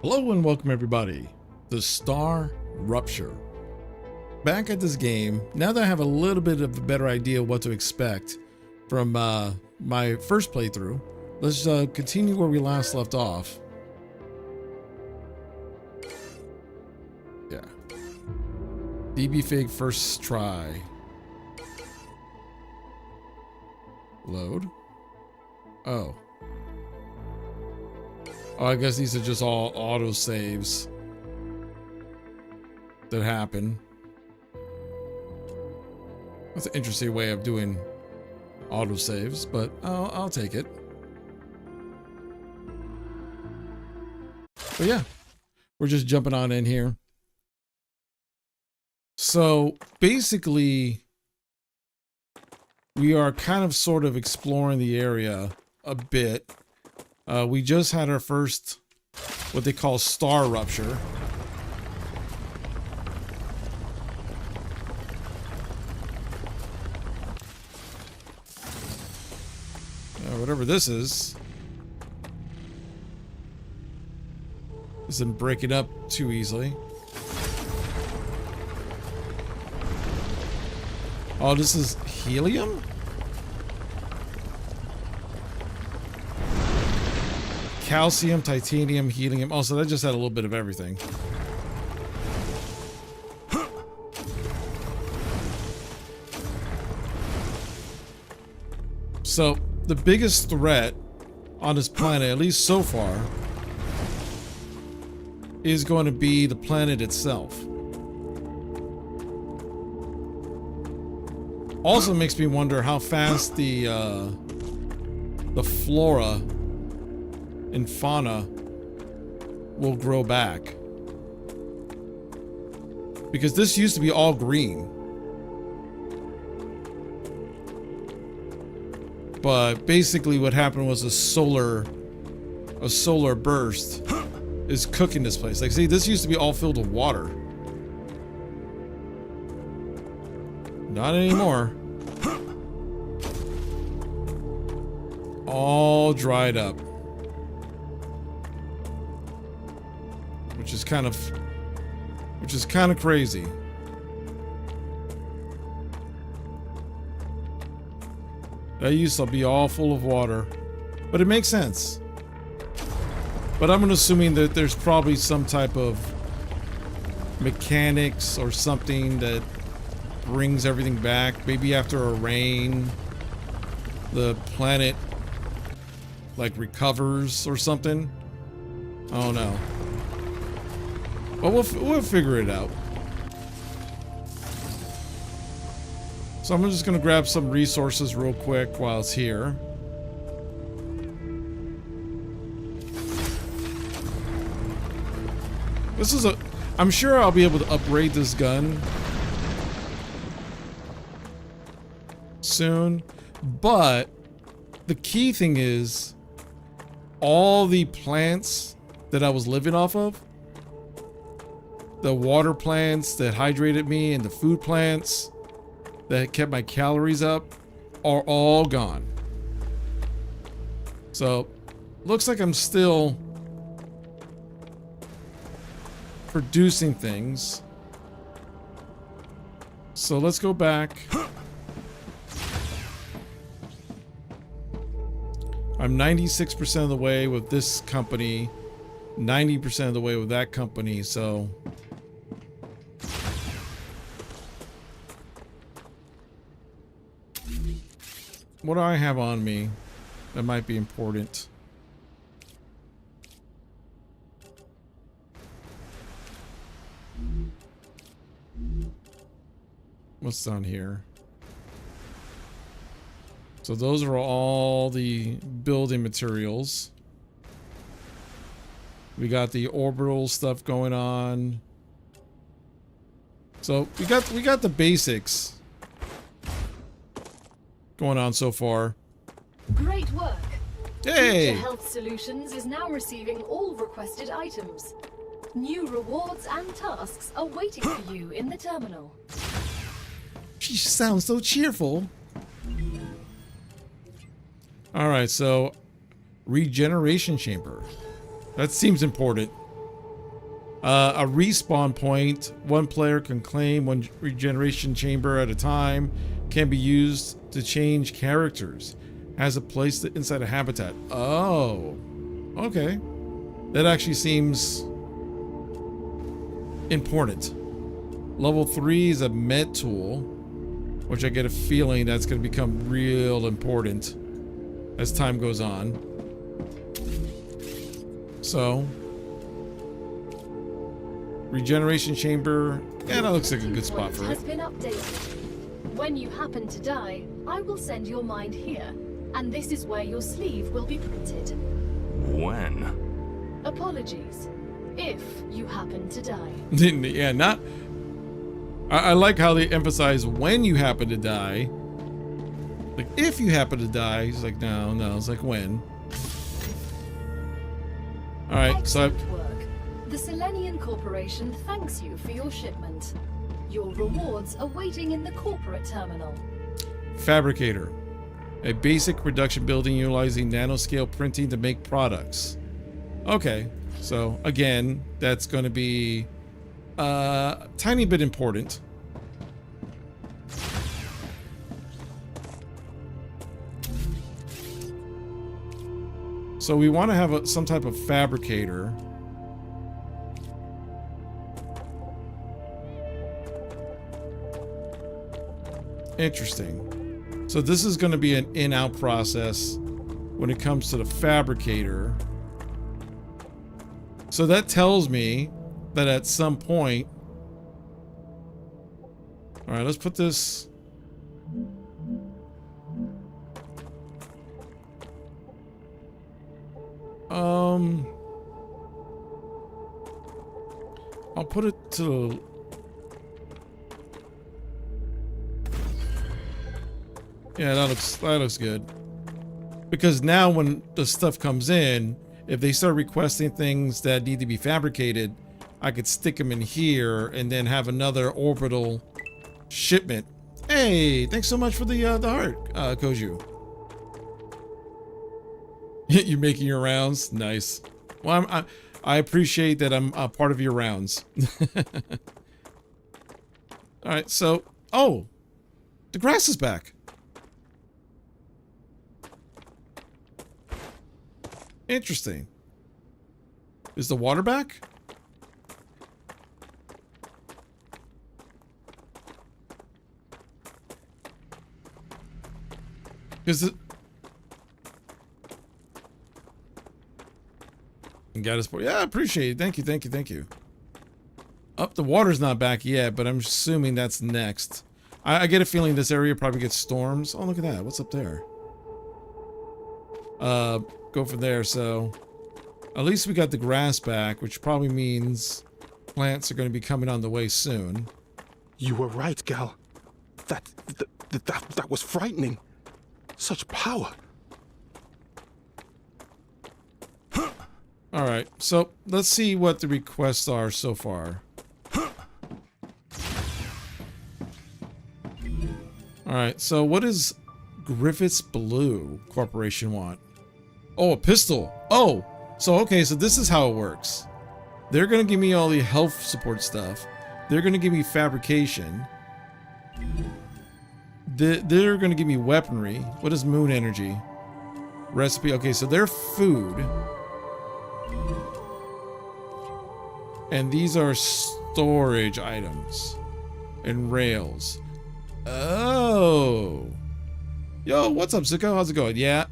Hello and welcome everybody to StarRupture. Back at this game, now that I have a little bit of a better idea what to expect from my first playthrough, let's continue where we last left off. Yeah. DBFig first try. Load. Oh, I guess these are just all auto saves that happen. That's an interesting way of doing auto saves, but I'll take it. But yeah, we're just jumping on in here. So basically, we are kind of sort of exploring the area a bit. We just had our first, what they call StarRupture. Whatever this is. Doesn't break it up too easily. Oh, this is helium? Calcium, titanium, helium. Also, that just had a little bit of everything. So, the biggest threat on this planet, at least so far, is going to be the planet itself. Also makes me wonder how fast the flora and fauna will grow back, because this used to be all green, but basically what happened was a solar burst is cooking this place. Like, see, this used to be all filled with water. Not anymore. All dried up. Which is kind of crazy. That used to be all full of water, but it makes sense. But I'm assuming that there's probably some type of mechanics or something that brings everything back. Maybe after a rain, the planet like recovers or something. I don't know. But we'll figure it out. So I'm just gonna grab some resources real quick while it's here. I'm sure I'll be able to upgrade this gun soon, but the key thing is all the plants that I was living off of, the water plants that hydrated me and the food plants that kept my calories up, are all gone. So looks like I'm still producing things. So let's go back. I'm 96% of the way with this company, 90% of the way with that company, so what do I have on me that might be important? What's on here? So those are all the building materials. We got the orbital stuff going on. So we got the basics going on so far. Great work. Hey! Future Health Solutions is now receiving all requested items. New rewards and tasks are waiting for you in the terminal. She sounds so cheerful. All right, so regeneration chamber. That seems important. A respawn point. One player can claim one regeneration chamber at a time. Can be used to change characters. Has a place inside a habitat. Oh, okay. That actually seems important. Level 3 is a med tool, which I get a feeling that's going to become real important as time goes on. So, regeneration chamber. Yeah, that looks like a good spot for it. Has been updated. When you happen to die, I will send your mind here, and this is where your sleeve will be printed. When? Apologies. If you happen to die. Yeah, not. I like how they emphasize when you happen to die. Like, if you happen to die, he's like, no, it's like when. Alright, so Excellent work. The Selenian Corporation thanks you for your shipment. Your rewards are waiting in the corporate terminal. Fabricator. A basic production building utilizing nanoscale printing to make products. Okay, so again, that's going to be a tiny bit important. So we want to have some type of fabricator. Interesting. So this is going to be an in-out process when it comes to the fabricator. So that tells me that at some point... Alright, let's put this... I'll put it to... Yeah, that looks good. Because now when the stuff comes in, if they start requesting things that need to be fabricated, I could stick them in here and then have another orbital shipment. Hey, thanks so much for the heart, Koju. You're making your rounds? Nice. Well, I appreciate that I'm a part of your rounds. Alright, so... Oh! The grass is back. Interesting. Is the water back? Is it... Got us. Yeah, I appreciate it. Thank you. Up, the water's not back yet, but I'm assuming that's next. I get a feeling this area probably gets storms. Oh, look at that. What's up there? Go from there. So at least we got the grass back, which probably means plants are going to be coming on the way soon. You were right, Gal. That was frightening. Such power. All right, so let's see what the requests are so far. All right, so what does Griffiths Blue Corporation want? Oh, a pistol. Oh, so okay, so this is how it works. They're gonna give me all the health support stuff. They're gonna give me fabrication. They're gonna give me weaponry. What is moon energy? Recipe. Okay, so they're food. And these are storage items and rails. Oh. Yo, what's up, Sicko? How's it going? Yeah.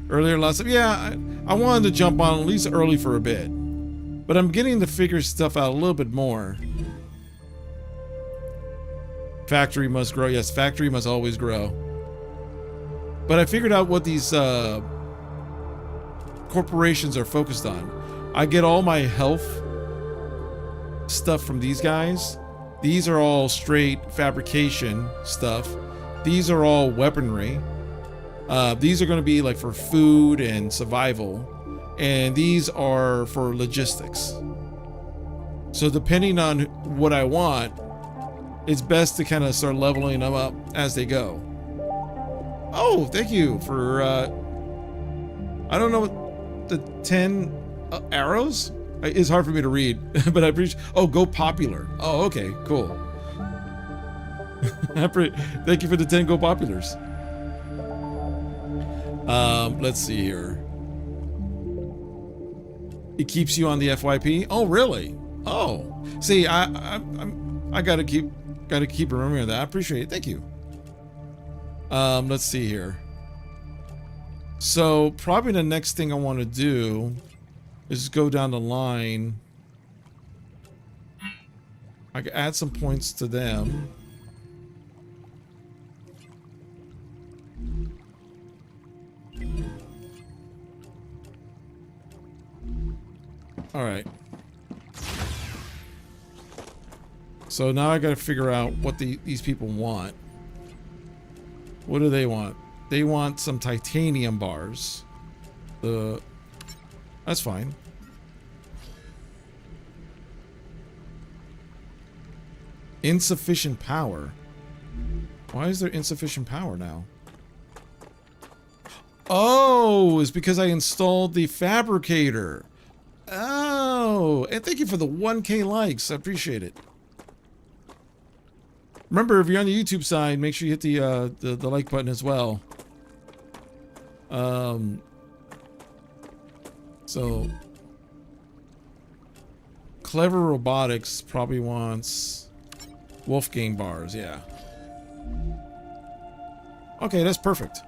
Earlier last time. Yeah, I wanted to jump on at least early for a bit. But I'm getting to figure stuff out a little bit more. Factory must grow. Yes, factory must always grow. But I figured out what these corporations are focused on. I get all my health stuff from these guys. These are all straight fabrication stuff. These are all weaponry. These are going to be like for food and survival. And these are for logistics. So depending on what I want, it's best to kind of start leveling them up as they go. Oh, thank you for, I don't know, the 10 arrows? It's hard for me to read, but I appreciate. Oh, go popular. Oh, okay, cool. Thank you for the 10 go populars. Let's see here. It keeps you on the FYP. Oh, really? Oh, see, I gotta keep remembering that. I appreciate it. Thank you. Let's see here. So probably the next thing I want to do is go down the line. I can add some points to them. All right. So now I got to figure out what these people want. What do they want? They want some titanium bars. That's fine. Insufficient power. Why is there insufficient power now? Oh, it's because I installed the fabricator. Oh, and thank you for the 1K likes. I appreciate it. Remember, if you're on the YouTube side, make sure you hit the like button as well. So Clever Robotics probably wants Wolfgang bars, yeah. Okay, that's perfect.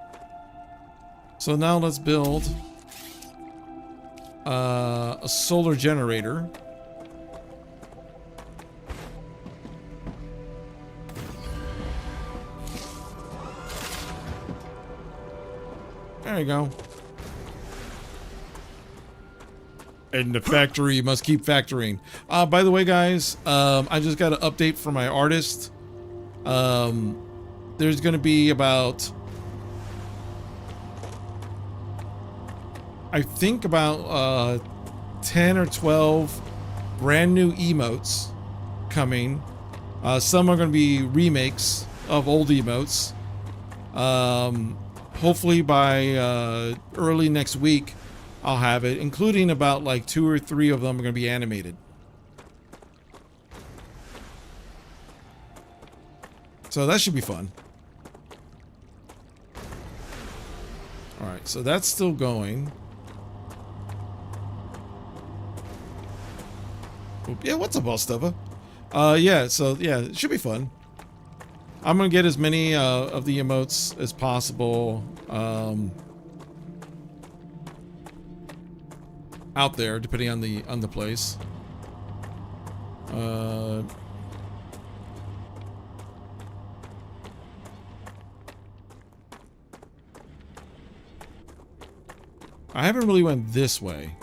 So now let's build a solar generator. There you go. And the factory must keep factoring. By the way, guys, I just got an update from my artist. There's going to be about, I think about 10 or 12 brand new emotes coming. Some are going to be remakes of old emotes. Hopefully by early next week, I'll have it, including about like 2 or 3 of them are going to be animated. So that should be fun. All right, so that's still going. Yeah, what's up, Allstova? Yeah, so yeah, it should be fun. I'm gonna get as many of the emotes as possible out there, depending on the place. I haven't really went this way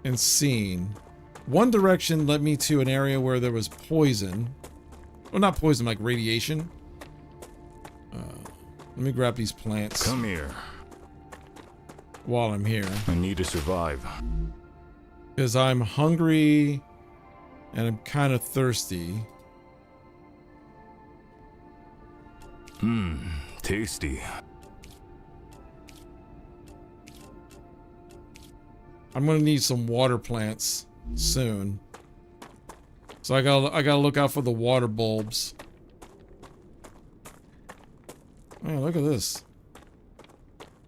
and seen. One direction led me to an area where there was poison. Well, not poison, like radiation. Let me grab these plants. Come here. While I'm here. I need to survive. Because I'm hungry and I'm kind of thirsty. Tasty. I'm gonna need some water plants soon. So I gotta look out for the water bulbs. Man, look at this.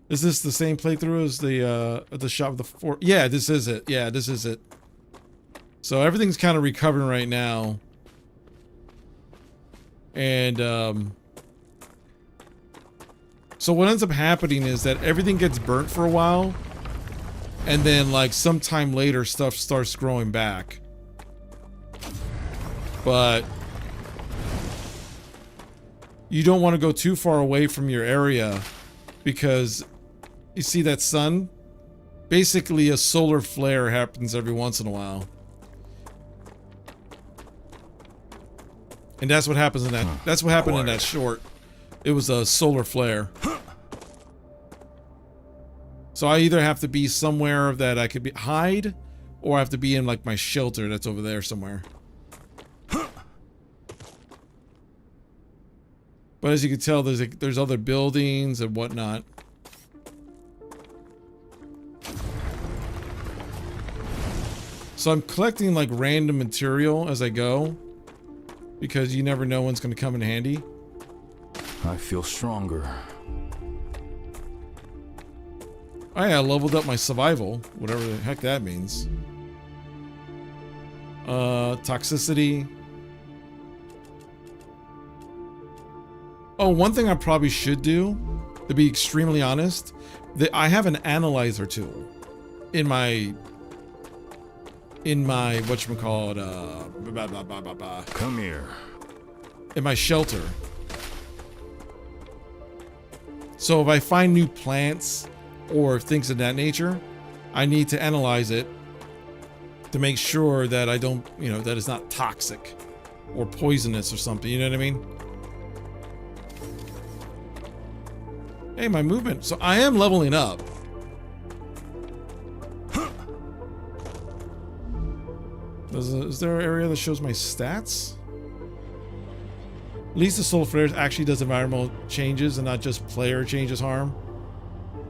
Is this the same playthrough as the shop of the fort? Yeah, this is it. Yeah, this is it. So everything's kind of recovering right now. And so what ends up happening is that everything gets burnt for a while, and then like sometime later stuff starts growing back. But you don't want to go too far away from your area, because you see that sun? Basically a solar flare happens every once in a while. And that's what happens in that. That's what happened in that short. It was a solar flare. So I either have to be somewhere that I could hide, or I have to be in like my shelter that's over there somewhere. But as you can tell, there's other buildings and whatnot. So I'm collecting like random material as I go, because you never know when's going to come in handy. I feel stronger. Oh yeah, I leveled up my survival, whatever the heck that means. Toxicity. Oh, one thing I probably should do, to be extremely honest, that I have an analyzer tool in my whatchamacallit, Come here. in my shelter. So if I find new plants or things of that nature, I need to analyze it to make sure that I don't, you know, that it's not toxic or poisonous or something, you know what I mean? Hey, my movement. So I am leveling up. Is there an area that shows my stats? At least the solar flares actually does environmental changes and not just player changes harm.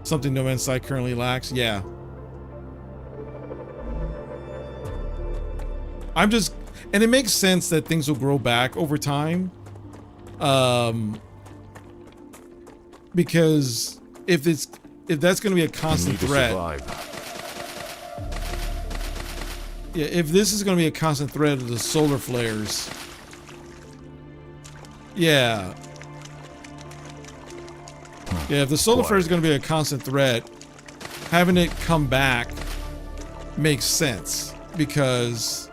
Something No Man's Sky currently lacks. Yeah. I'm just, and it makes sense that things will grow back over time. Because if that's going to be a constant threat. Yeah, if this is going to be a constant threat of the solar flares. Yeah. Yeah, if the solar flare is going to be a constant threat, having it come back makes sense, because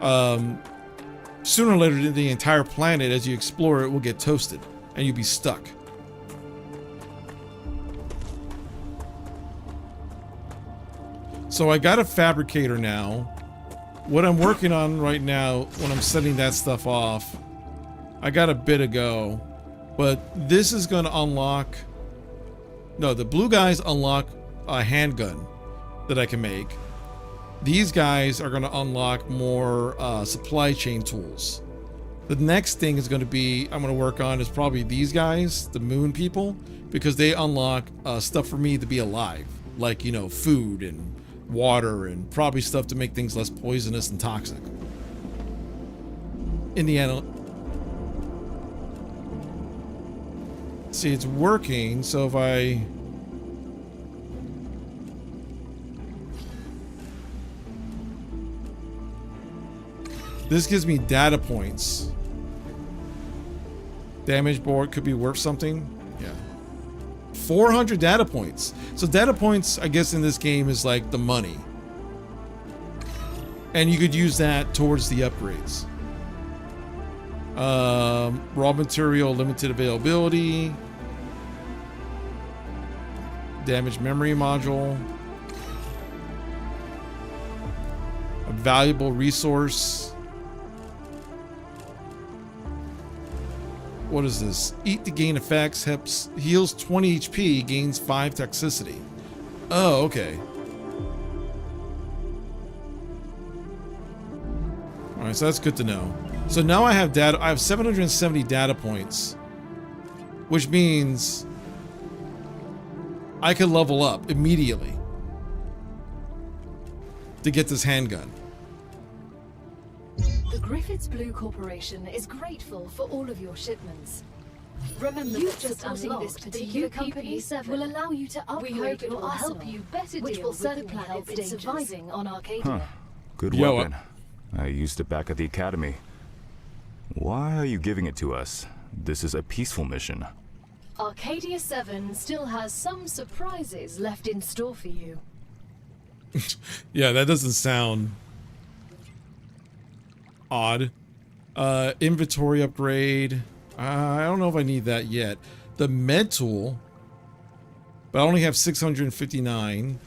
sooner or later the entire planet, as you explore it, will get toasted and you'll be stuck. So I got a fabricator now. What I'm working on right now, when I'm setting that stuff off, I got a bit ago, but this is going to unlock, no, the blue guys unlock a handgun that I can make. These guys are going to unlock more supply chain tools. The next thing is going to be, I'm going to work on, is probably these guys, the moon people, because they unlock stuff for me to be alive, like, you know, food and water and probably stuff to make things less poisonous and toxic. In the end, see, it's working. So if I this gives me data points. Damage board could be worth something. Yeah. 400 data points. So data points, I guess, in this game is like the money. And you could use that towards the upgrades. Raw material, limited availability. Damaged memory module. A valuable resource. What is this? Eat to gain effects, helps, heals 20 HP, gains 5 toxicity. Oh, okay. Alright, so that's good to know. So now I have data, I have 770 data points, which means I could level up immediately to get this handgun. The Griffiths Blue Corporation is grateful for all of your shipments. Remember, You've that just supporting unlocked this the particular company UPP-7, will allow you to upgrade We hope it your will arsenal, help you better which deal will with the certainly planet's help in dangers. surviving on Arcadia. Huh. Good Yo, weapon. I used it back at the academy. Why are you giving it to us? This is a peaceful mission. Arcadia 7 still has some surprises left in store for you. Yeah, that doesn't sound odd. Inventory upgrade. I don't know if I need that yet. The med tool, but I only have 659.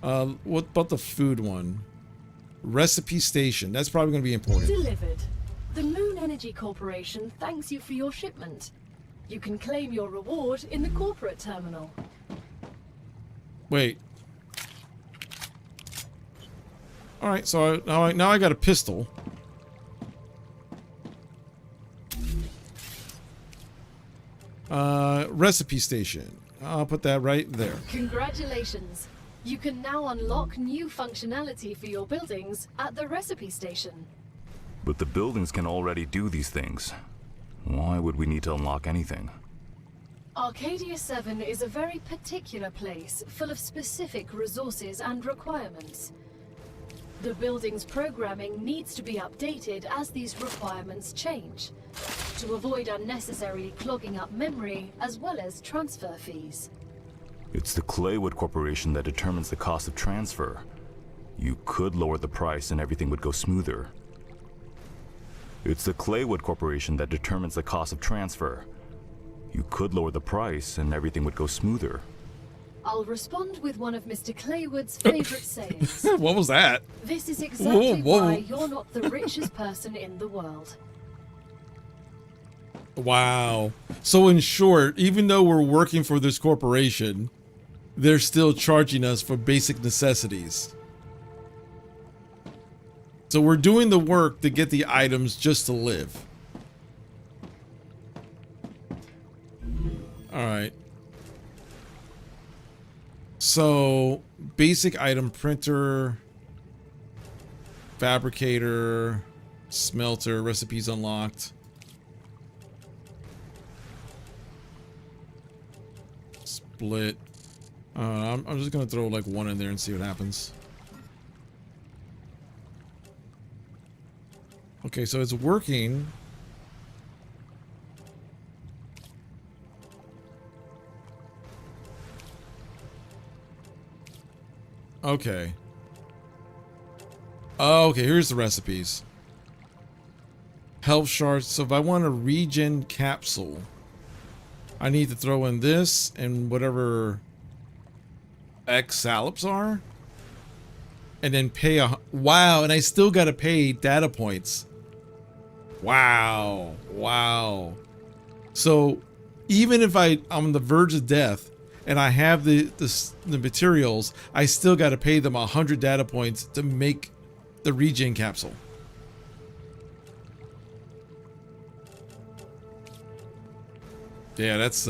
What about the food one? Recipe station. That's probably going to be important. Delivered. The Moon Energy Corporation thanks you for your shipment. You can claim your reward in the corporate terminal. Wait. All right, so now I got a pistol. Recipe station. I'll put that right there. Congratulations. You can now unlock new functionality for your buildings at the recipe station. But the buildings can already do these things. Why would we need to unlock anything? Arcadia 7 is a very particular place, full of specific resources and requirements. The building's programming needs to be updated as these requirements change, to avoid unnecessarily clogging up memory as well as transfer fees. It's the Claywood Corporation that determines the cost of transfer. You could lower the price and everything would go smoother. It's the Claywood Corporation that determines the cost of transfer. You could lower the price and everything would go smoother. I'll respond with one of Mr. Claywood's favorite sayings. What was that? This is exactly Whoa. why you're not the richest person in the world. Wow. So in short, even though we're working for this corporation, they're still charging us for basic necessities. So we're doing the work to get the items just to live. All right. So basic item: printer, fabricator, smelter, recipes unlocked. Split. I'm just gonna throw like one in there and see what happens. Okay, so it's working. Okay. Okay, here's the recipes. Health shards. So if I want a regen capsule, I need to throw in this and whatever X sallops are. And then pay a... Wow, and I still gotta pay data points. Wow. Wow. So even if I'm on the verge of death and I have the materials, I still gotta pay them 100 data points to make the regen capsule. Yeah, that's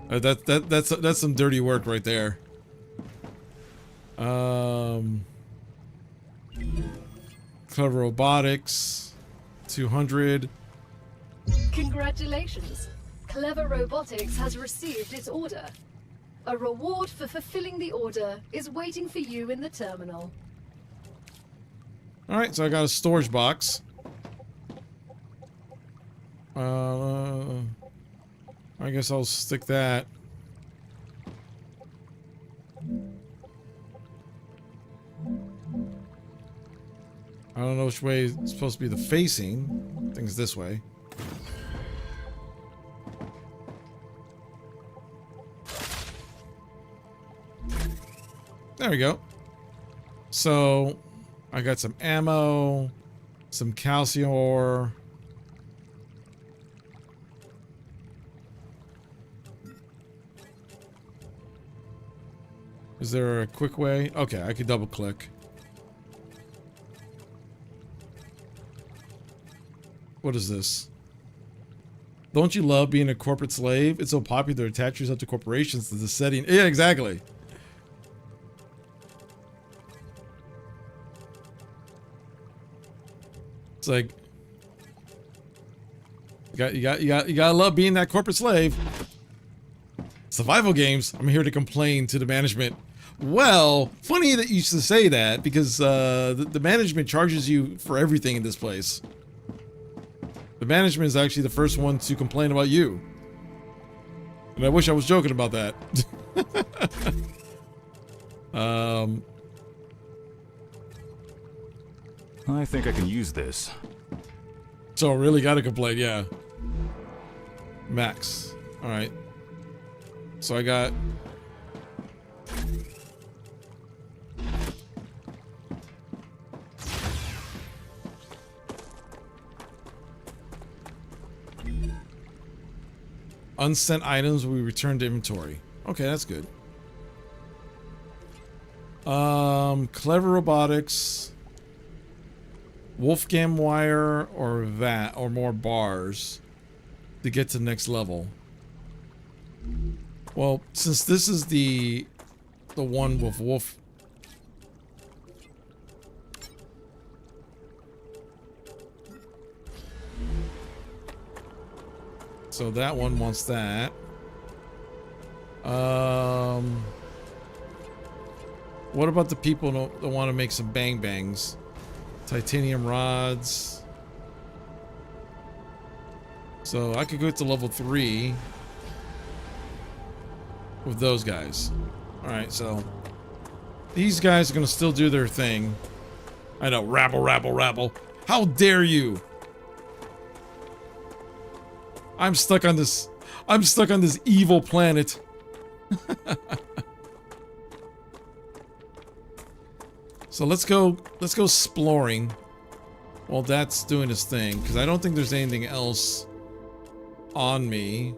that's some dirty work right there. Clever Robotics, 200. Congratulations! Clever Robotics has received its order. A reward for fulfilling the order is waiting for you in the terminal. Alright, so I got a storage box. I guess I'll stick that. I don't know which way it's supposed to be the facing. I think it's this way. There we go. So, I got some ammo, some calcium ore. Is there a quick way? Okay, I can double click. What is this? Don't you love being a corporate slave? It's so popular to attach yourself to corporations to the setting. Yeah, exactly. It's like you gotta love being that corporate slave. Survival games. I'm here to complain to the management. Well, funny that you should say that because the management charges you for everything in this place. The management is actually the first one to complain about you. And I wish I was joking about that. I think I can use this. So I really gotta complain, yeah. Max. Alright. So I got... unsent items will be returned to inventory. Okay, that's good. Clever Robotics, Wolfgam wire, or that, or more bars to get to the next level. Well, since this is the the one with wolf. So that one wants that. What about the people that want to make some bang bangs? Titanium rods. So I could go to level 3 with those guys. Alright, so these guys are gonna still do their thing. I know, rabble, rabble, rabble. How dare you? I'm stuck on this evil planet. So let's go exploring while that's doing its thing, because I don't think there's anything else on me.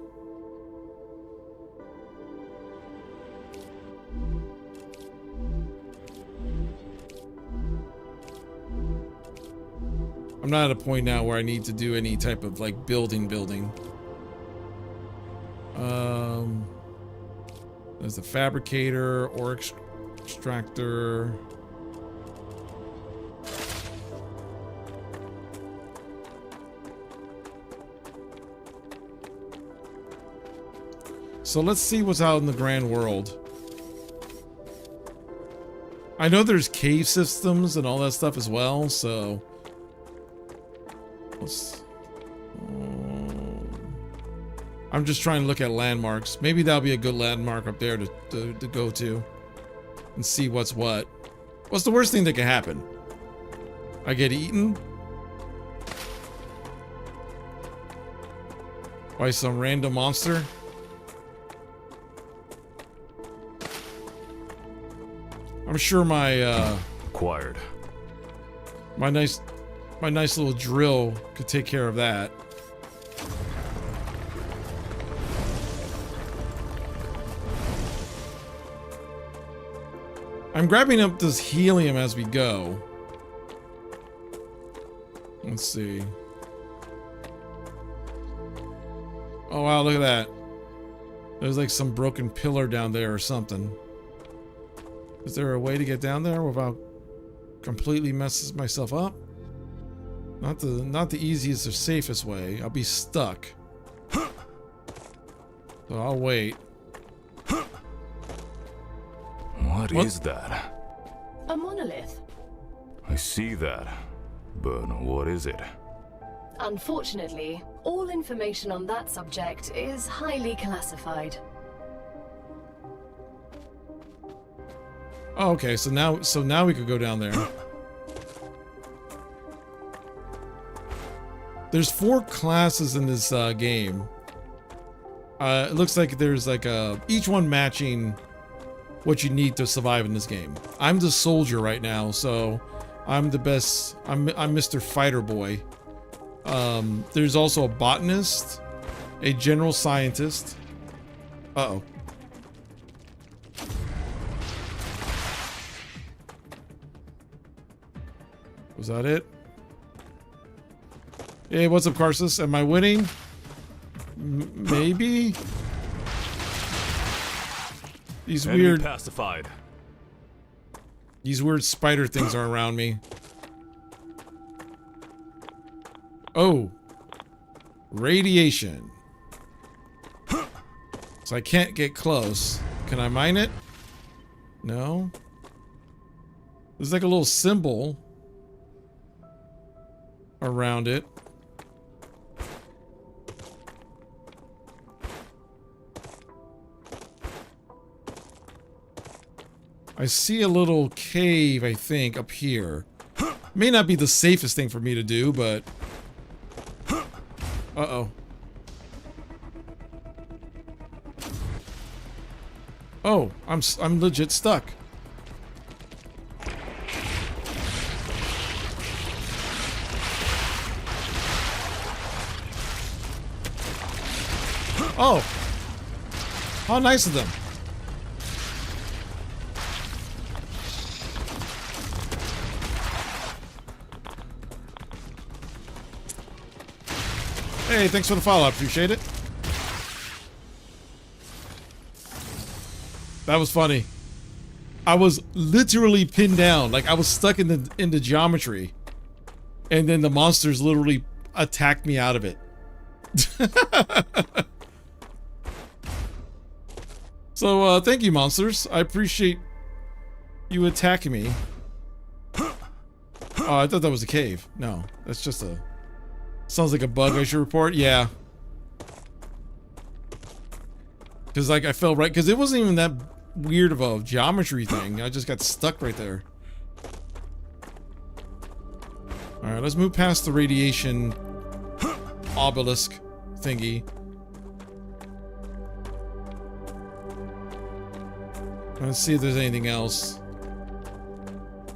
I'm not at a point now where I need to do any type of like building. There's the fabricator, ore extractor. So let's see what's out in the grand world. I know there's cave systems and all that stuff as well, so I'm just trying to look at landmarks. Maybe that'll be a good landmark up there to go to and see what's what. What's the worst thing that can happen? I get eaten by some random monster? I'm sure my Acquired. my nice little drill could take care of that. I'm grabbing up this helium as we go. Let's see. Oh wow, look at that. There's like some broken pillar down there or something. Is there a way to get down there without completely messes myself up? Not the easiest or safest way. I'll be stuck. So I'll wait. What is that? A monolith. I see that, but what is it? Unfortunately, all information on that subject is highly classified. Oh, okay, so now we could go down there. There's 4 classes in this game. It looks like there's like each one matching what you need to survive in this game. I'm the soldier right now, so I'm the best. I'm Mr. Fighter Boy. There's also a botanist, a general scientist. Uh-oh. Was that it? Hey, what's up, Karsus? Am I winning? Maybe? These Enemy weird... pacified. These weird spider things are around me. Oh. Radiation. So I can't get close. Can I mine it? No. There's like a little symbol around it. I see a little cave, I think, up here. May not be the safest thing for me to do, but... Uh-oh. Oh, I'm legit stuck. Oh. How nice of them. Hey, thanks for the follow. I appreciate it. That was funny. I was literally pinned down. Like I was stuck in the geometry. And then the monsters literally attacked me out of it. So, thank you, monsters. I appreciate you attacking me. Oh, I thought that was a cave. No, that's just a... Sounds like a bug I should report. Yeah. Because, like, I fell right... Because it wasn't even that weird of a geometry thing. I just got stuck right there. Alright, let's move past the radiation obelisk thingy. Let's see if there's anything else.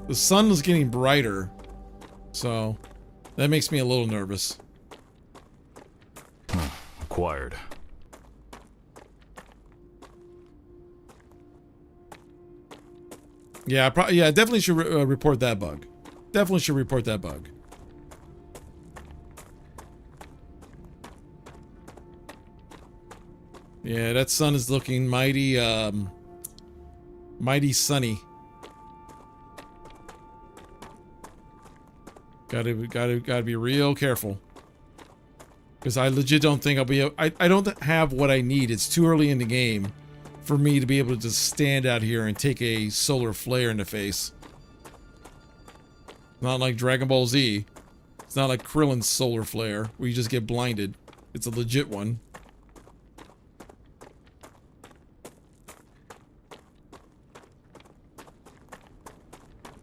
The sun is getting brighter, so that makes me a little nervous. Acquired. Yeah, I definitely should report that bug. Definitely should report that bug. Yeah, that sun is looking mighty, mighty sunny. Gotta be real careful. Because I legit don't think I'll be able, I don't have what I need. It's too early in the game for me to be able to just stand out here and take a solar flare in the face. Not like Dragon Ball Z. It's not like Krillin's solar flare where you just get blinded. It's a legit one.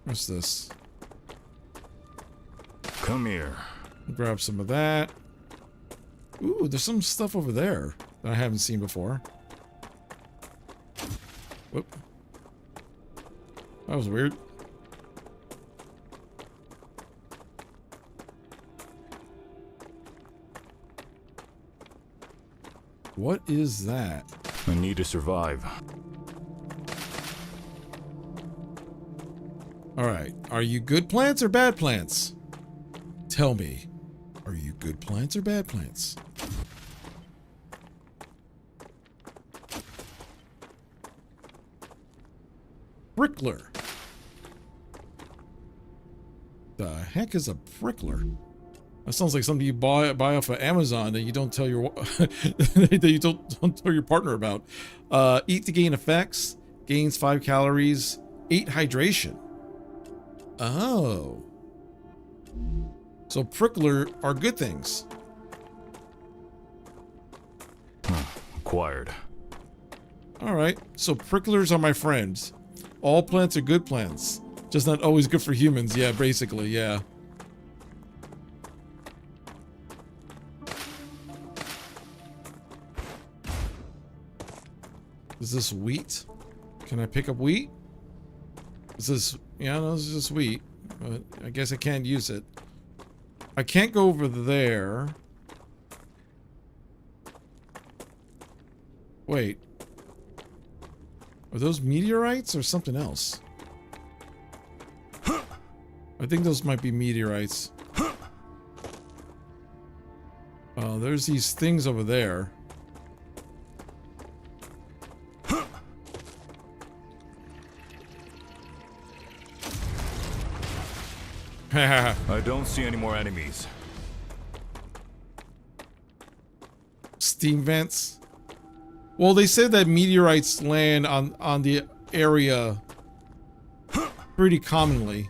What's this? Come here. Grab some of that. Ooh, there's some stuff over there that I haven't seen before. Whoop. That was weird. What is that? I need to survive. Alright, are you good plants or bad plants? Tell me, are you good plants or bad plants? Prickler. The heck is a prickler? That sounds like something you buy off of Amazon that you don't tell your that you don't tell your partner about. Eat to gain effects. Gains 5 calories. 8 hydration. Oh. So prickler are good things. Acquired. Alright, so pricklers are my friends. All plants are good plants. Just not always good for humans. Yeah, basically, yeah. Is this wheat? Can I pick up wheat? Is this... Yeah, no, this is just wheat. But I guess I can't use it. I can't go over there. Wait. Are those meteorites or something else? I think those might be meteorites. Oh, there's these things over there. I don't see any more enemies. Steam vents. Well, they said that meteorites land on the area pretty commonly.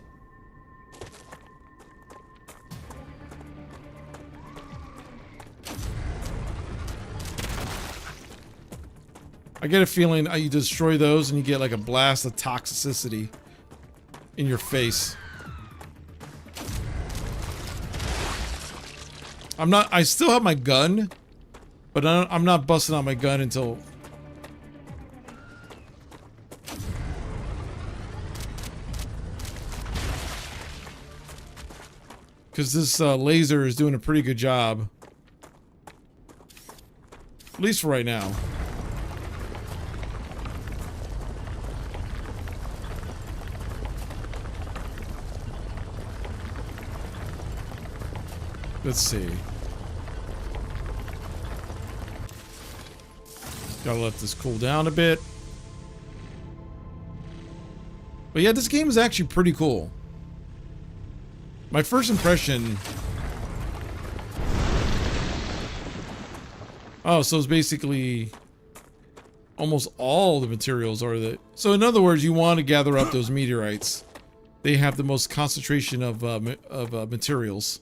I get a feeling you destroy those and you get like a blast of toxicity in your face. I still have my gun, but I'm not busting out my gun until... Because this laser is doing a pretty good job. At least for right now. Let's see. Gotta let this cool down a bit. But yeah, this game is actually pretty cool. My first impression... Oh, so it's basically... almost all the materials are the... So in other words, you want to gather up those meteorites. They have the most concentration of materials.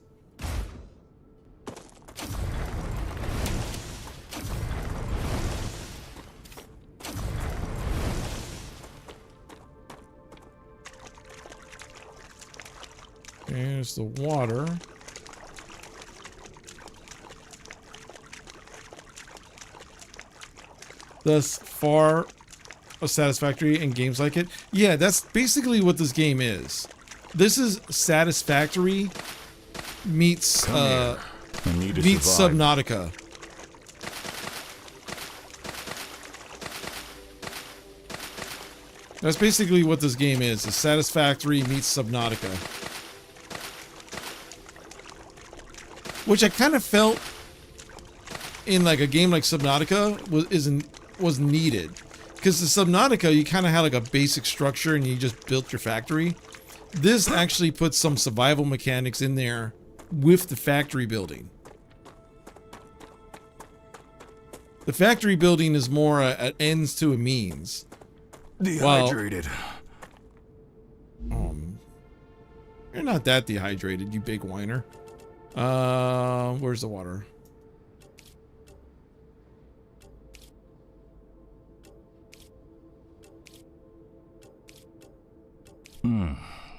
There's the water. Thus far satisfactory in games like it. Yeah, that's basically what this game is. This is Satisfactory meets meets Subnautica. That's basically what this game is. Satisfactory meets Subnautica. Which I kind of felt in like a game like Subnautica was needed. Because the Subnautica, you kind of had like a basic structure and you just built your factory. This actually puts some survival mechanics in there with the factory building. The factory building is more an ends to a means. Dehydrated. You're not that dehydrated, you big whiner. Where's the water?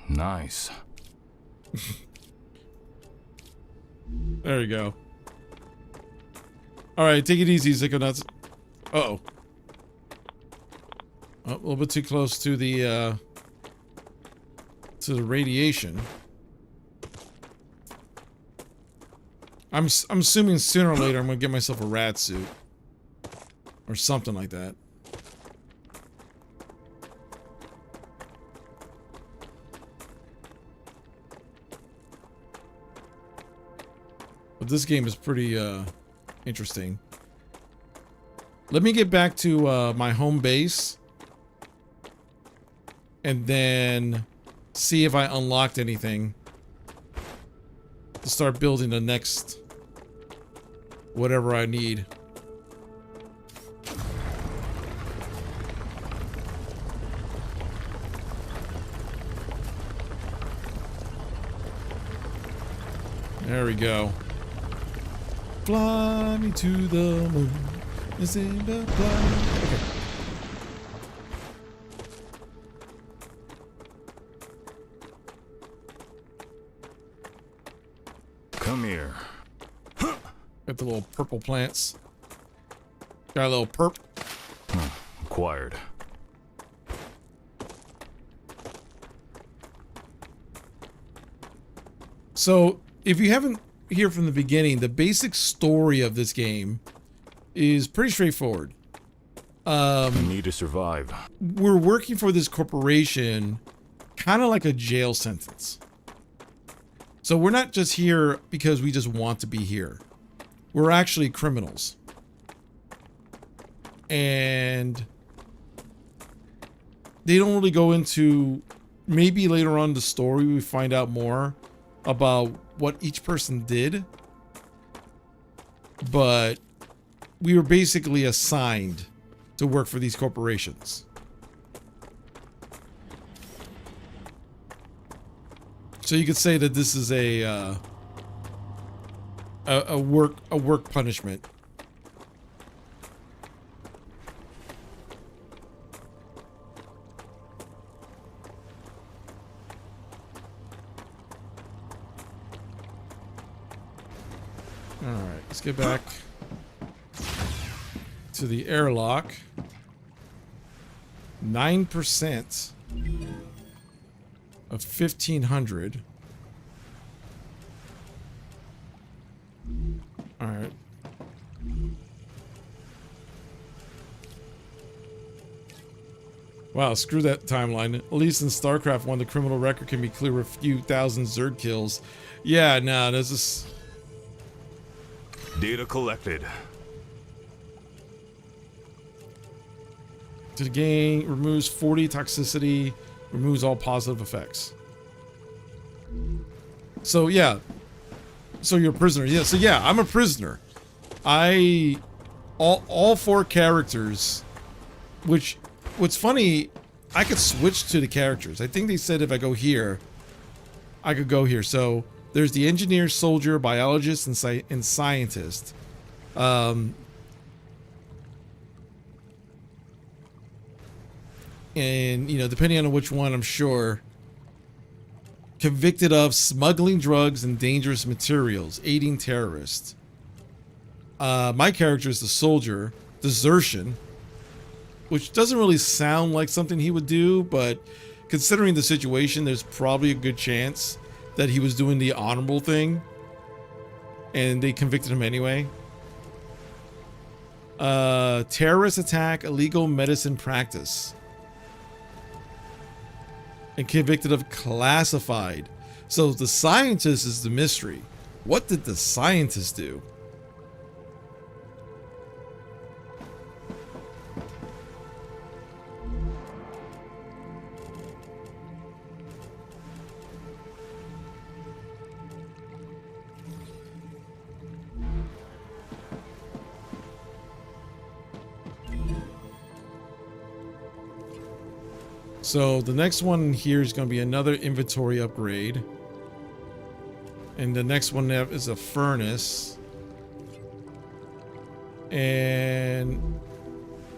Nice. There we go. Alright, take it easy, Zickonuts. Uh-oh. Oh, a little bit too close to the radiation. I'm assuming sooner or later I'm gonna get myself a rad suit. Or something like that. But this game is pretty interesting. Let me get back to my home base. And then see if I unlocked anything to start building the next whatever I need. There we go. Fly me to the moon. Okay. Come here. Got the little purple plants. Got a little perp. Acquired. So, if you haven't heard from the beginning, the basic story of this game is pretty straightforward. Need to survive. We're working for this corporation, kind of like a jail sentence. So we're not just here because we just want to be here. We're actually criminals. And they don't really go into, maybe later on in the story we find out more about what each person did. But we were basically assigned to work for these corporations. So you could say that this is a work punishment. All right, let's get back to the airlock. 9% of 1,500. All right. Wow, screw that timeline. At least in StarCraft 1, the criminal record can be clear with a few thousand Zerg kills. Yeah, no, this is... Data collected. To gain, removes 40 toxicity, Removes all positive effects. So yeah. So you're a prisoner. Yeah, so yeah, I'm a prisoner. All 4 characters, which, what's funny, I could switch to the characters. I think they said if I go here, I could go here. So there's the engineer, soldier, biologist, and scientist. And, you know, depending on which one, I'm sure. Convicted of smuggling drugs and dangerous materials, aiding terrorists. My character is the soldier, desertion, which doesn't really sound like something he would do, but considering the situation, there's probably a good chance that he was doing the honorable thing and they convicted him anyway. Terrorist attack, illegal medicine practice. And convicted of classified. So the scientist is the mystery. What did the scientist do? So the next one here is going to be another inventory upgrade. And the next one is a furnace. And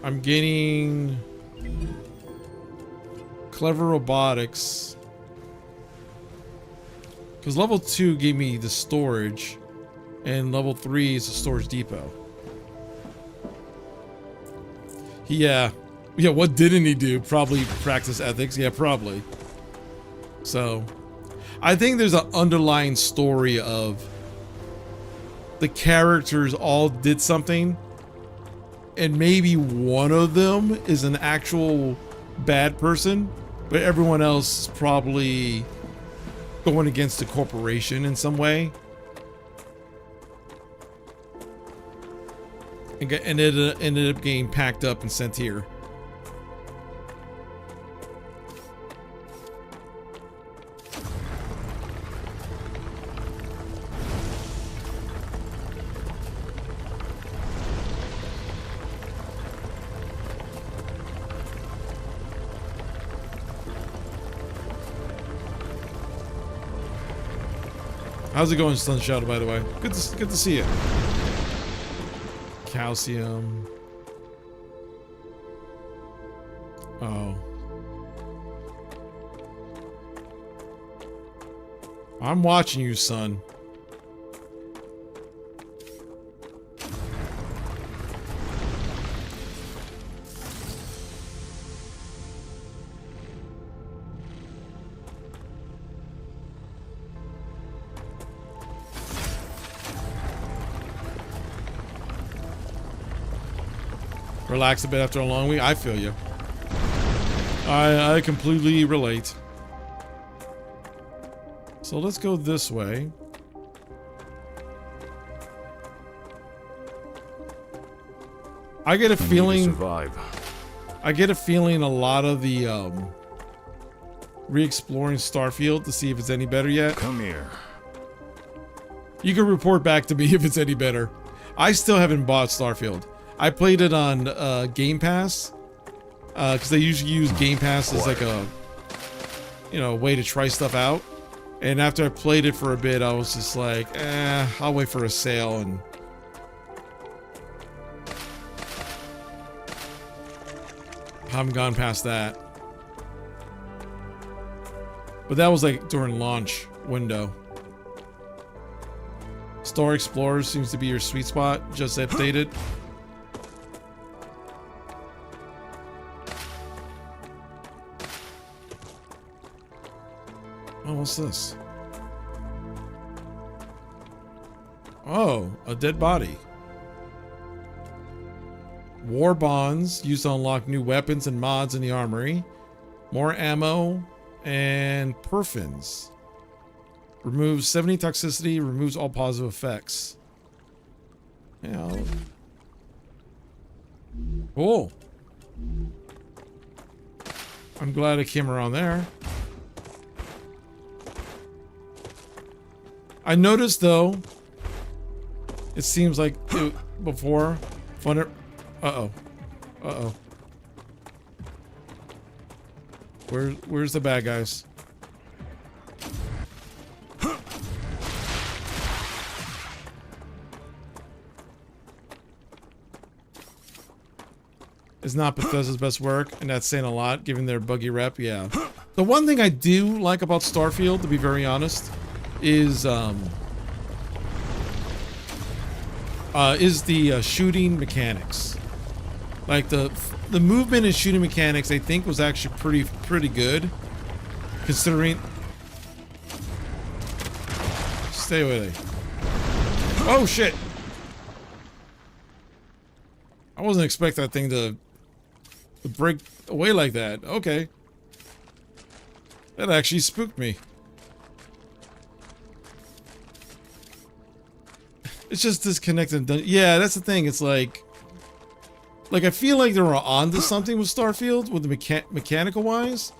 I'm getting clever robotics. Because level 2 gave me the storage. And level 3 is a storage depot. Yeah. Yeah, what didn't he do? Probably practice ethics. Yeah, probably. So, I think there's an underlying story of the characters all did something, and maybe one of them is an actual bad person, but everyone else is probably going against the corporation in some way. And it ended up getting packed up and sent here. How's it going, Sun Shadow, by the way? Good to see you. Calcium. Oh. I'm watching you, son. Relax a bit after a long week. I feel you. I completely relate. So let's go this way. I get a feeling. I get a feeling a lot of the re-exploring Starfield to see if it's any better yet. Come here. You can report back to me if it's any better. I still haven't bought Starfield. I played it on Game Pass because they usually use Game Pass as like a, you know, way to try stuff out. And after I played it for a bit, I was just like, I'll wait for a sale. And I haven't gone past that. But that was like during launch window. Star Explorer seems to be your sweet spot. Just updated. Oh, what's this? Oh, a dead body. War bonds used to unlock new weapons and mods in the armory. More ammo and perfins. Removes 70 toxicity, removes all positive effects. Yeah. Cool. I'm glad I came around there. I noticed though, it seems like before, uh-oh. Where's the bad guys? It's not Bethesda's best work, and that's saying a lot, given their buggy rep. Yeah. The one thing I do like about Starfield, to be very honest, is the shooting mechanics. Like the movement and shooting mechanics, I think was actually pretty good, considering. Stay away. Oh shit! I wasn't expecting that thing to break away like that. Okay. That actually spooked me. It's just disconnected. Yeah, that's the thing. It's like I feel like they were onto something with Starfield with the mechanical wise,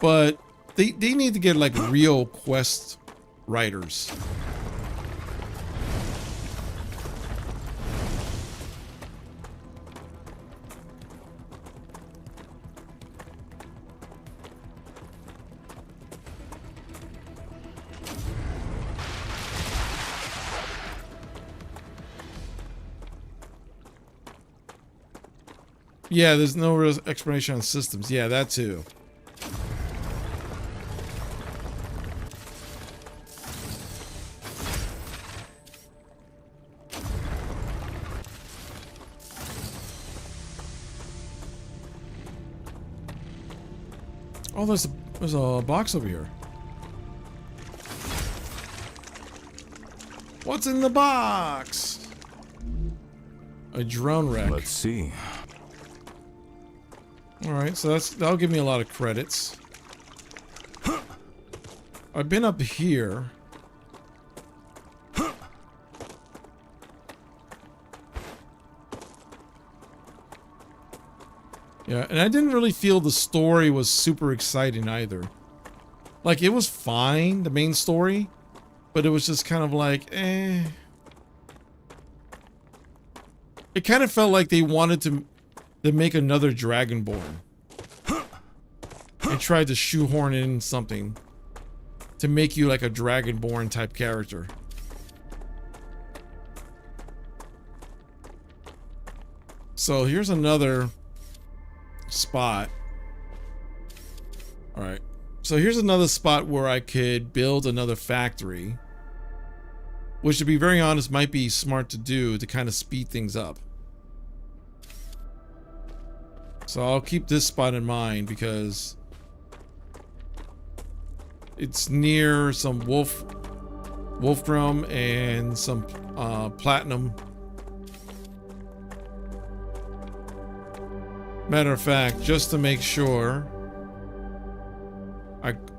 but they need to get like real quest writers. Yeah, there's no real explanation on systems. Yeah, that too. Oh, there's a box over here. What's in the box? A drone wreck. Let's see. Alright, so that'll give me a lot of credits. I've been up here. Yeah, and I didn't really feel the story was super exciting either. Like, it was fine, the main story, but it was just kind of like, eh. It kind of felt like they wanted to make another Dragonborn. They tried to shoehorn in something to make you like a Dragonborn type character. So here's another spot. Alright. So here's another spot where I could build another factory. Which, to be very honest, might be smart to do to kind of speed things up. So I'll keep this spot in mind because it's near some wolf drum and some platinum. Matter of fact, just to make sure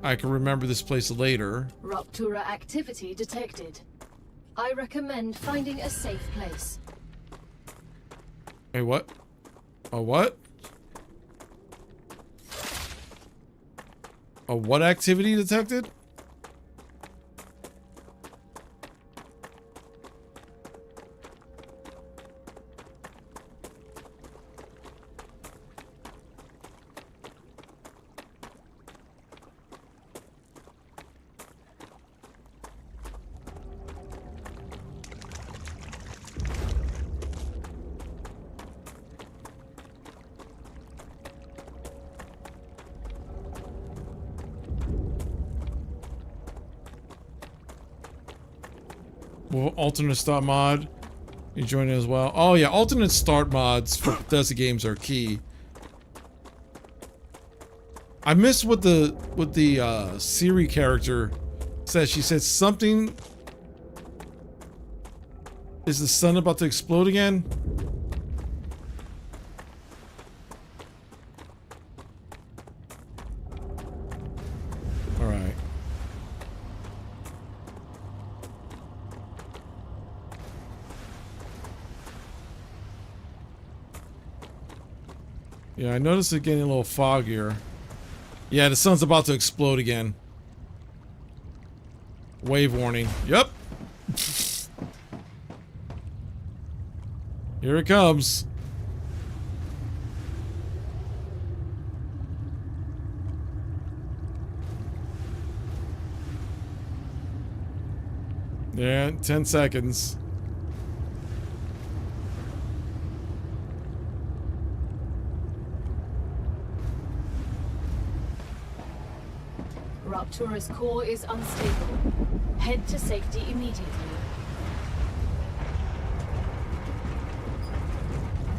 I can remember this place later. Rupture activity detected. I recommend finding a safe place. Hey, what? A what? A what activity detected? Well, alternate start mod. You join it as well. Oh yeah, alternate start mods for Bethesda games are key. I missed what the Siri character said. She said something. Is the sun about to explode again? All right. Yeah, I noticed it getting a little foggier. Yeah, the sun's about to explode again. Wave warning. Yep. Here it comes. Yeah, 10 seconds. Raptura's core is unstable. Head to safety immediately.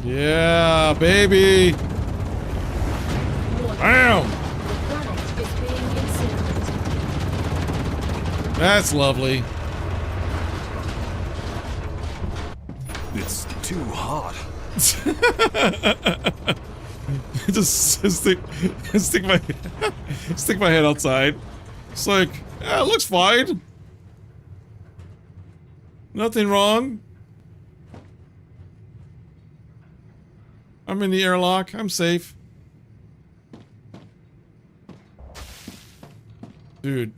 Yeah, baby. Warning. Bam. The planet is being incinerated. That's lovely. It's too hot. Just stick my head outside. It's like, yeah, it looks fine. Nothing wrong. I'm in the airlock. I'm safe. Dude.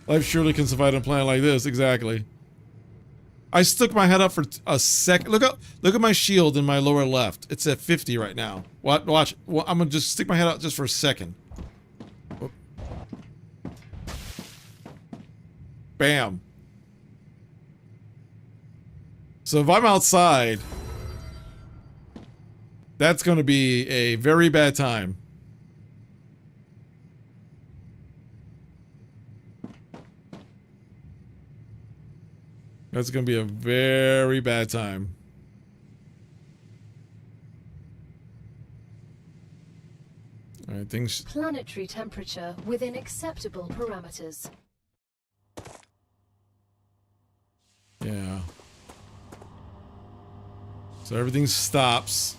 Life surely can survive on a planet like this. Exactly. I stuck my head up for a second. Look at my shield in my lower left. It's at 50 right now. Watch. Well, I'm gonna just stick my head out just for a second. Oh. Bam. So if I'm outside, that's gonna be a very bad time. That's gonna be a very bad time. All right, things. Planetary temperature within acceptable parameters. Yeah. So everything stops.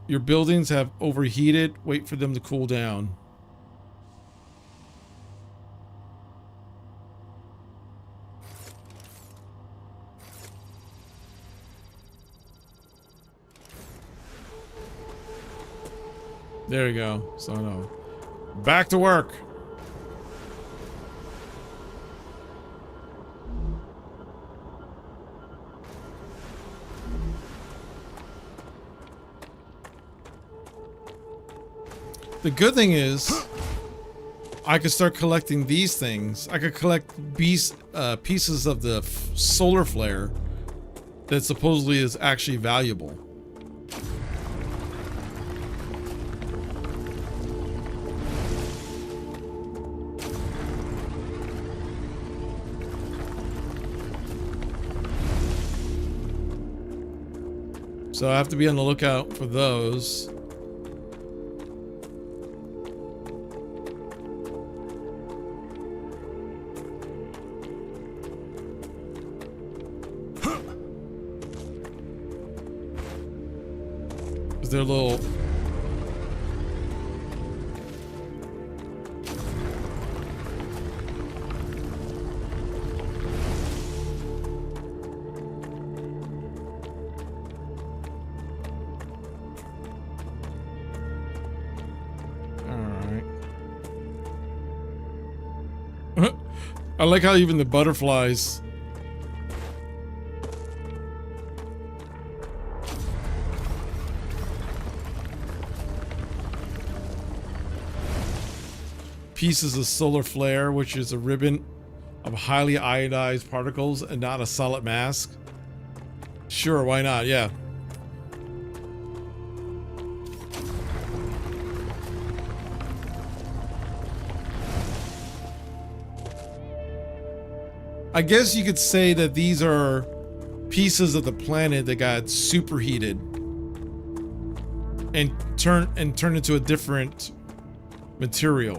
Your buildings have overheated. Wait for them to cool down. There you go. So no. Back to work. The good thing is, I could start collecting these things. I could collect pieces of the solar flare that supposedly is actually valuable. So I have to be on the lookout for those. Is there a little... I like how even the butterflies. Pieces of solar flare, which is a ribbon of highly ionized particles and not a solid mass. Sure, why not? Yeah. I guess you could say that these are pieces of the planet that got superheated and turned into a different material.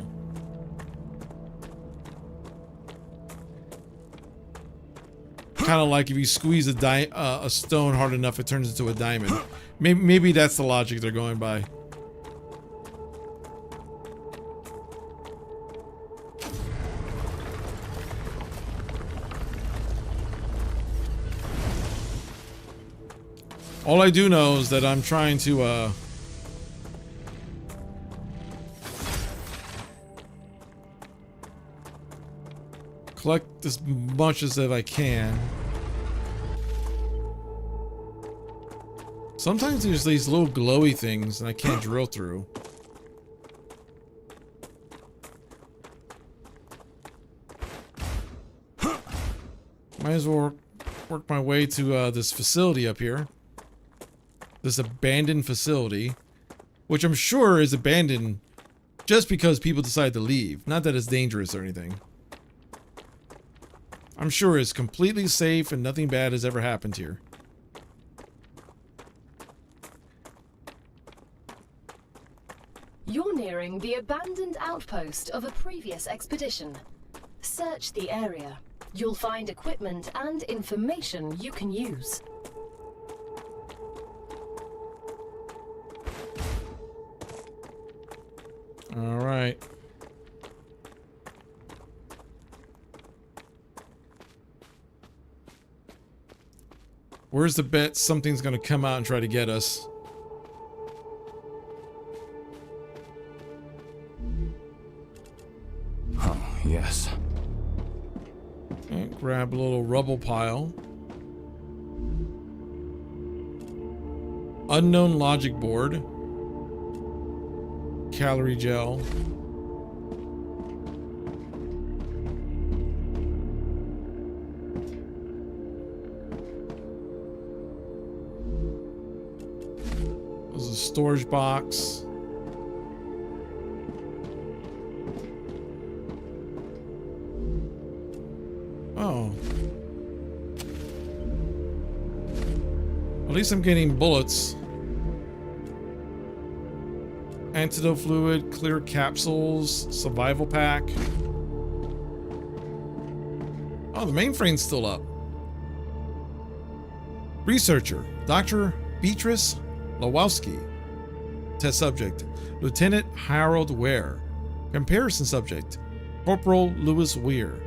Kind of like if you squeeze a stone hard enough, it turns into a diamond. Maybe that's the logic they're going by. All I do know is that I'm trying to, collect as much as that I can. Sometimes there's these little glowy things and I can't drill through. Might as well work my way to this facility up here. This abandoned facility, which I'm sure is abandoned just because people decide to leave. Not that it's dangerous or anything. I'm sure it's completely safe and nothing bad has ever happened here. You're nearing the abandoned outpost of a previous expedition. Search the area. You'll find equipment and information you can use. All right. Where's the bet something's gonna come out and try to get us? Oh, yes. Okay, grab a little rubble pile. Unknown logic board. Calorie gel. There's a storage box. Oh. At least I'm getting bullets. Antidote fluid, clear capsules, survival pack. Oh, the mainframe's still up. Researcher, Dr. Beatrice Lawowski. Test subject, Lieutenant Harold Ware. Comparison subject, Corporal Lewis Weir.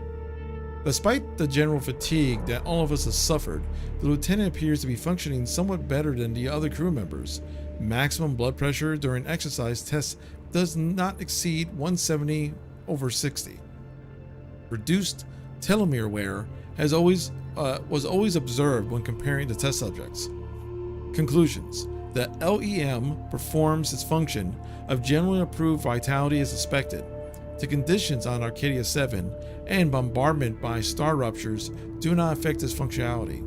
Despite the general fatigue that all of us have suffered, the lieutenant appears to be functioning somewhat better than the other crew members. Maximum blood pressure during exercise tests does not exceed 170/60. Reduced telomere wear was always observed when comparing the test subjects. Conclusions. The LEM performs its function of generally improved vitality as expected. The conditions on Arcadia 7 and bombardment by StarRuptures do not affect its functionality.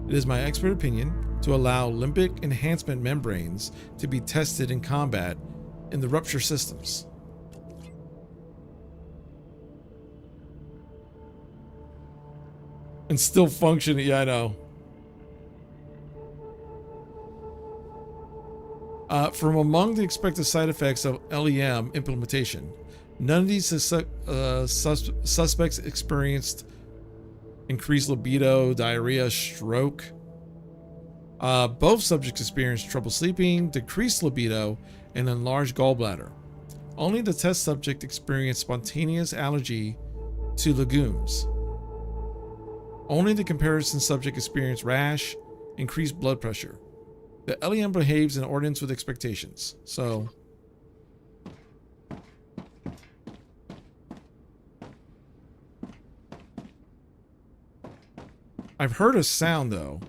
It is my expert opinion to allow limbic enhancement membranes to be tested in combat in the rupture systems. And still functioning, yeah, I know. From among the expected side effects of LEM implementation, none of these suspects experienced increased libido, diarrhea, stroke. Both subjects experienced trouble sleeping, decreased libido, and enlarged gallbladder. Only the test subject experienced spontaneous allergy to legumes. Only the comparison subject experienced rash, increased blood pressure. The LEM behaves in accordance with expectations. So, I've heard a sound though.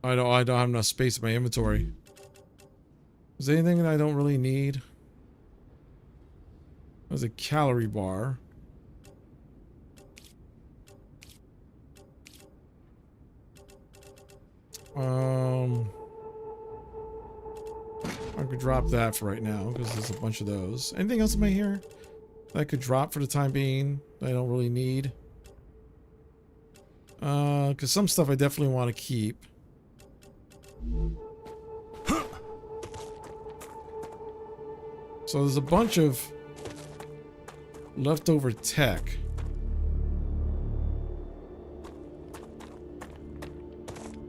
I don't have enough space in my inventory. Is there anything that I don't really need? There's a calorie bar. I could drop that for right now because there's a bunch of those. Anything else in my here that I could drop for the time being that I don't really need? Because some stuff I definitely want to keep. So there's a bunch of leftover tech.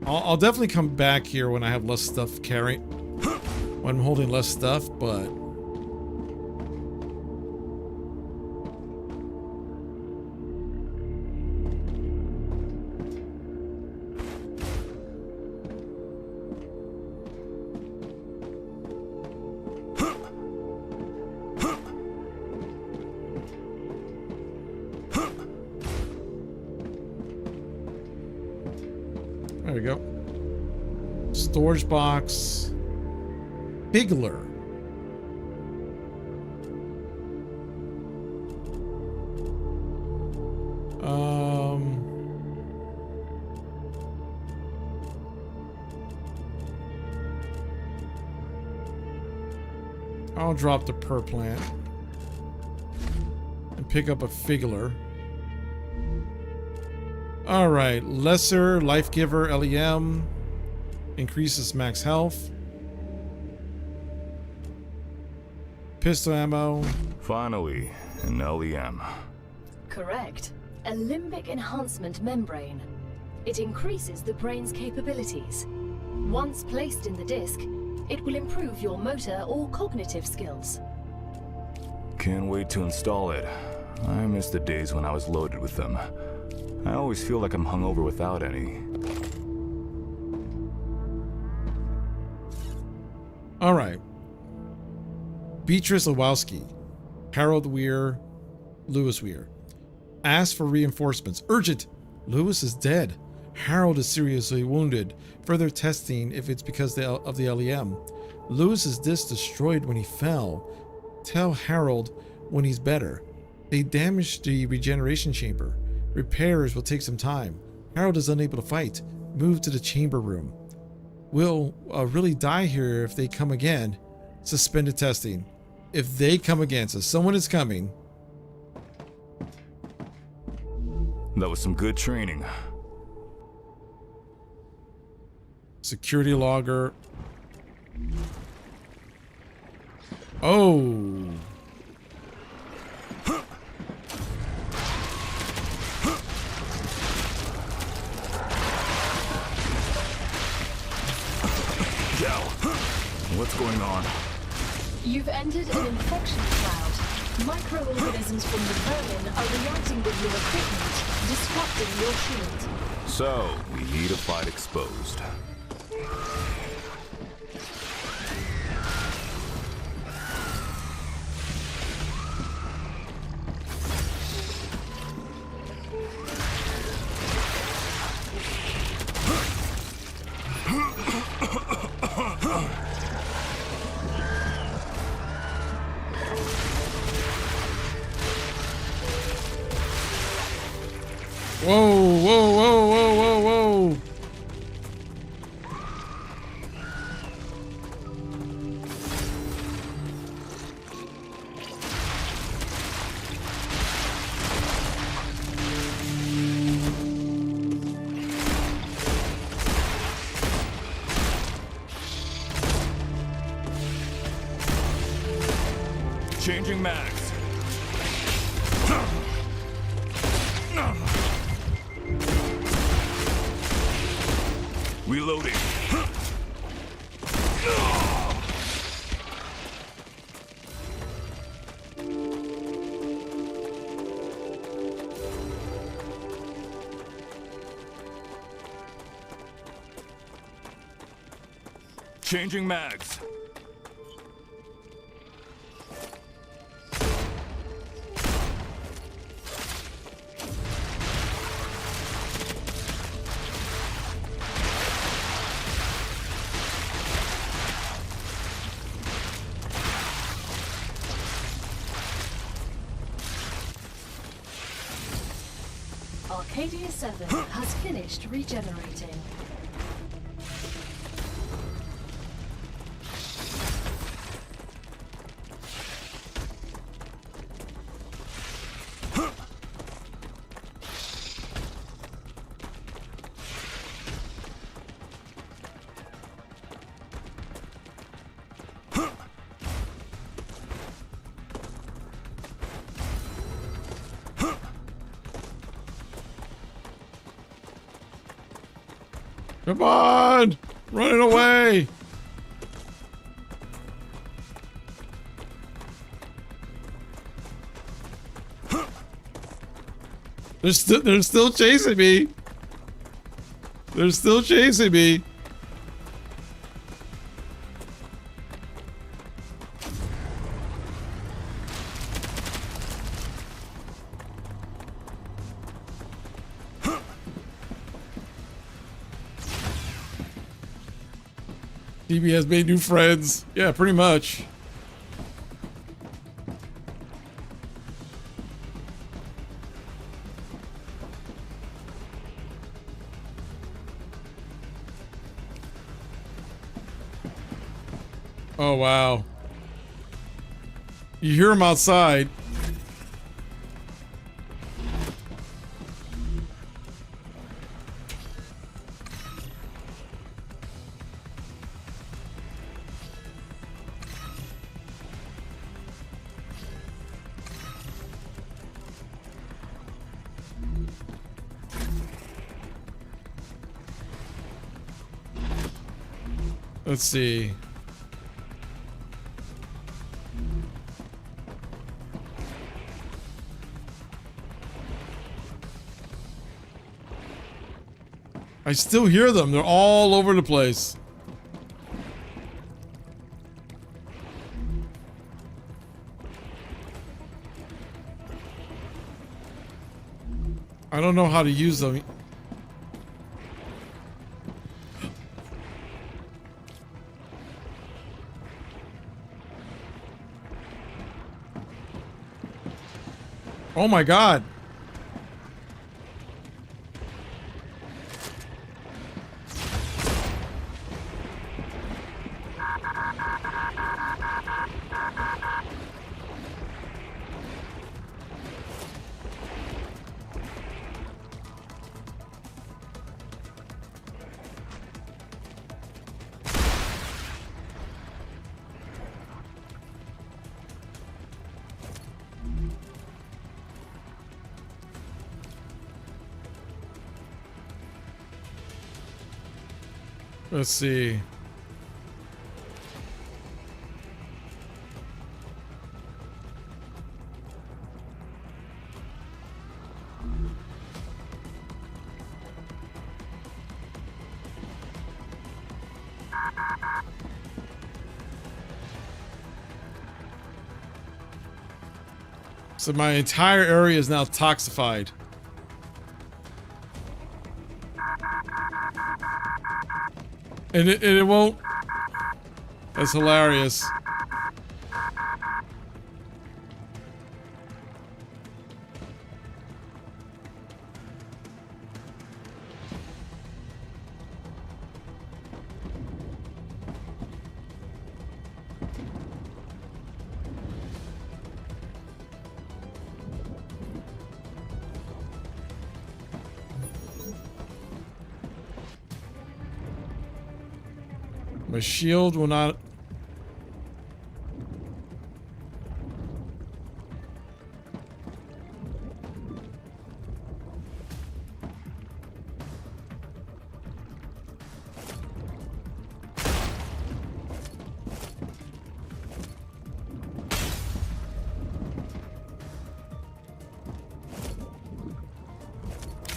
I'll definitely come back here when I have less stuff carrying. When I'm holding less stuff, but There we go. Storage box. Bigler. I'll drop the per plant and pick up a figler. All right, lesser life giver LEM increases max health. Pistol ammo. Finally, an LEM. Correct. A limbic enhancement membrane. It increases the brain's capabilities. Once placed in the disc, it will improve your motor or cognitive skills. Can't wait to install it. I miss the days when I was loaded with them. I always feel like I'm hungover without any. All right. Beatrice Lewowski, Harold Weir, Lewis Weir. Ask for reinforcements. Urgent! Lewis is dead. Harold is seriously wounded. Further testing if it's because of the LEM. Lewis's disc destroyed when he fell. Tell Harold when he's better. They damaged the regeneration chamber. Repairs will take some time. Harold is unable to fight. Move to the chamber room. We'll really die here if they come again. Suspended testing. If they come again, so someone is coming. That was some good training. Security logger. Oh. Gal, what's going on? You've entered an infection cloud. Microorganisms from the vermin are reacting with your equipment, disrupting your shield. So, we need a fight exposed. Whoa, whoa, whoa, whoa, whoa, whoa. Changing mags. Reloading. Changing mags. Arcadia 7 has finished regenerating. Come on! Running away! They're still chasing me. They're still chasing me. DB has made new friends. Yeah, pretty much. Oh, wow. You hear him outside. Let's see. I still hear them. They're all over the place. I don't know how to use them. Oh my God. Let's see. So my entire area is now toxified. And it won't. That's hilarious. My shield will not.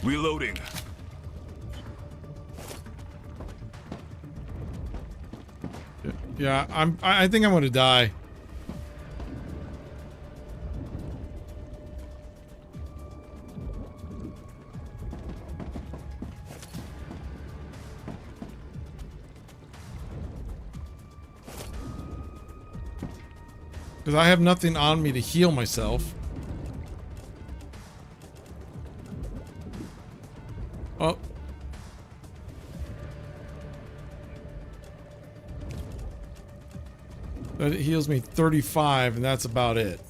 Reloading. Yeah, I think I'm gonna die. Because I have nothing on me to heal myself. Oh. That heals me 35, and that's about it.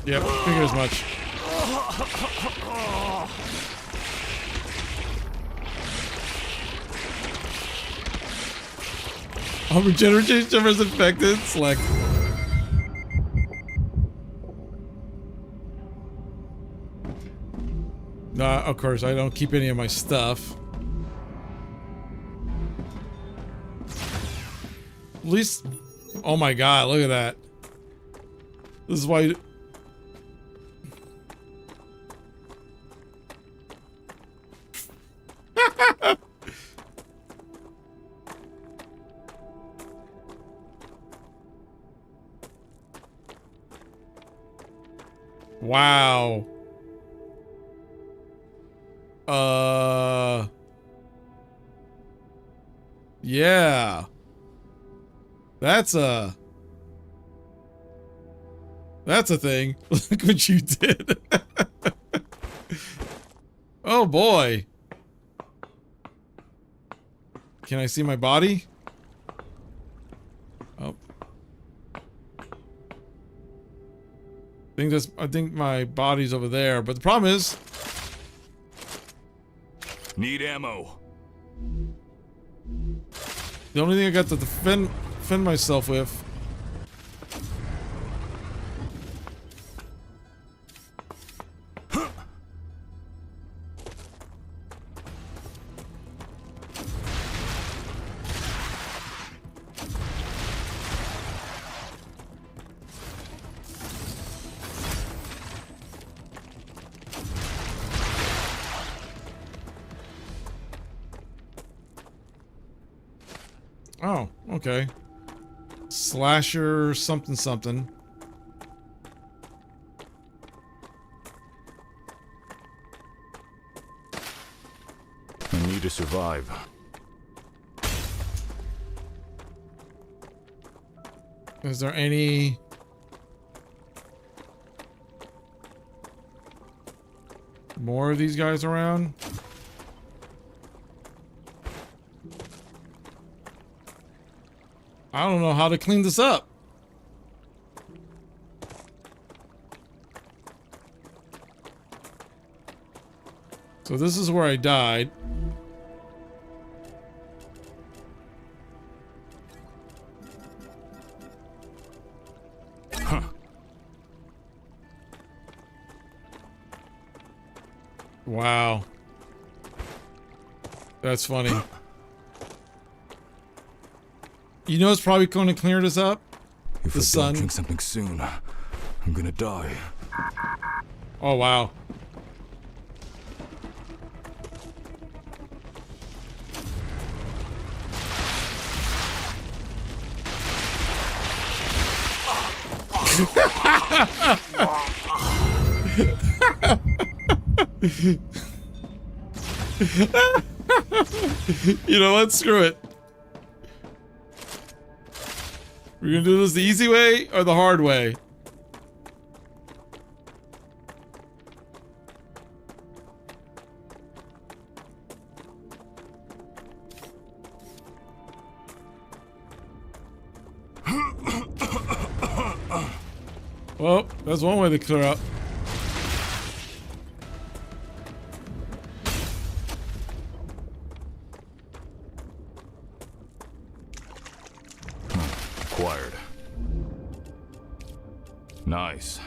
Yep, figured as much. Oh, regeneration is infected. Select. Nah, of course, I don't keep any of my stuff. At least, oh my god, look at that. This is why. Wow. Yeah. That's a thing. Look what you did. Oh boy. Can I see my body? Oh. I think my body's over there, but the problem is Need ammo. the only thing I got to defend myself with. Oh, okay. Slasher something something. I need to survive. Is there any... more of these guys around? I don't know how to clean this up. So this is where I died. Huh. Wow. That's funny. You know it's probably going to clear this up? If The I sun. don't drink something soon, I'm gonna die. Oh, wow. You know what? Screw it. We're gonna do this the easy way or the hard way? Well, that's one way to clear up. Acquired. Nice.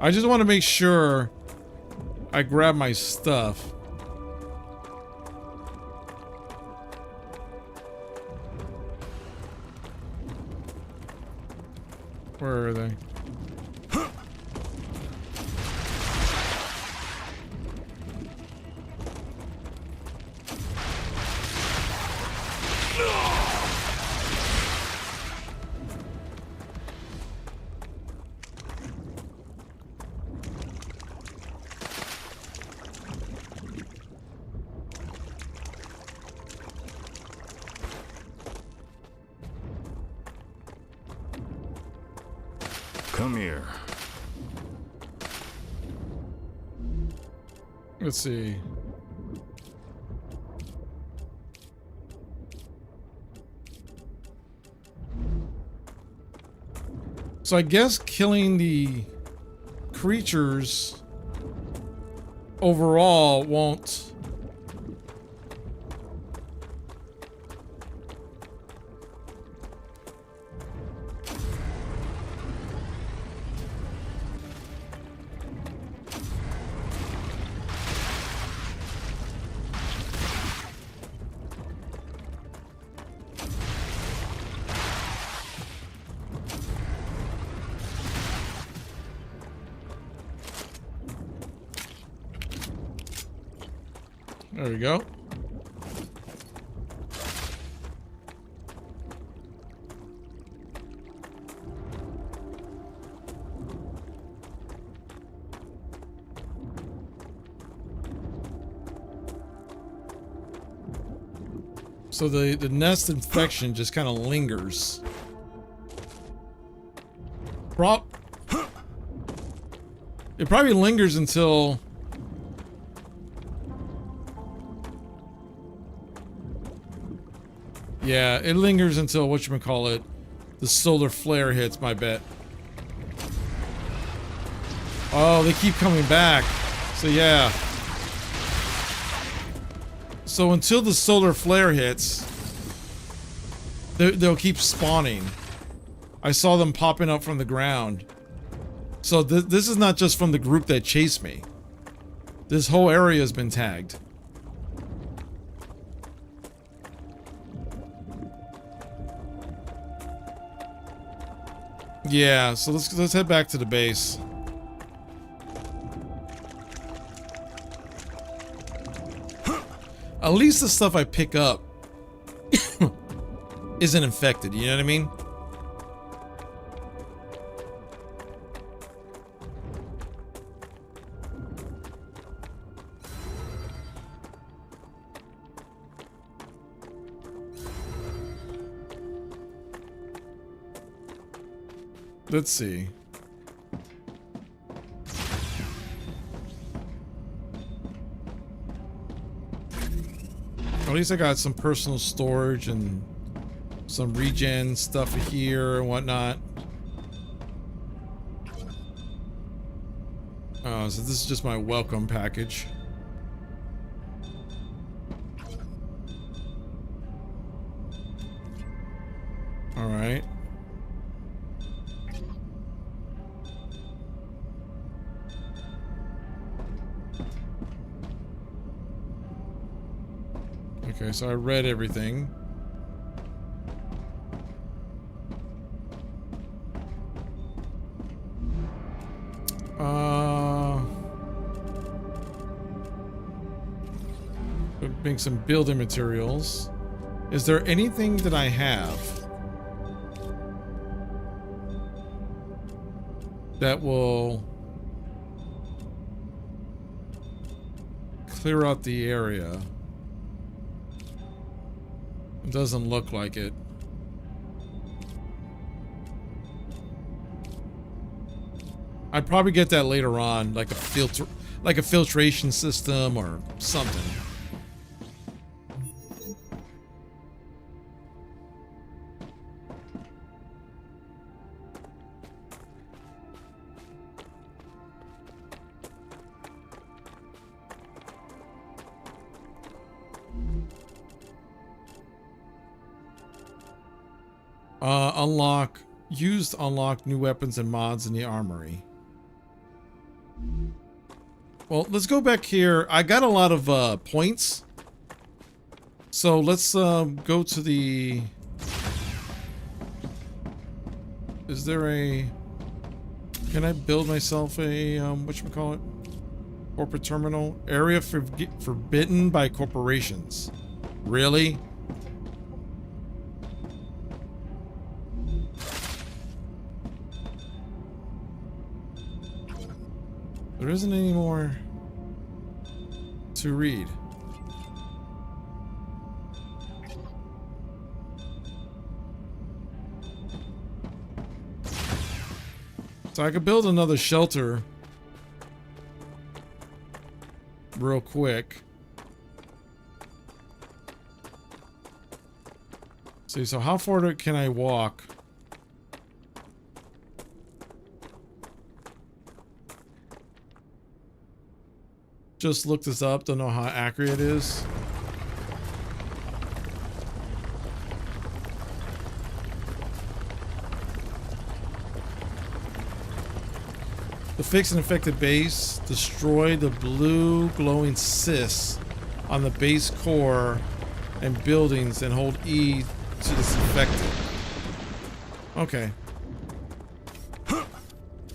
I just want to make sure I grab my stuff. Where are they? Come here. Let's see. So I guess killing the creatures overall won't There we go. So the nest infection just kind of lingers. It probably lingers until... Yeah, it lingers until, whatchamacallit, the solar flare hits, my bet. Oh, they keep coming back. So yeah. So until the solar flare hits, they'll keep spawning. I saw them popping up from the ground. So this is not just from the group that chased me. This whole area has been tagged. Yeah, so let's head back to the base. At least the stuff I pick up isn't infected, you know what I mean? Let's see. At least I got some personal storage and some regen stuff here and whatnot. Oh, so this is just my welcome package. All right. Okay, so I read everything. Make some building materials. Is there anything that I have that will clear out the area? It doesn't look like it. I'd probably get that later on, like a filtration system or something. Unlock new weapons and mods in the armory. Well, let's go back here. I got a lot of points. So let's go to the... Is there a... Can I build myself a, whatchamacallit? Corporate terminal? Area forbidden by corporations. Really? There isn't any more to read. So I could build another shelter real quick. See, so how far can I walk? Just looked this up, don't know how accurate it is. The fix an infected base, destroy the blue glowing cysts on the base core and buildings and hold E to disinfect it. Okay.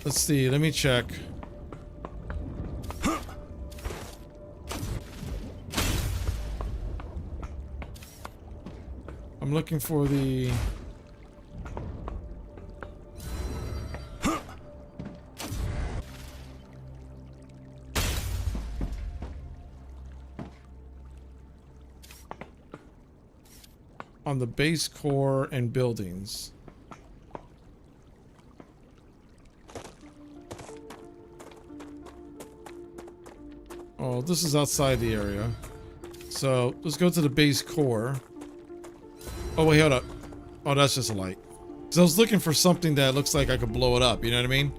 Let's see, let me check. I'm looking for the... on the base core and buildings. Oh, this is outside the area. So let's go to the base core. Oh, wait, hold up. Oh, that's just a light. Because I was looking for something that looks like I could blow it up. You know what I mean?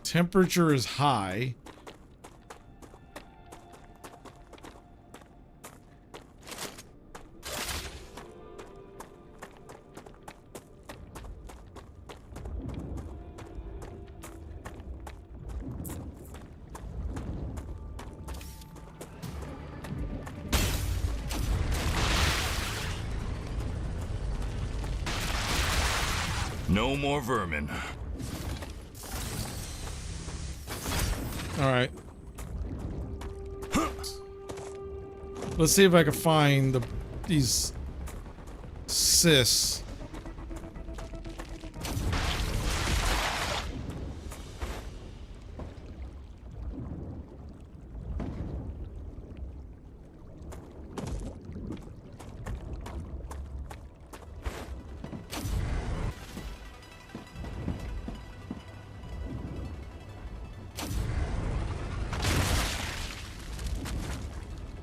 Temperature is high. No more vermin. All right. Let's see if I can find these cysts.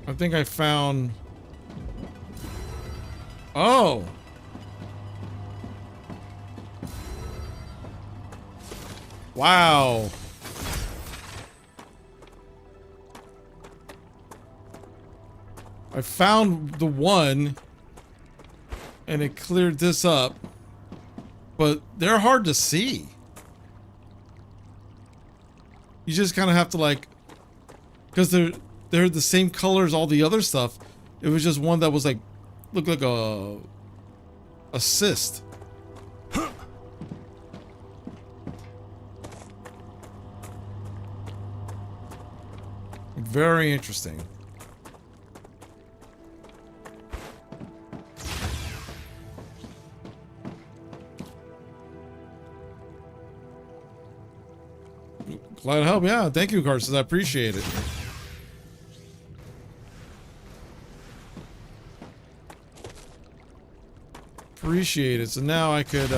I think I found... Oh! Wow! I found the one, and it cleared this up, but they're hard to see. You just kind of have to like, because they're the same color as all the other stuff. It was just one that was like, looked like a cyst. Very interesting. Glad to help. Yeah, thank you, Carson. I appreciate it. Appreciate it. So now I could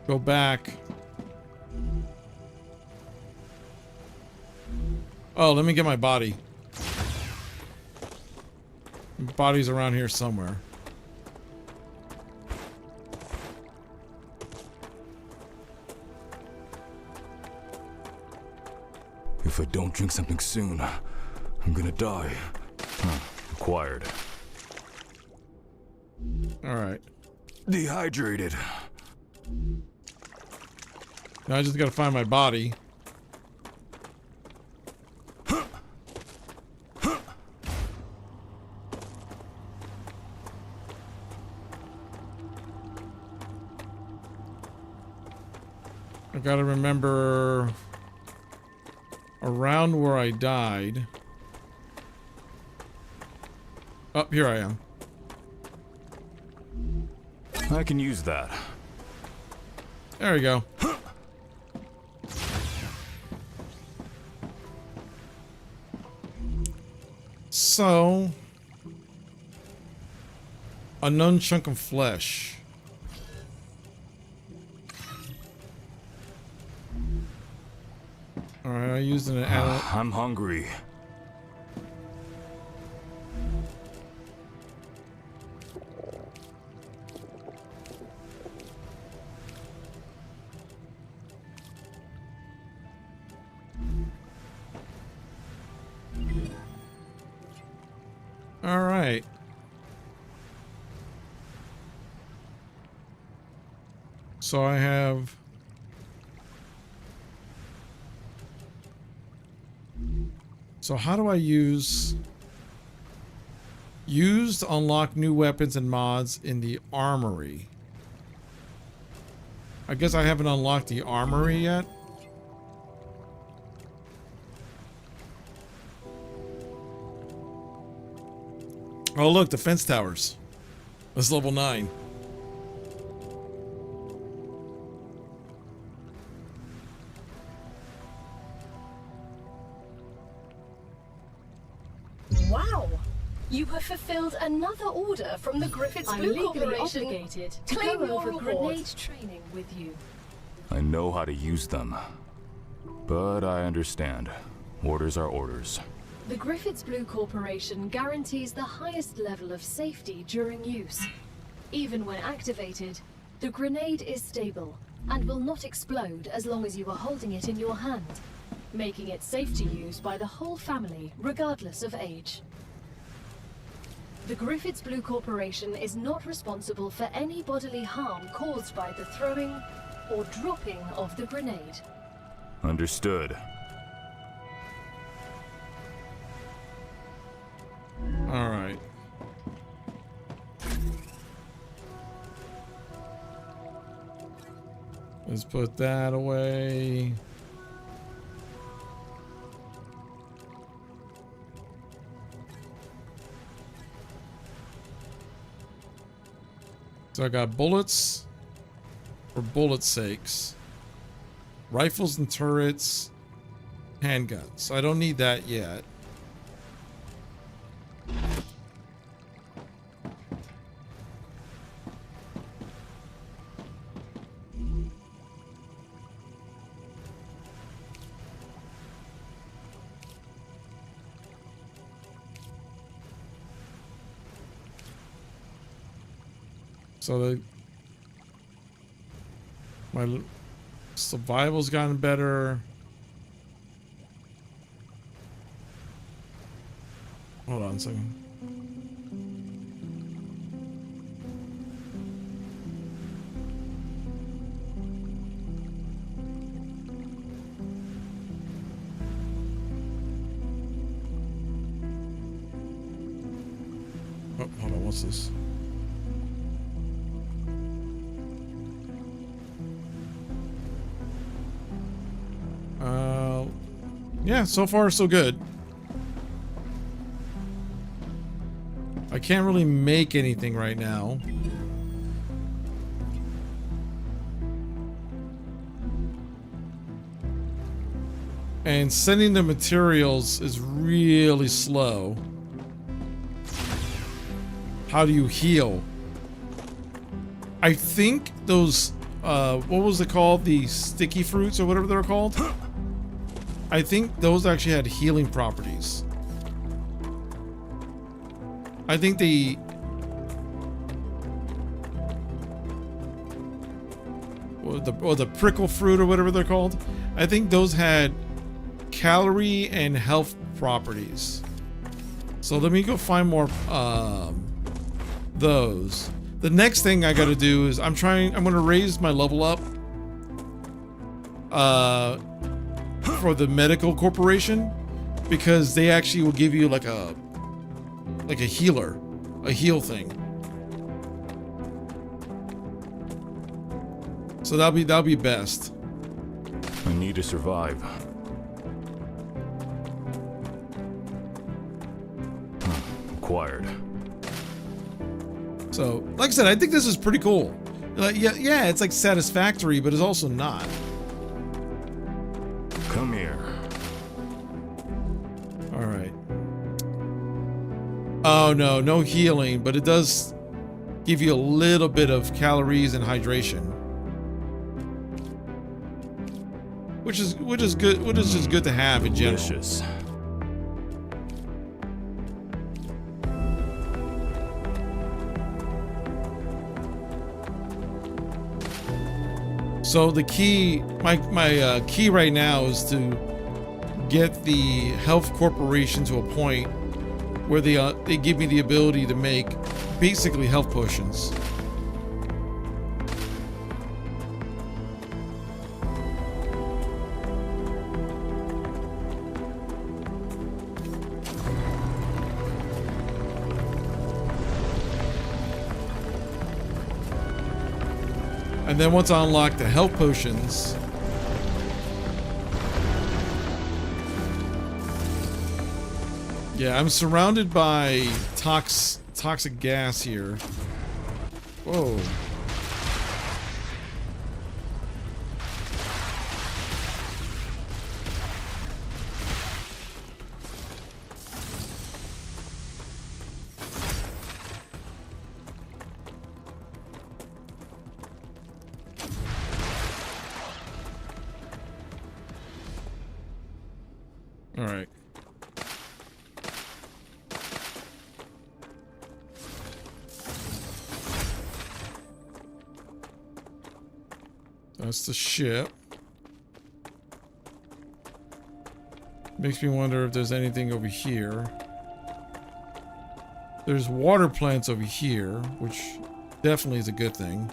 go back. Oh, let me get my body. My body's around here somewhere. If I don't drink something soon, I'm gonna die. Acquired. All right. Dehydrated. Now I just gotta find my body. I gotta remember around where I died. Oh, here I am. I can use that. There we go. So, unknown chunk of flesh. All right, I used an animal. I'm hungry. right. So I have... So how do I use... Use to unlock new weapons and mods in the armory. I guess I haven't unlocked the armory yet. Oh look, defense towers. That's level 9. Wow! You have fulfilled another order from the Griffiths I'm Blue legally Corporation. obligated to Claim go your over reward. grenade training with you. I know how to use them. But I understand. Orders are orders. The Griffiths Blue Corporation guarantees the highest level of safety during use. Even when activated, the grenade is stable and will not explode as long as you are holding it in your hand, making it safe to use by the whole family, regardless of age. The Griffiths Blue Corporation is not responsible for any bodily harm caused by the throwing or dropping of the grenade. Understood. All right. Let's put that away. So I got bullets for bullets' sakes. Rifles and turrets. Handguns. I don't need that yet. So my survival's gotten better. Hold on a second. Oh, hold on, what's this? Yeah, so far so good. I can't really make anything right now. And sending the materials is really slow. How do you heal? I think those, what was it called? The sticky fruits or whatever they're called? I think those actually had healing properties. I think the prickle fruit or whatever they're called. I think those had calorie and health properties. So let me go find more those. The next thing I gotta do is I'm gonna raise my level up for the medical corporation, because they actually will give you like a healer, a heal thing. So that'll be best. I need to survive. Acquired. So, like I said, I think this is pretty cool. Like, yeah, it's like satisfactory, but it's also not. Come here. All right. Oh no healing, but it does give you a little bit of calories and hydration, which is good. Which is just good to have in general. Delicious. So the key, my key right now is to get the health corporation to a point where they give me the ability to make basically health potions. And then once I unlock the health potions, yeah, I'm surrounded by toxic gas here. Whoa. All right. That's the ship. Makes me wonder if there's anything over here. There's water plants over here, which definitely is a good thing.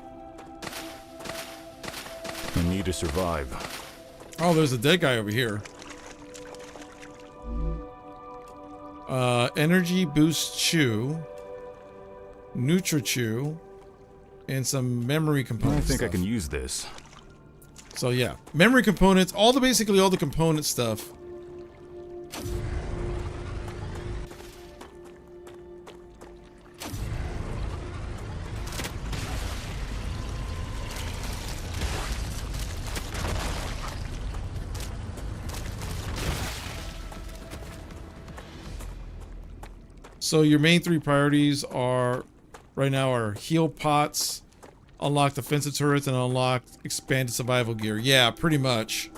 I need to survive. Oh, there's a dead guy over here. Energy boost chew, Nutri-Chew, and some memory components. I think I can use this. So yeah, memory components, basically all the component stuff. So your main three priorities are right now are heal pots, unlock defensive turrets, and unlock expanded survival gear. Yeah, pretty much.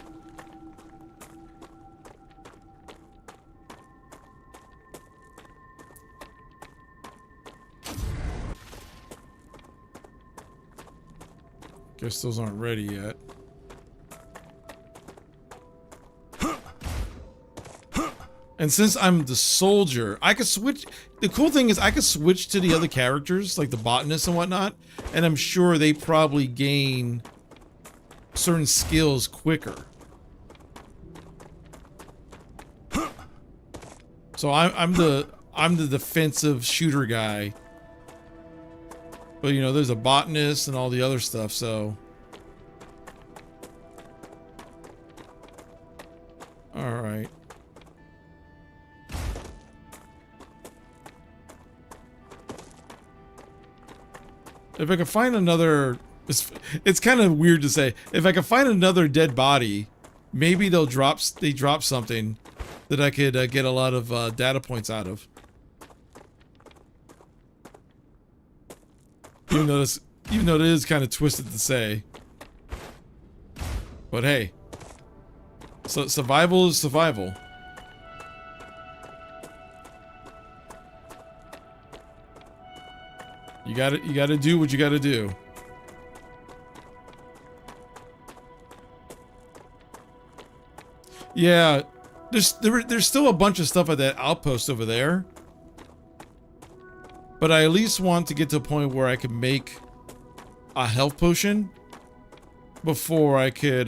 Guess those aren't ready yet. And since I'm the soldier, I could switch. The cool thing is I could switch to the other characters, like the botanists and whatnot, and I'm sure they probably gain certain skills quicker. So I'm the defensive shooter guy. But you know, there's a botanist and all the other stuff, so. All right. If I can find another, it's kind of weird to say. If I can find another dead body, maybe they drop something that I could get a lot of data points out of. Even though it is kind of twisted to say, but hey, so survival is survival. You gotta do what you gotta do. Yeah, there's still a bunch of stuff at that outpost over there. But I at least want to get to a point where I can make a health potion before I could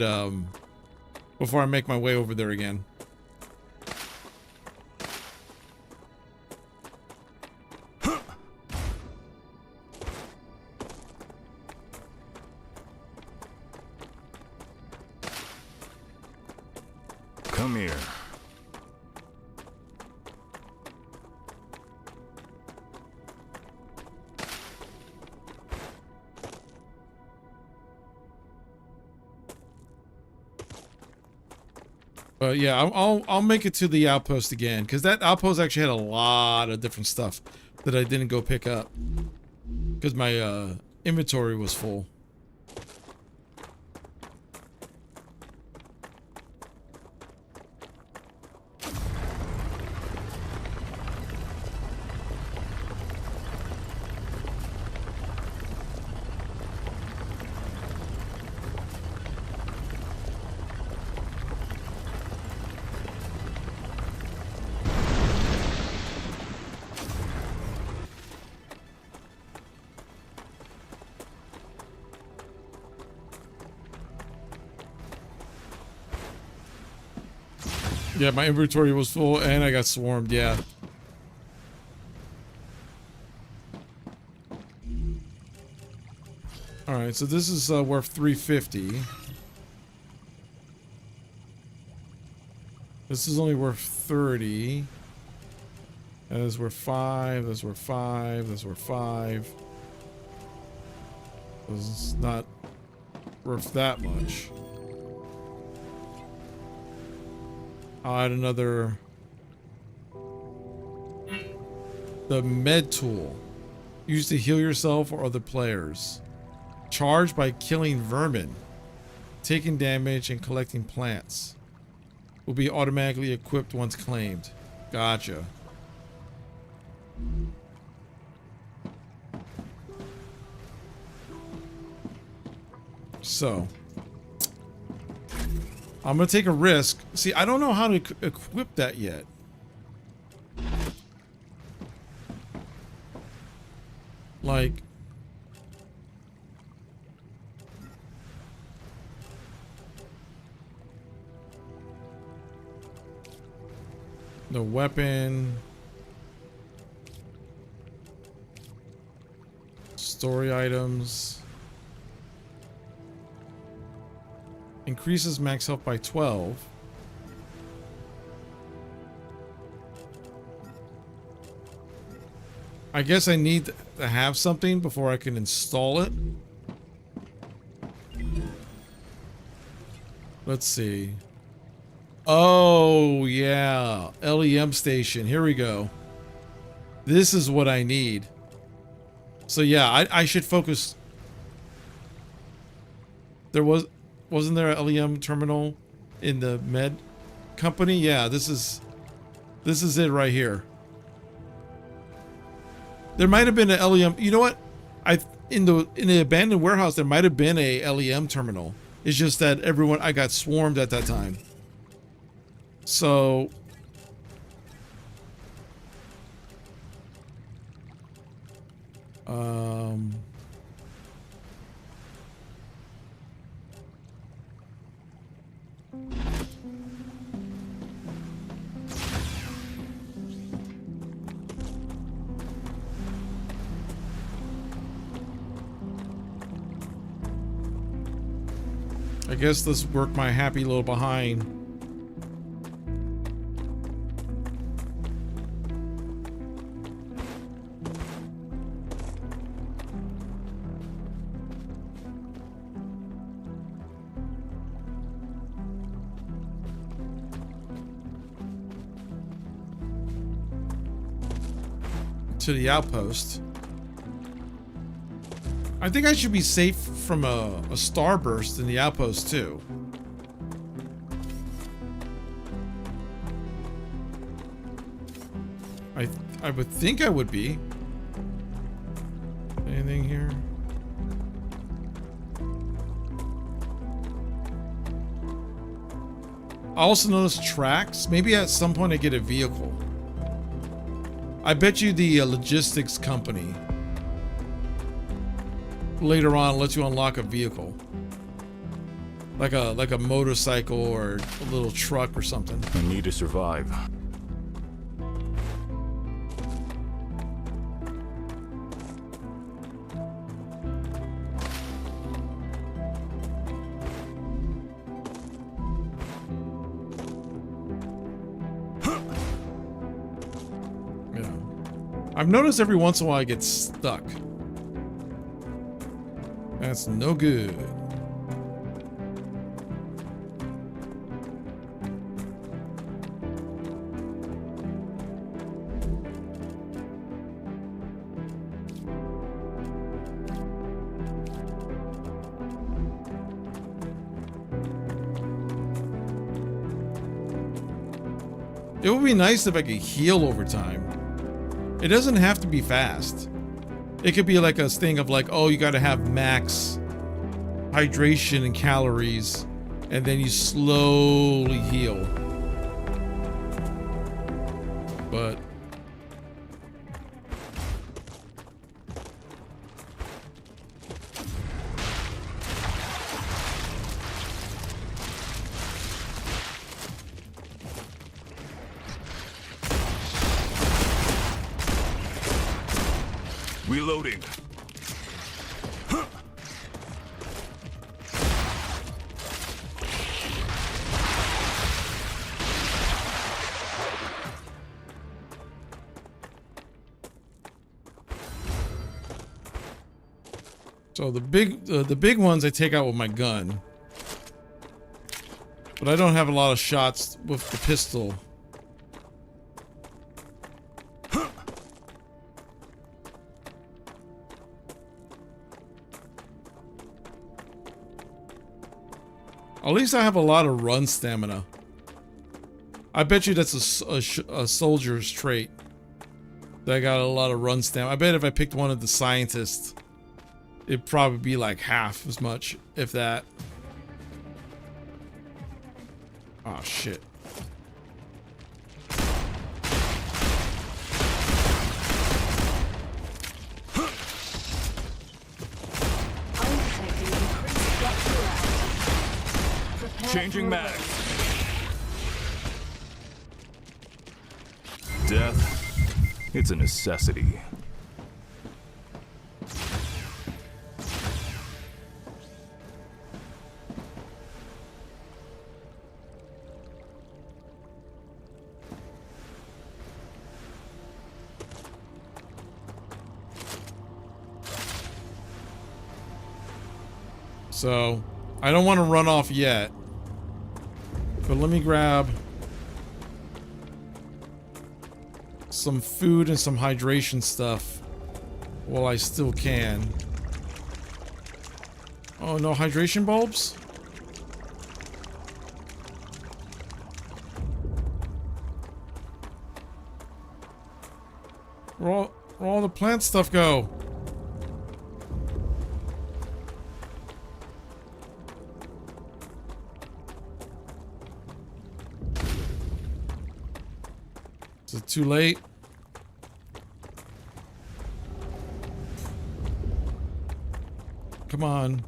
before I make my way over there again. Come here. But yeah, I'll make it to the outpost again, because that outpost actually had a lot of different stuff that I didn't go pick up because my inventory was full. Yeah, my inventory was full and I got swarmed, yeah. Alright, so this is worth 350. This is only worth 30. That is worth 5, that's worth 5, that's worth 5. This is not worth that much. I'll add another... The med tool. Used to heal yourself or other players. Charged by killing vermin. Taking damage and collecting plants. Will be automatically equipped once claimed. Gotcha. So, I'm gonna take a risk. See, I don't know how to equip that yet. Like, the weapon, story items. Increases max health by 12. I guess I need to have something before I can install it. Let's see. Oh, yeah. LEM station. Here we go. This is what I need. So, yeah, I should focus. Wasn't there a LEM terminal in the med company? Yeah, this is it right here. There might have been an LEM. You know what? In the abandoned warehouse there might have been a LEM terminal. It's just that I got swarmed at that time. So I guess let's work my happy little behind. To the outpost. I think I should be safe from a starburst in the outpost too. I would think I would be. Anything here? I also noticed tracks. Maybe at some point I get a vehicle. I bet you the logistics company later on lets you unlock a vehicle, like a motorcycle or a little truck or something. I need to survive. Yeah, I've noticed every once in a while I get stuck. That's no good. It would be nice if I could heal over time. It doesn't have to be fast. It could be like a thing of like, oh, you gotta have max hydration and calories, and then you slowly heal. But Reloading. So the big ones I take out with my gun. But I don't have a lot of shots with the pistol. At least I have a lot of run stamina. I bet you that's a soldier's trait. That I got a lot of run stamina. I bet if I picked one of the scientists, it'd probably be like half as much, if that. Oh shit. Changing mag. Death, it's a necessity. So, I don't want to run off yet. But let me grab some food and some hydration stuff while I still can. Oh, no hydration bulbs? Where all the plant stuff go? Is it too late? Come on.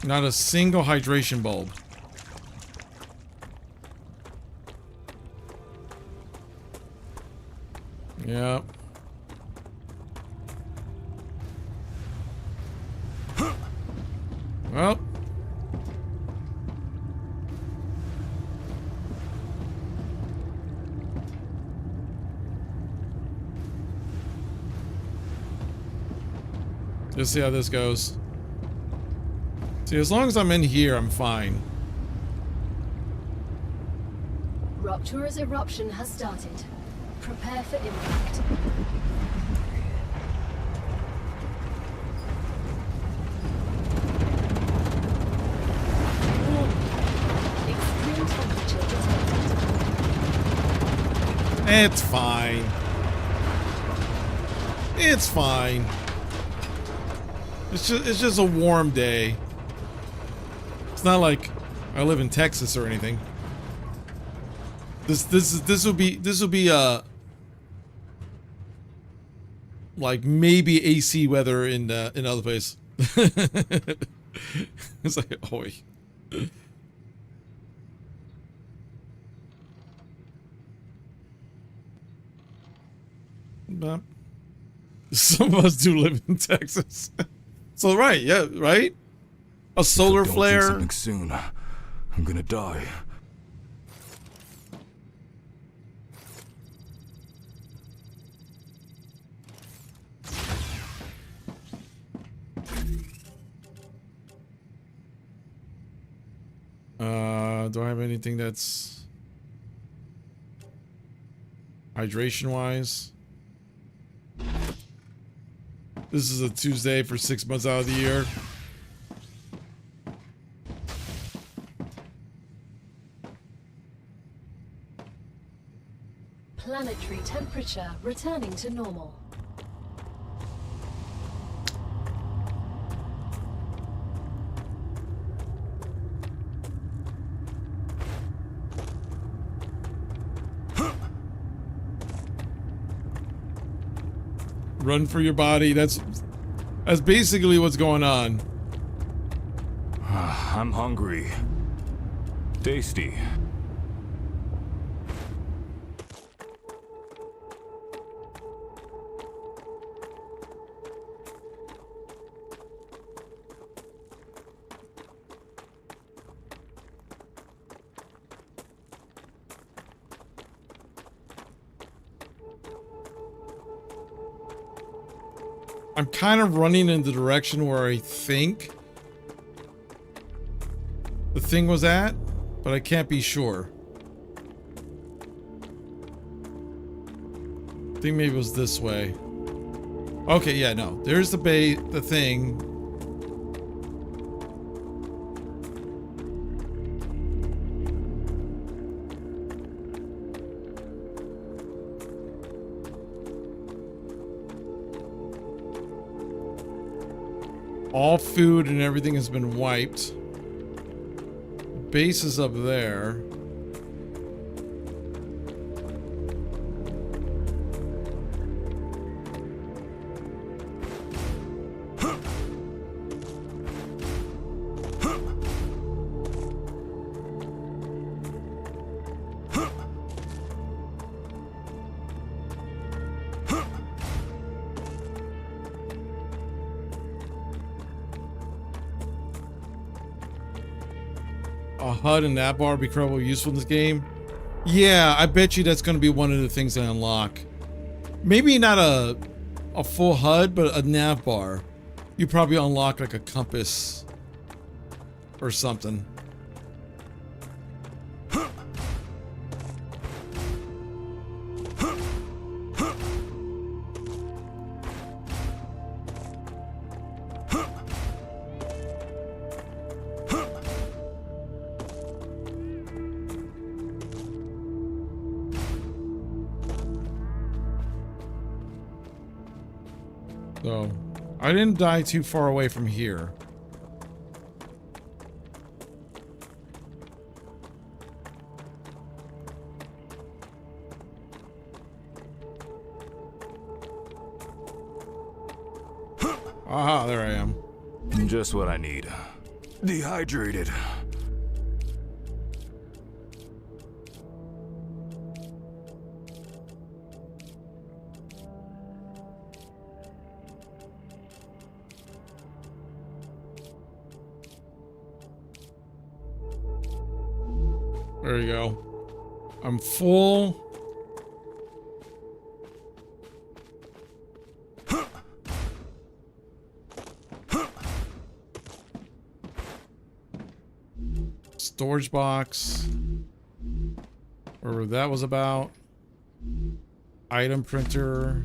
Not a single hydration bulb. Yep. Well. Let's see how this goes. See, as long as I'm in here, I'm fine. Rupture's eruption has started. Prepare for impact. Extreme temperature detected. It's fine. It's fine. It's just a warm day. It's not like I live in Texas or anything. This will be like maybe AC weather in other places. It's like, oi. But some of us do live in Texas. So right, yeah, right? A solar Don't flare. drink something soon. I'm gonna die. Do I have anything that's hydration wise? This is a Tuesday for 6 months out of the year. Planetary temperature returning to normal. Run for your body. That's basically what's going on. I'm hungry. Tasty. I'm kind of running in the direction where I think the thing was at, but I can't be sure. I think maybe it was this way. Okay, yeah, no. There's the thing. All food and everything has been wiped. Base is up there. A HUD and nav bar be incredibly useful in this game. Yeah, I bet you that's going to be one of the things I unlock. Maybe not a full HUD, but a nav bar. You probably unlock like a compass or something. So, I didn't die too far away from here. Aha, there I am. Just what I need. Dehydrated. There you go. I'm full. Storage box. Whatever that was about. Item printer.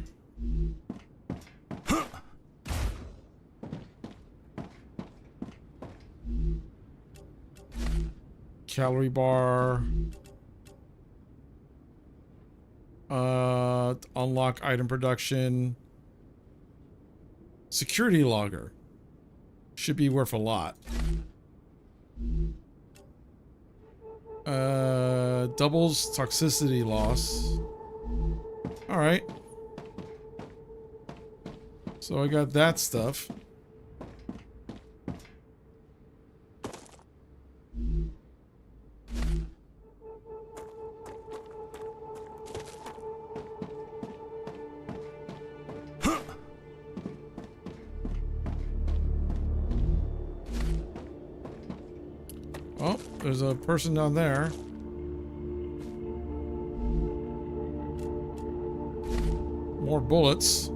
Calorie bar. Unlock item production. Security logger. Should be worth a lot. Doubles toxicity loss. Alright. So I got that stuff. Oh, there's a person down there. More bullets.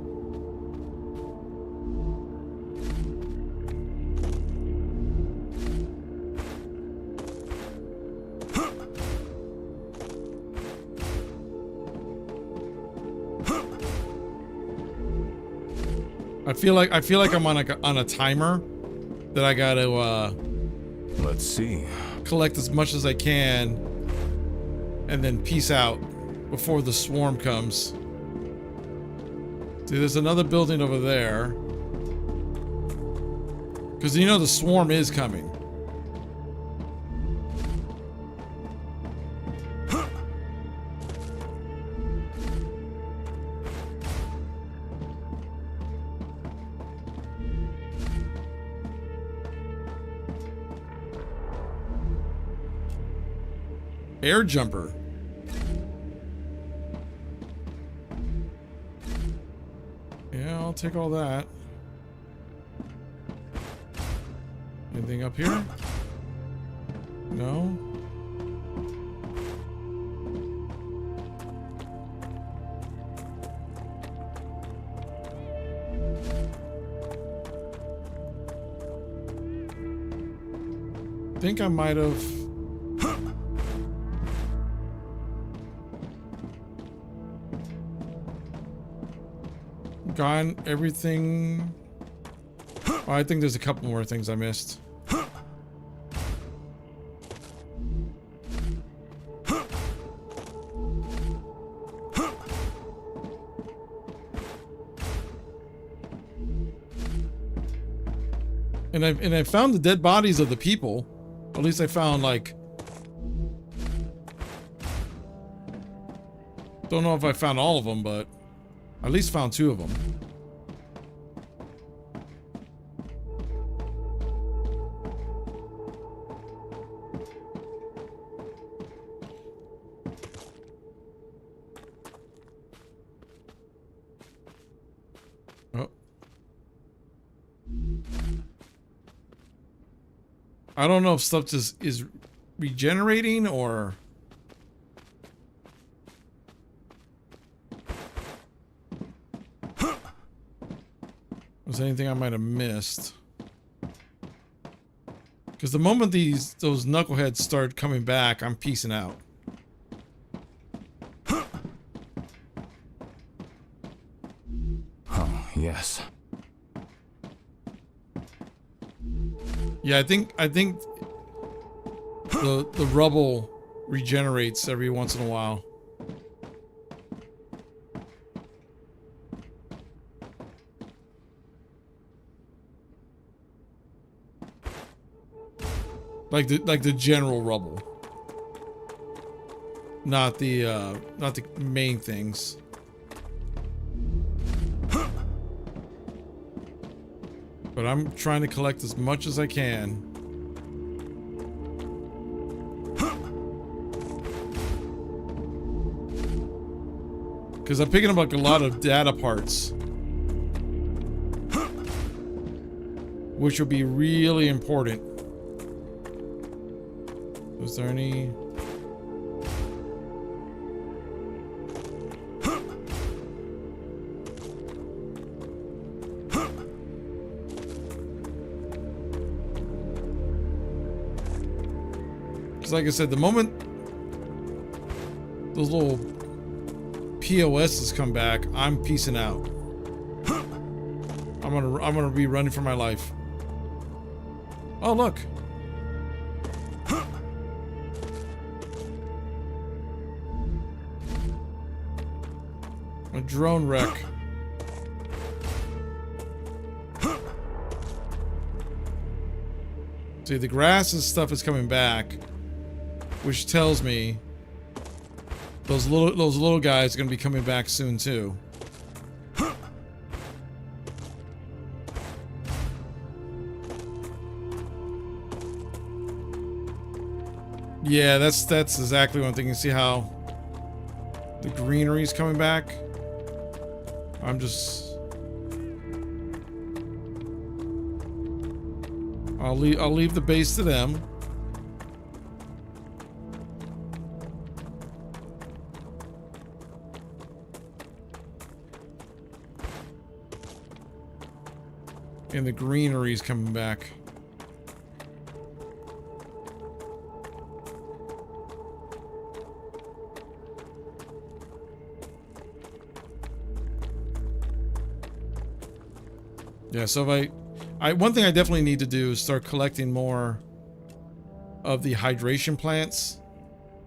I feel like I'm on a timer that I gotta Let's see. collect as much as I can and then peace out before the swarm comes. See, there's another building over there. Because you know the swarm is coming. Air jumper. Yeah, I'll take all that. Anything up here? No. think I might have. Gotten everything. Oh, I think there's a couple more things I missed. And I found the dead bodies of the people. At least I found, like, don't know if I found all of them, but I at least found 2 of them. Oh. I don't know if stuff just is regenerating or... Was anything I might have missed? Because the moment those knuckleheads start coming back, I'm peacing out. Oh, yes. Yeah, I think the rubble regenerates every once in a while. Like the general rubble. Not the main things. But I'm trying to collect as much as I can. Because I'm picking up like a lot of data parts. Which will be really important. Was there any... Because like I said, the moment those little POSs come back, I'm peacing out. I'm gonna be running for my life. Oh, look. A drone wreck. See, the grass and stuff is coming back, which tells me those little guys are gonna be coming back soon too. Yeah, that's exactly what I'm thinking. See how the greenery's coming back? I'm just... I'll leave the base to them. And the greenery's coming back. Yeah, so if one thing I definitely need to do is start collecting more of the hydration plants.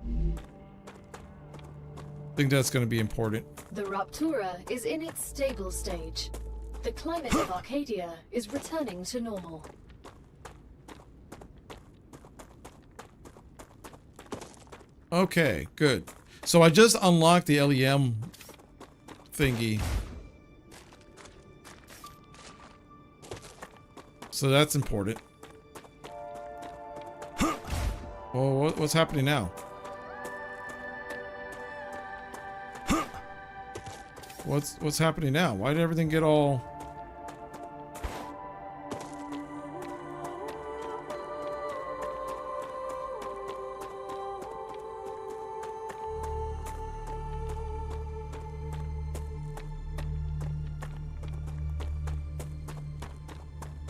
I think that's going to be important. The Raptura is in its stable stage. The climate of Arcadia is returning to normal. Okay, good. So I just unlocked the LEM thingy. So that's important. Oh, what's happening now? What's happening now? Why did everything get all...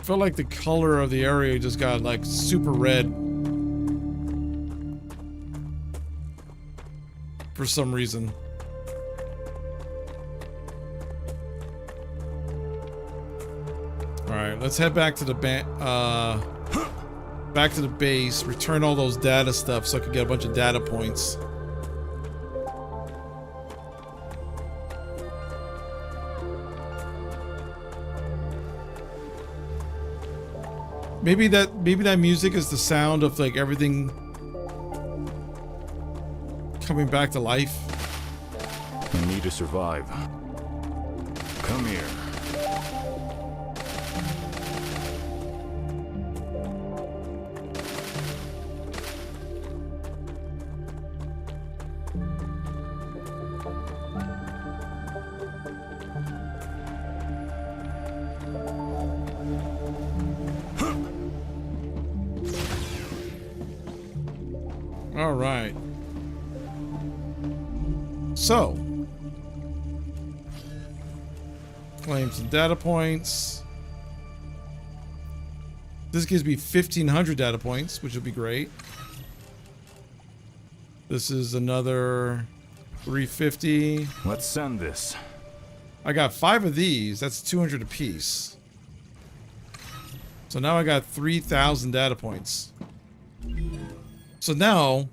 Felt like the color of the area just got like super red. for some reason. Alright, let's head back to the back to the base, return all those data stuff so I can get a bunch of data points. Maybe that music is the sound of like everything coming back to life. You need to survive. Come here. All right. So, claim some data points. This gives me 1,500 data points, which would be great. This is another 350. Let's send this. I got 5 of these. That's 200 apiece. So now I got 3,000 data points. So now,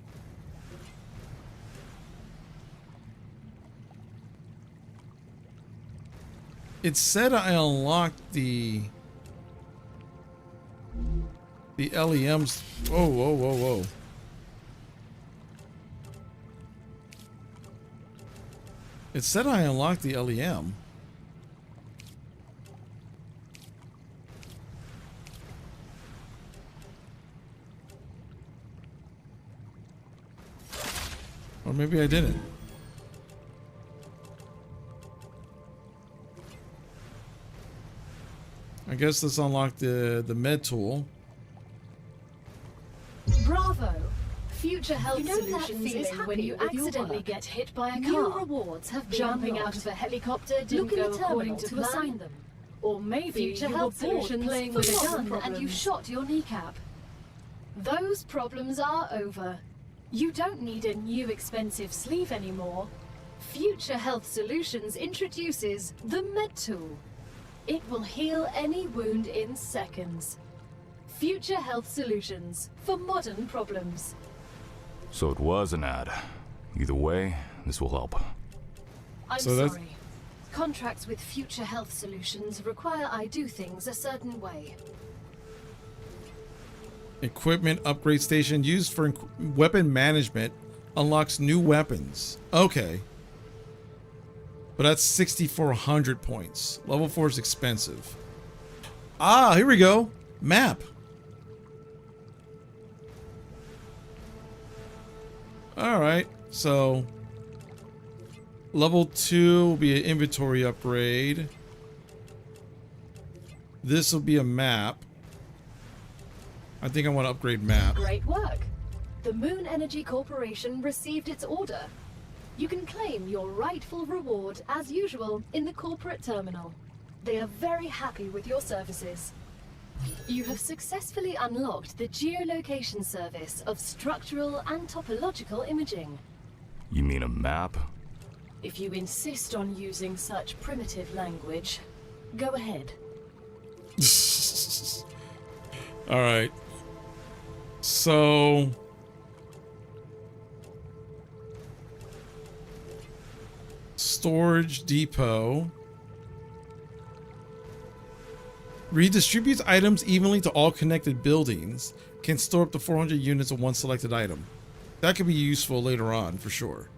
it said I unlocked the LEMs. Whoa, whoa, whoa, whoa. It said I unlocked the LEM. Or maybe I didn't. I guess let's unlock the med tool. Bravo! Future Health You know that Solutions feeling is when when you you accidentally accidentally get hit by a New car? rewards have been Jumping unlocked. out of a helicopter didn't Look in go the according terminal to to plan. assign them. Or maybe Future you were Health bored Solutions playing with with a gun gun and you problems. shot your kneecap. Those problems are over. You don't need a new expensive sleeve anymore. Future Health Solutions introduces the Med Tool. It will heal any wound in seconds. Future Health Solutions for modern problems. So it was an ad. Either way, this will help. I'm So that's- sorry. Contracts with Future Health Solutions require I do things a certain way. Equipment upgrade station used for weapon management unlocks new weapons. Okay. But that's 6,400 points. Level 4 is expensive. Ah, here we go. Map. Alright, so level 2 will be an inventory upgrade. This will be a map. I think I want to upgrade map. Great work. The Moon Energy Corporation received its order. You can claim your rightful reward as usual in the corporate terminal. They are very happy with your services. You have successfully unlocked the geolocation service of structural and topological imaging. You mean a map? If you insist on using such primitive language, go ahead. Alright. So storage depot redistributes items evenly to all connected buildings. Can store up to 400 units of one selected item. That could be useful later on for sure.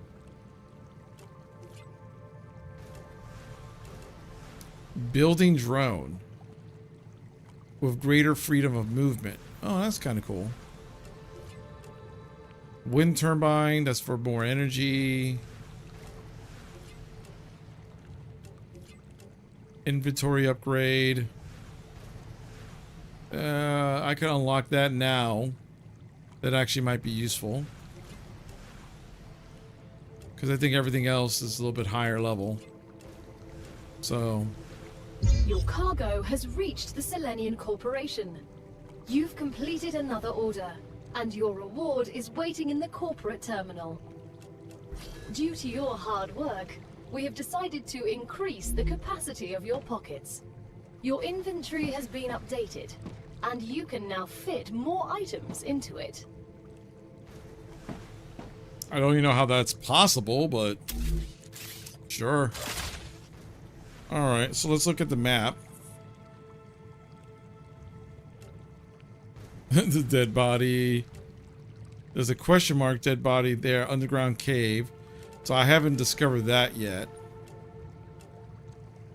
Building drone with greater freedom of movement. Oh, that's kind of cool. Wind turbine, that's for more energy. Inventory upgrade. I can unlock that now. That actually might be useful. Because I think everything else is a little bit higher level. So Your cargo has reached the Selenian Corporation. You've completed another order, and your reward is waiting in the corporate terminal. Due to your hard work, we have decided to increase the capacity of your pockets. Your inventory has been updated, and you can now fit more items into it. I don't even know how that's possible, but sure. Alright, so let's look at the map. The dead body. There's a question mark dead body there, underground cave. So I haven't discovered that yet.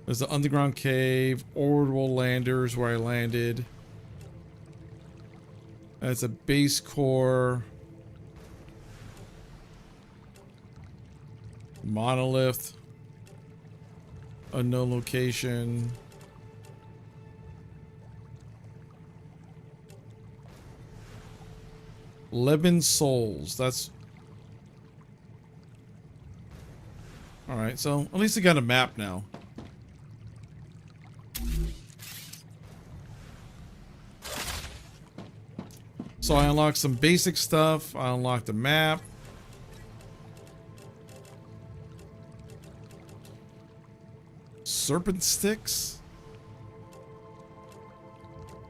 There's the underground cave, orbital landers where I landed. That's a base core. Monolith. Unknown location. Lebanon Souls. That's... Alright, so at least I got a map now. So I unlocked some basic stuff. I unlocked a map. Serpent sticks.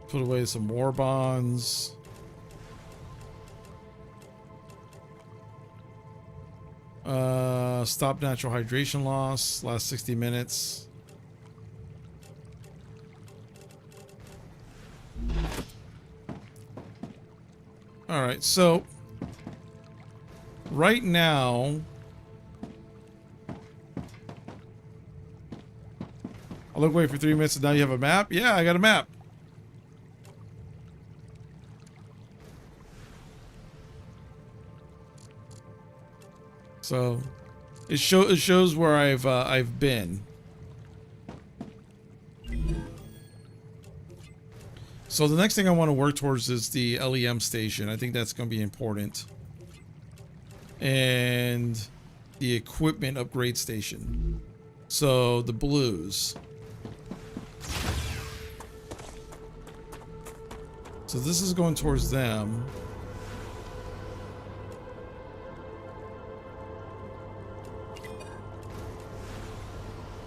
Put away some war bonds. Stop natural hydration loss. Last 60 minutes. Alright, so right now I'll look away for 3 minutes and now you have a map? Yeah, I got a map. So it shows where I've been. So the next thing I want to work towards is the LEM station. I think that's going to be important. And the equipment upgrade station. So the blues. So this is going towards them.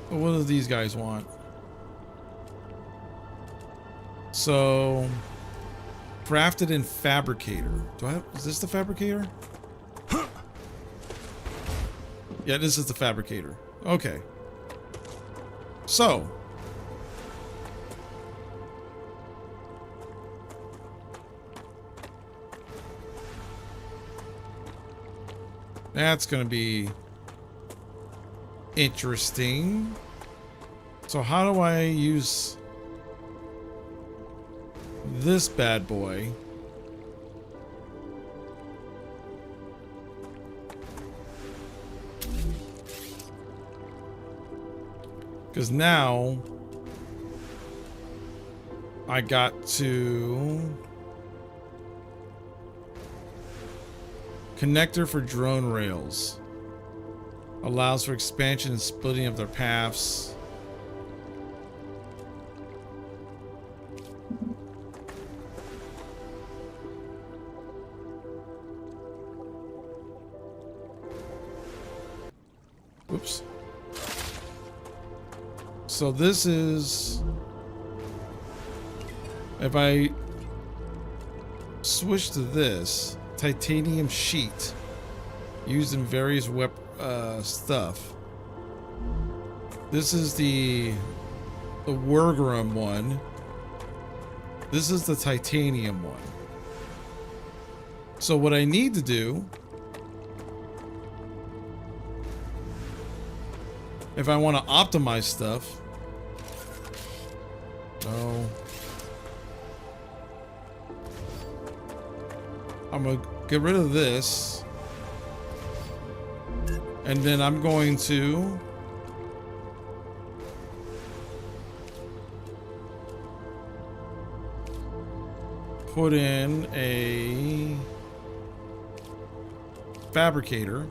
But what do these guys want? So, crafted in fabricator. Is this the fabricator? Yeah, this is the fabricator. Okay. So. That's going to be interesting. So how do I use this bad boy? Because now I got to connector for drone rails. Allows for expansion and splitting of their paths. Oops. So this is, if I switch to this, titanium sheet used in various stuff. This is the Wergram one. This is the titanium one. So what I need to do, if I want to optimize stuff, no, I'm gonna get rid of this, and then I'm going to put in a fabricator.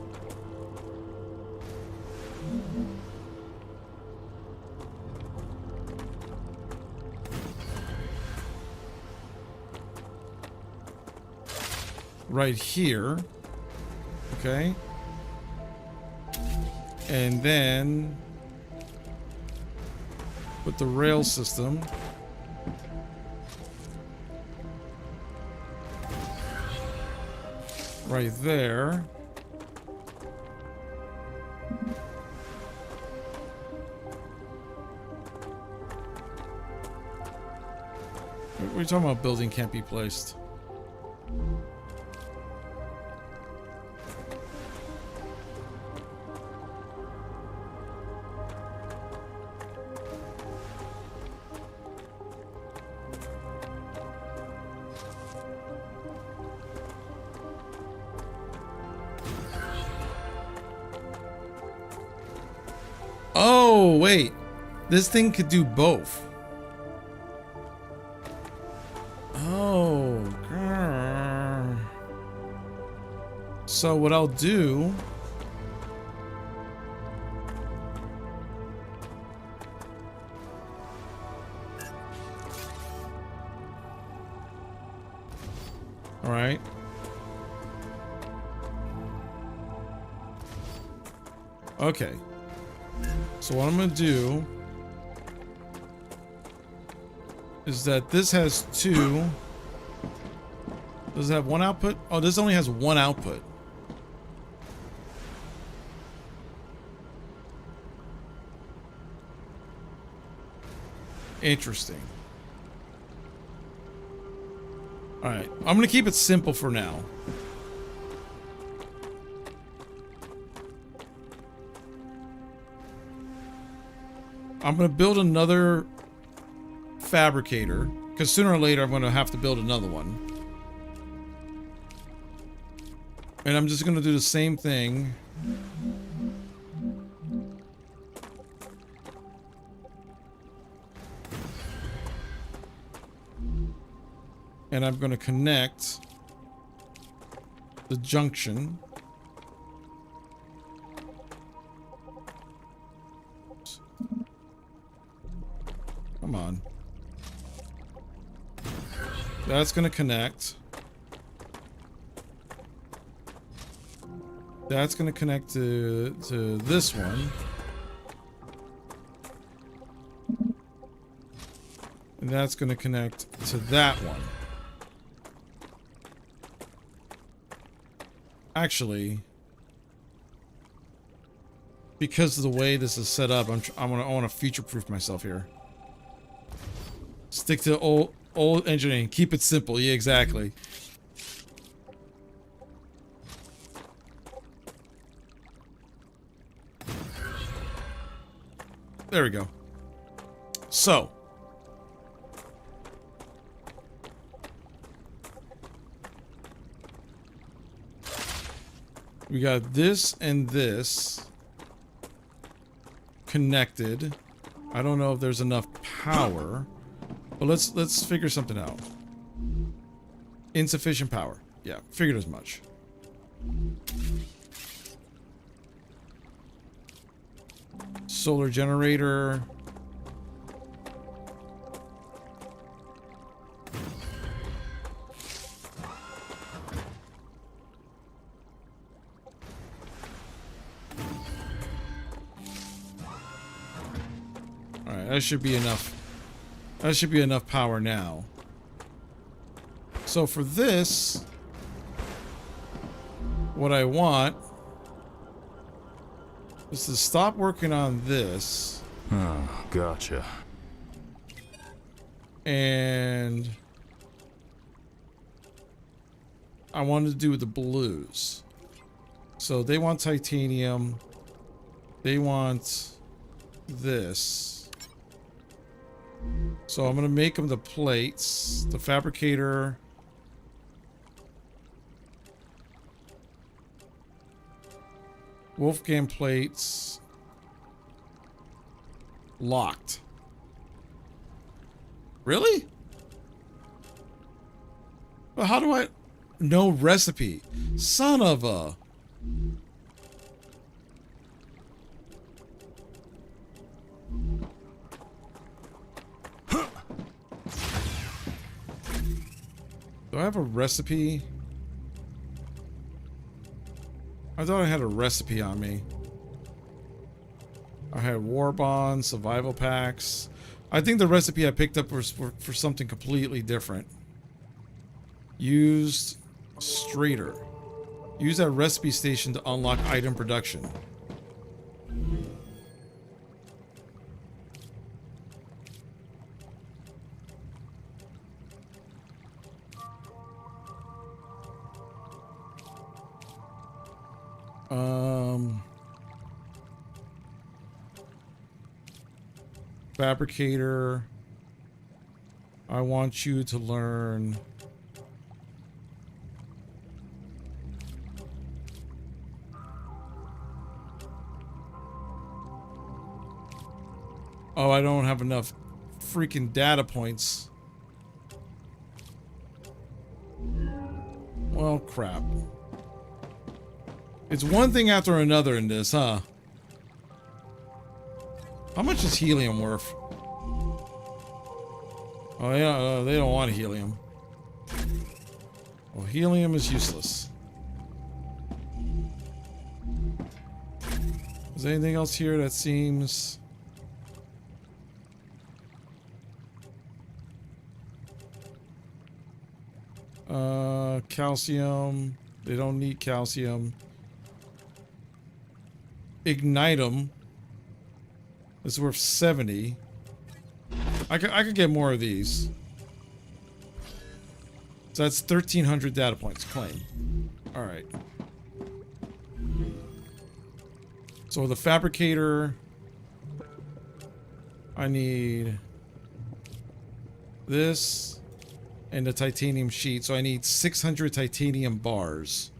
Right here. Okay. And then put the rail system right there. What are you talking about? Building can't be placed. Oh, wait. This thing could do both. Oh, grr. So what I'll do... All right. Okay. So what I'm going to do is that this has two. Does it have one output? Oh, this only has one output. Interesting. All right. I'm going to keep it simple for now. I'm going to build another fabricator, because sooner or later I'm going to have to build another one. And I'm just going to do the same thing. And I'm going to connect the junction. Come on. That's going to connect. That's going to connect to this one. And that's going to connect to that one. Actually, because of the way this is set up, I want to future-proof myself here. Stick to old engineering. Keep it simple. Yeah, exactly. There we go. So. We got this and this connected. I don't know if there's enough power. But let's figure something out. Insufficient power. Yeah, figured as much. Solar generator. All right, that should be enough. That should be enough power now. So for this, what I want is to stop working on this. Oh, gotcha. And I wanted to do the blues. So they want titanium. They want this. So I'm going to make them the plates. The fabricator. Wolfgang plates. Locked. Really? But how do I... No recipe. Son of a... Do I have a recipe? I thought I had a recipe on me. had war bonds, survival packs. I think the recipe I picked up was for something completely different. Used straighter. Use that recipe station to unlock item production. Fabricator. I want you to learn oh, I don't have enough freaking data points. Well, crap. It's one thing after another in this, huh? How much is helium worth? Oh, yeah, they don't want helium. Well, helium is useless. Is there anything else here that seems... calcium. They don't need calcium. Ignite them. This is worth 70. I could get more of these. So that's 1,300 data points. Claim. Alright. So the fabricator... I need... this... and the titanium sheet. So I need 600 titanium bars.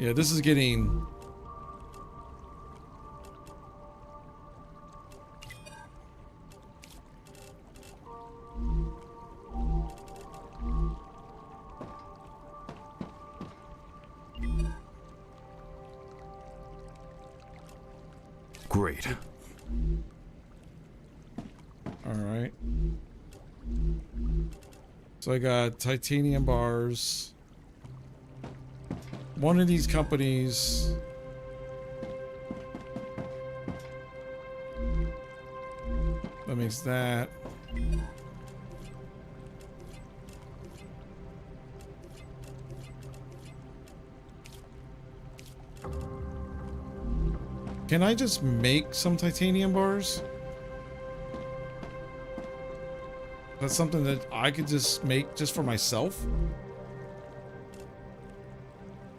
Yeah, this is getting... Great. Alright. So I got titanium bars. One of these companies... that makes that. Can I just make some titanium bars? That's something that I could just make just for myself?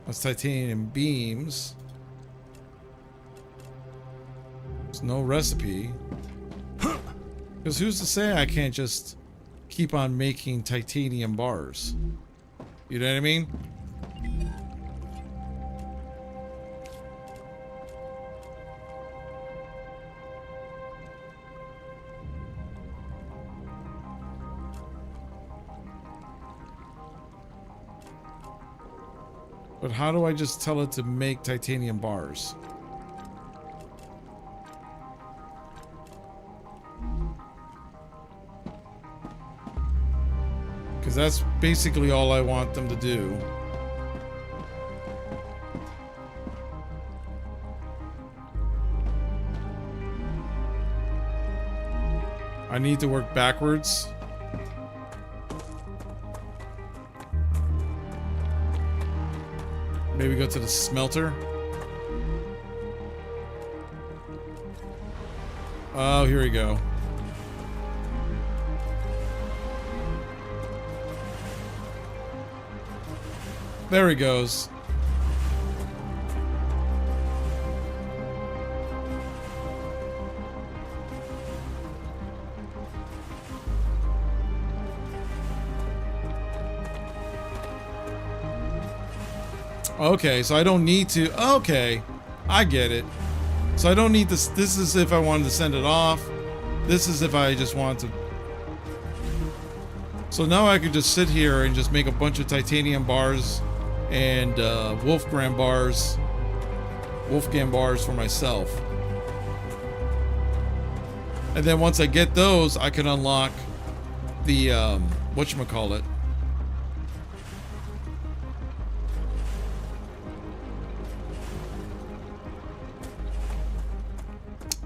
That's titanium beams. There's no recipe. Because who's to say I can't just keep on making titanium bars? You know what I mean? But how do I just tell it to make titanium bars? Because that's basically all I want them to do. I need to work backwards. Maybe go to the smelter. Oh, here we go. There he goes. Okay, so I don't need to... okay, I get it. So I don't need this... this is if I wanted to send it off. This is if I just want to... So now I could just sit here and just make a bunch of titanium bars and Wolfgang bars for myself. And then once I get those, I can unlock the whatchamacallit,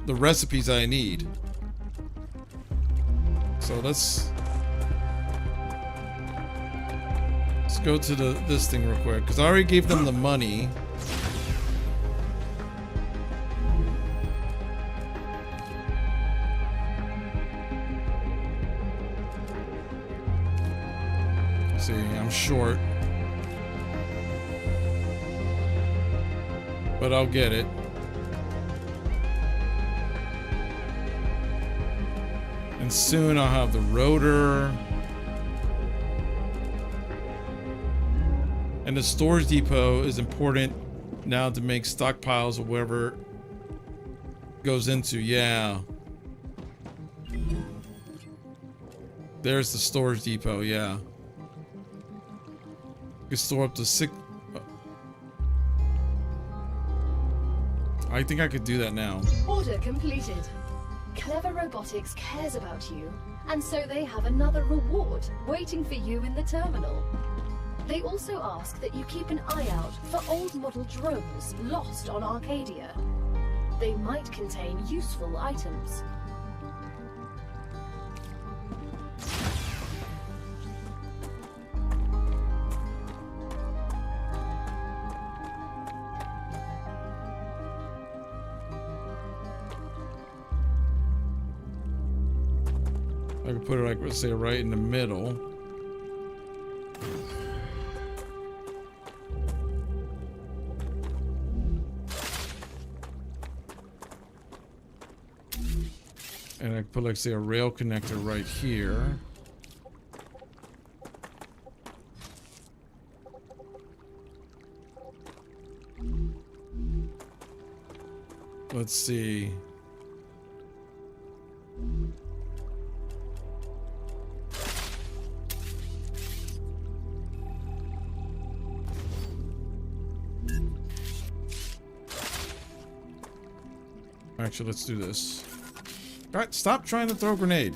the recipes I need. So let's go to this thing real quick, because I already gave them the money. See, I'm short, but I'll get it. And soon I'll have the rotor. And the storage depot is important now to make stockpiles of whatever goes into. Yeah. There's the storage depot, yeah. You can store up to 6. I think I could do that now. Order completed. Clever Robotics cares about you, and so they have another reward waiting for you in the terminal. They also ask that you keep an eye out for old model drones lost on Arcadia. They might contain useful items. I could put it, like, let's say, right in the middle. And I could put, like, say, a rail connector right here. Let's see. Actually, let's do this. Alright, stop trying to throw a grenade.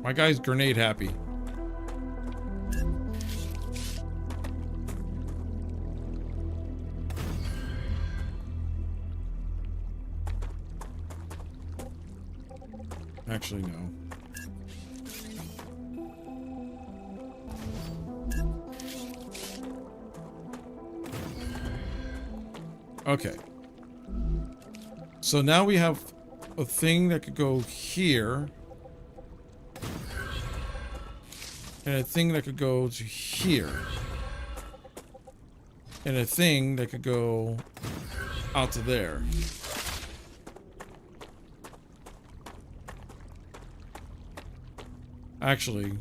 My guy's grenade happy. Actually, no. Okay. So now we have a thing that could go here. And a thing that could go to here. And a thing that could go out to there. Actually,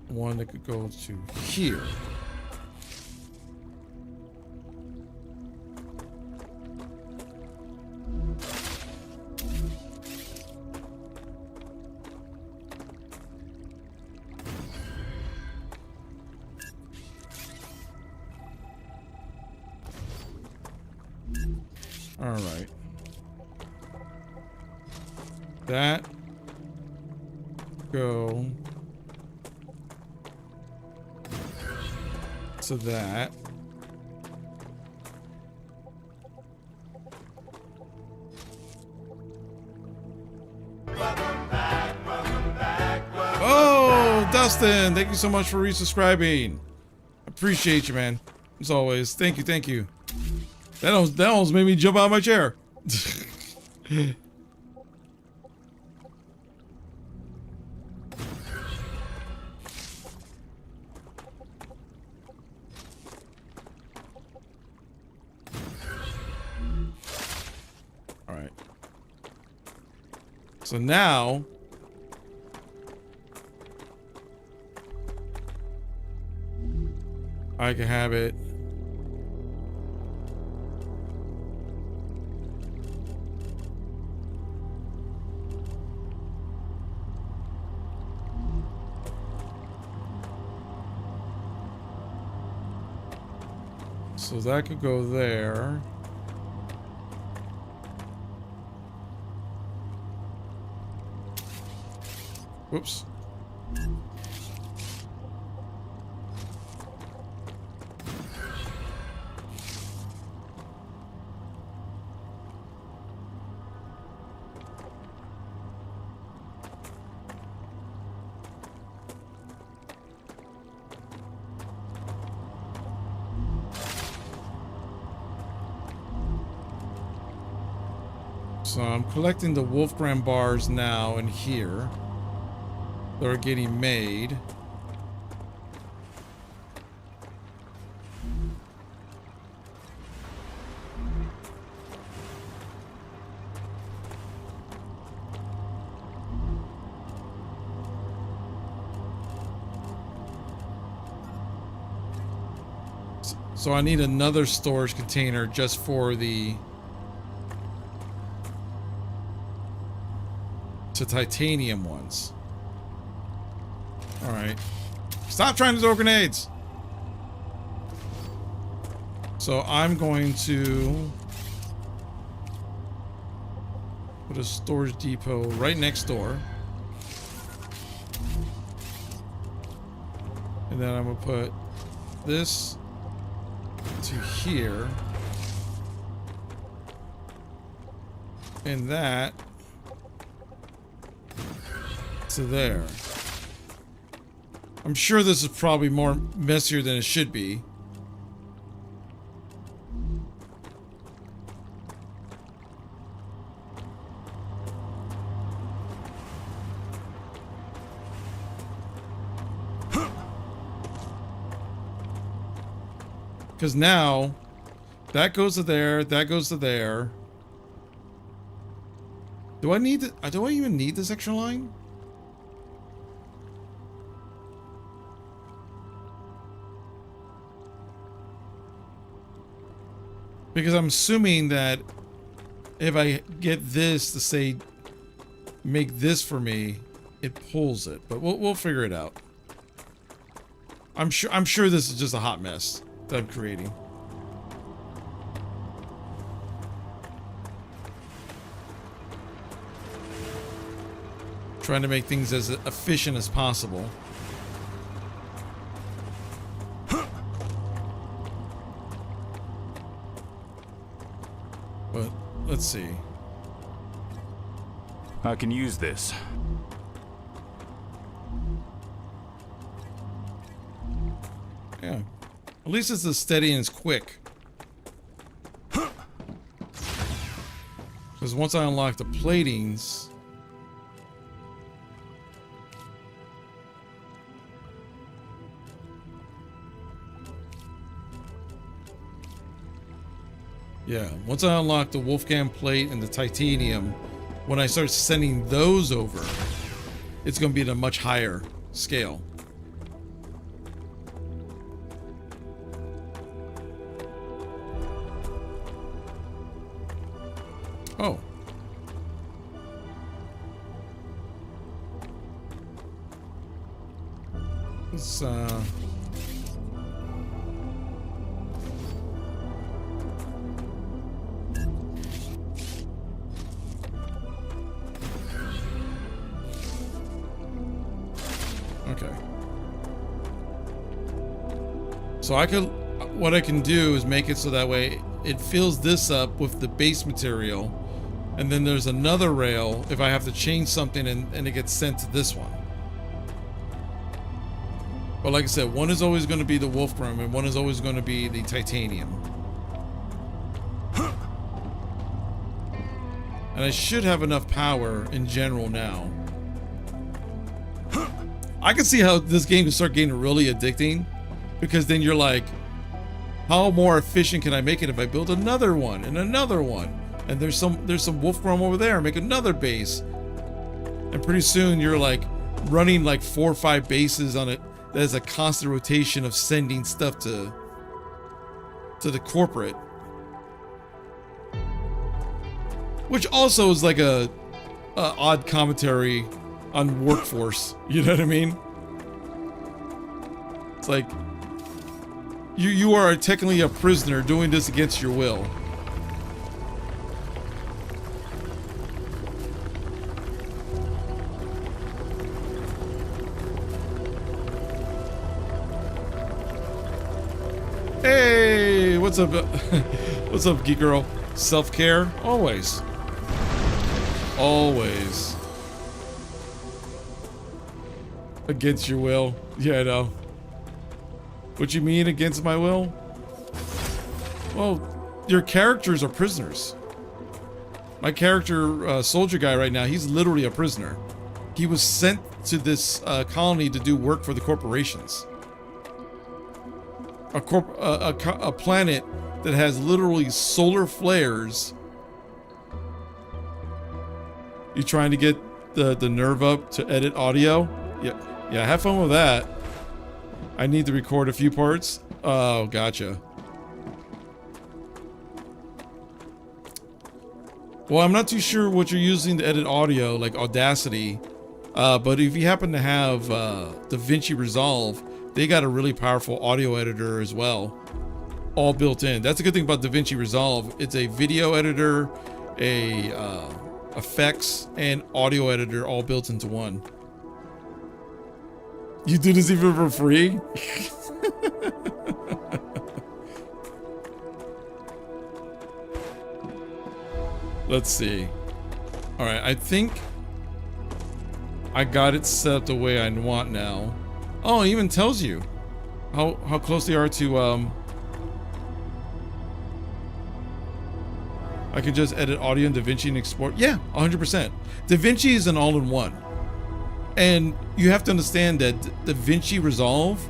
one that could go to here. All right. That go to that. Oh, Dustin, thank you so much for resubscribing. Appreciate you, man. As always. Thank you, thank you. That almost made me jump out of my chair. All right. So now I can have it. So that could go there. Whoops. So I'm collecting the Wolfram bars now in here. They're getting made. So I need another storage container just for the titanium ones. All right. Stop trying to throw grenades. So I'm going to put a storage depot right next door. And then I'm going to put this to here. And that to there. I'm sure this is probably more messier than it should be. Because now that goes to there, that goes to there. Do I need it? Do I even need this extra line? Because I'm assuming that if I get this to say make this for me, it pulls it. But we'll figure it out. I'm sure this is just a hot mess that I'm creating. Trying to make things as efficient as possible. But let's see. I can use this. Yeah. At least it's as steady and as quick. Because once I unlock the platings... Yeah, once I unlock the Wolfgang plate and the titanium, when I start sending those over, it's going to be at a much higher scale. Oh. Let's, okay. So what I can do is make it so that way it fills this up with the base material, and then there's another rail if I have to change something and it gets sent to this one. But like I said, one is always going to be the Wolfram and one is always going to be the titanium. And I should have enough power in general now. I can see how this game can start getting really addicting, because then you're like, how more efficient can I make it if I build another one and another one? And there's some Wolfram over there, make another base. And pretty soon you're like running like 4 or 5 bases on it. There's a constant rotation of sending stuff to the corporate. Which also is like a odd commentary on workforce. You know what I mean? It's like you are technically a prisoner doing this against your will. Hey, what's up? What's up, geek girl? Self-care? Always. Always. Against your will. Yeah, I know. What you mean against my will? Well, your characters are prisoners. My character, soldier guy right now, he's literally a prisoner. He was sent to this colony to do work for the corporations. A planet that has literally solar flares. You trying to get the nerve up to edit audio? Yeah, have fun with that. I need to record a few parts. Oh, gotcha. Well, I'm not too sure what you're using to edit audio, like Audacity. But if you happen to have DaVinci Resolve, they got a really powerful audio editor as well, all built in. That's a good thing about DaVinci Resolve. It's a video editor, a effects, and audio editor all built into one. You do this even for free? Let's see. All right, I think I got it set up the way I want now. Oh, it even tells you how close they are to I can just edit audio in DaVinci and export. Yeah, 100%. DaVinci is an all-in-one. And you have to understand that DaVinci Resolve,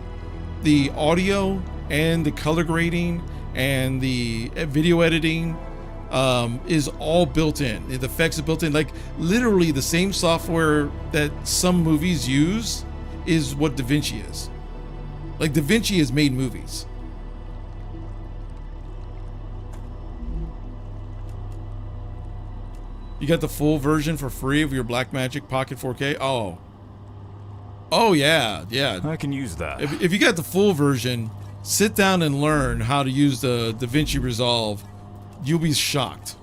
the audio and the color grading and the video editing is all built in. The effects are built in. Like literally the same software that some movies use is what DaVinci is. Like DaVinci has made movies. You got the full version for free of your Blackmagic Pocket 4K? Oh yeah. I can use that. If you got the full version, sit down and learn how to use the DaVinci Resolve. You'll be shocked.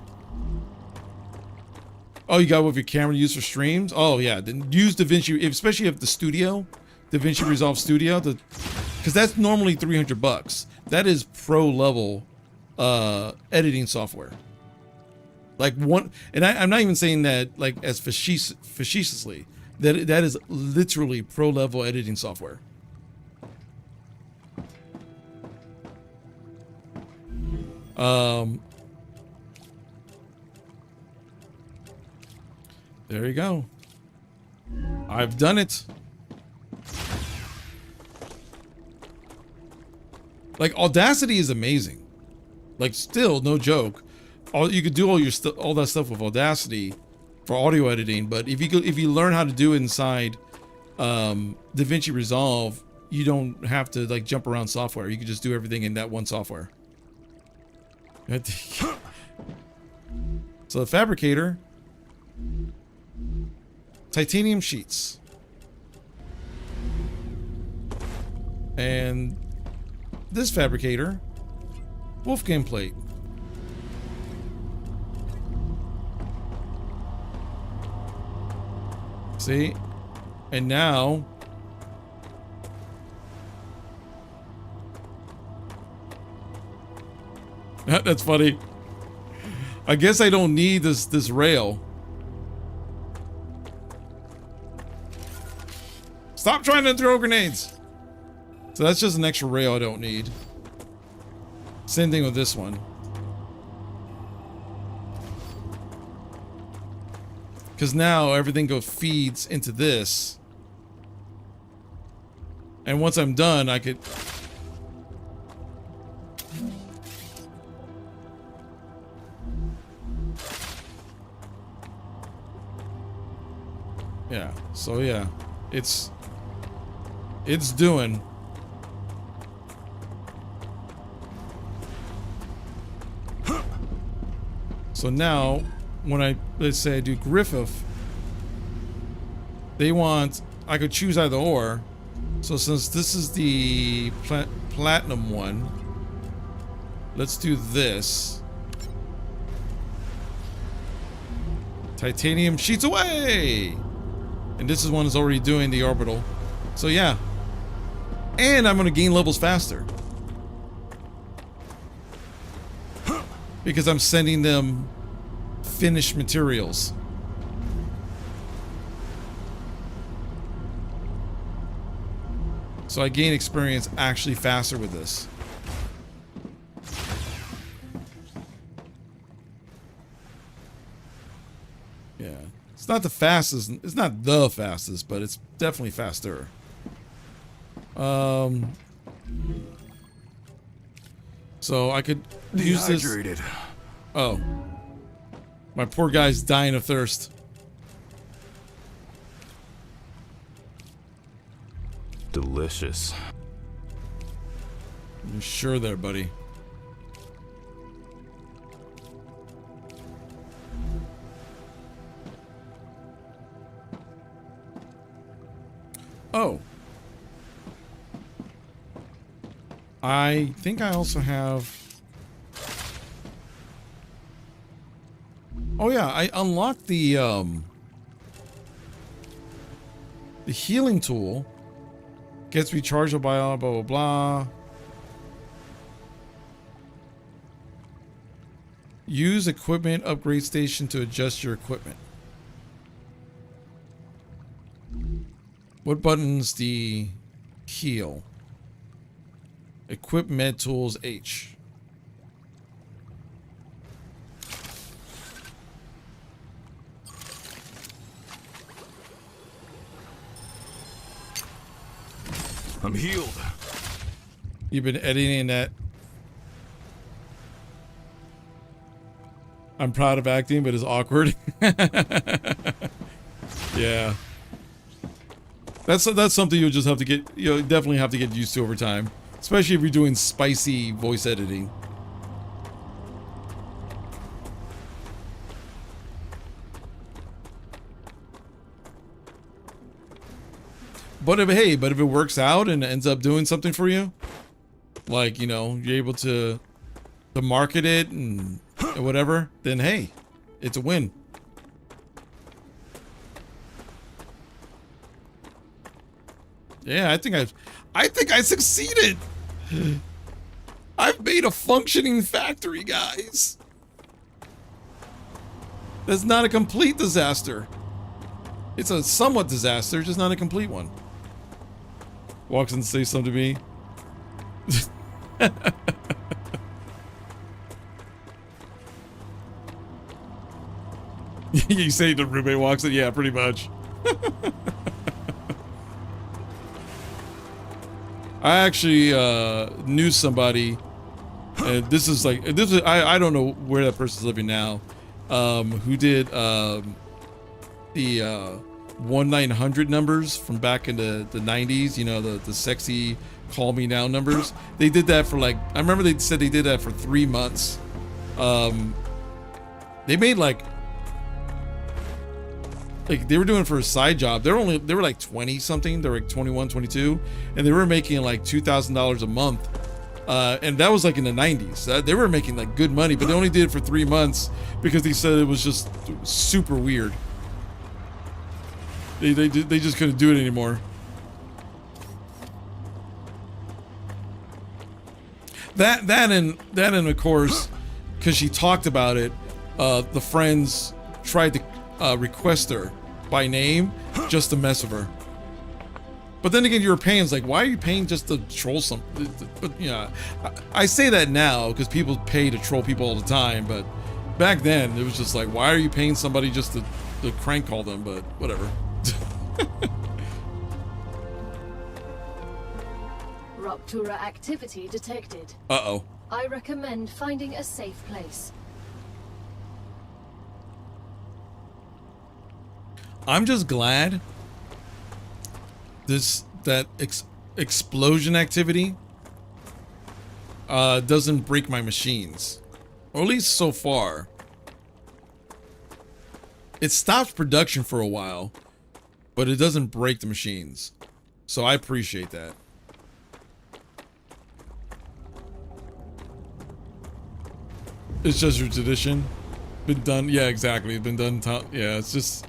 Oh, you got with your camera to use for streams? Oh yeah, then use DaVinci, especially if the studio, DaVinci Resolve Studio, because that's normally $300. That is pro level editing software. Like one, and I'm not even saying that like as facetiously. That is literally pro level editing software. There you go. I've done it. Like Audacity is amazing. Like still no joke. You could do all that stuff with Audacity for audio editing, but if you learn how to do it inside DaVinci Resolve, you don't have to like jump around software. You can just do everything in that one software. So the fabricator, titanium sheets, and this fabricator, wolfgang plate. See? And now that's funny. I guess I don't need this rail. Stop trying to throw grenades. So that's just an extra rail I don't need. Same thing with this one. Because now everything feeds into this. And once I'm done, I could... Yeah, so yeah, it's doing. So now, when let's say I do Griffith, I could choose either or. So since this is the platinum one, let's do this. Titanium sheets away! And this is one that's already doing the orbital. So yeah. And I'm gonna gain levels faster. Because I'm sending them finished materials. So I gain experience actually faster with this. It's not the fastest. It's not the fastest, but it's definitely faster. So I could use this. Dehydrated. Oh. My poor guy's dying of thirst. Delicious. You sure there, buddy? Oh. I think I also have... Oh yeah, I unlocked the healing tool. Gets rechargeable by blah blah blah. Use equipment upgrade station to adjust your equipment. What button's the heal? Equip med tools H. I'm healed. You've been editing that. I'm proud of acting, but it's awkward. Yeah. That's something you'll just have to get, you'll definitely have to get used to over time. Especially if you're doing spicy voice editing. But if it works out and ends up doing something for you, like, you know, you're able to market it and whatever, then hey, it's a win. Yeah, I think I succeeded. I've made a functioning factory, guys. That's not a complete disaster. It's a somewhat disaster, just not a complete one. Walks in and says something to me. You say the roommate walks in? Yeah, pretty much. I actually knew somebody, and this is I don't know where that person's living now, who did the 1-900 numbers from back in the 90s, you know, the sexy call me now numbers. They did that for, like, I remember they said they did that for 3 months. They made like they were doing it for a side job. They were like 20 something. They were like 21, 22, and they were making like $2,000 a month. And that was like in the 90s. They were making like good money, but they only did it for 3 months because they said it was just super weird. They just couldn't do it anymore. That and of course, because she talked about it, the friends tried to request her by name just to mess with her. But then again, you're paying, it's like, why are you paying just to troll something? But yeah, I say that now because people pay to troll people all the time, but back then it was just like, why are you paying somebody just to crank call them? But whatever. Rupture activity detected. Uh-oh. I recommend finding a safe place. I'm just glad that explosion activity doesn't break my machines, or at least so far. It stops production for a while, but it doesn't break the machines, so I appreciate that. It's just your tradition. Been done. Yeah, exactly. Been done. Yeah, it's just.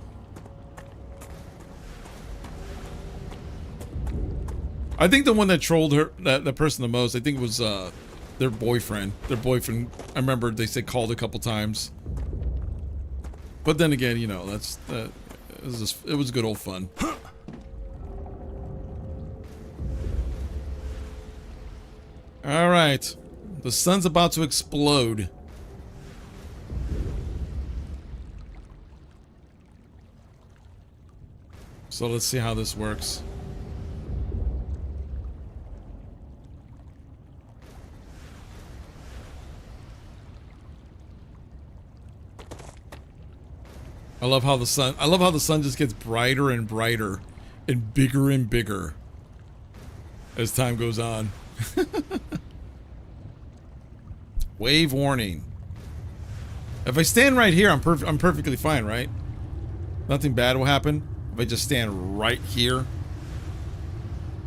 I think the one that trolled her, that person the most, I think it was their boyfriend. Their boyfriend, I remember they said called a couple times. But then again, you know, it was good old fun. All right, the sun's about to explode. So let's see how this works. I love how the sun just gets brighter and brighter and bigger as time goes on. Wave warning. If I stand right here, I'm perfectly fine, right? Nothing bad will happen if I just stand right here.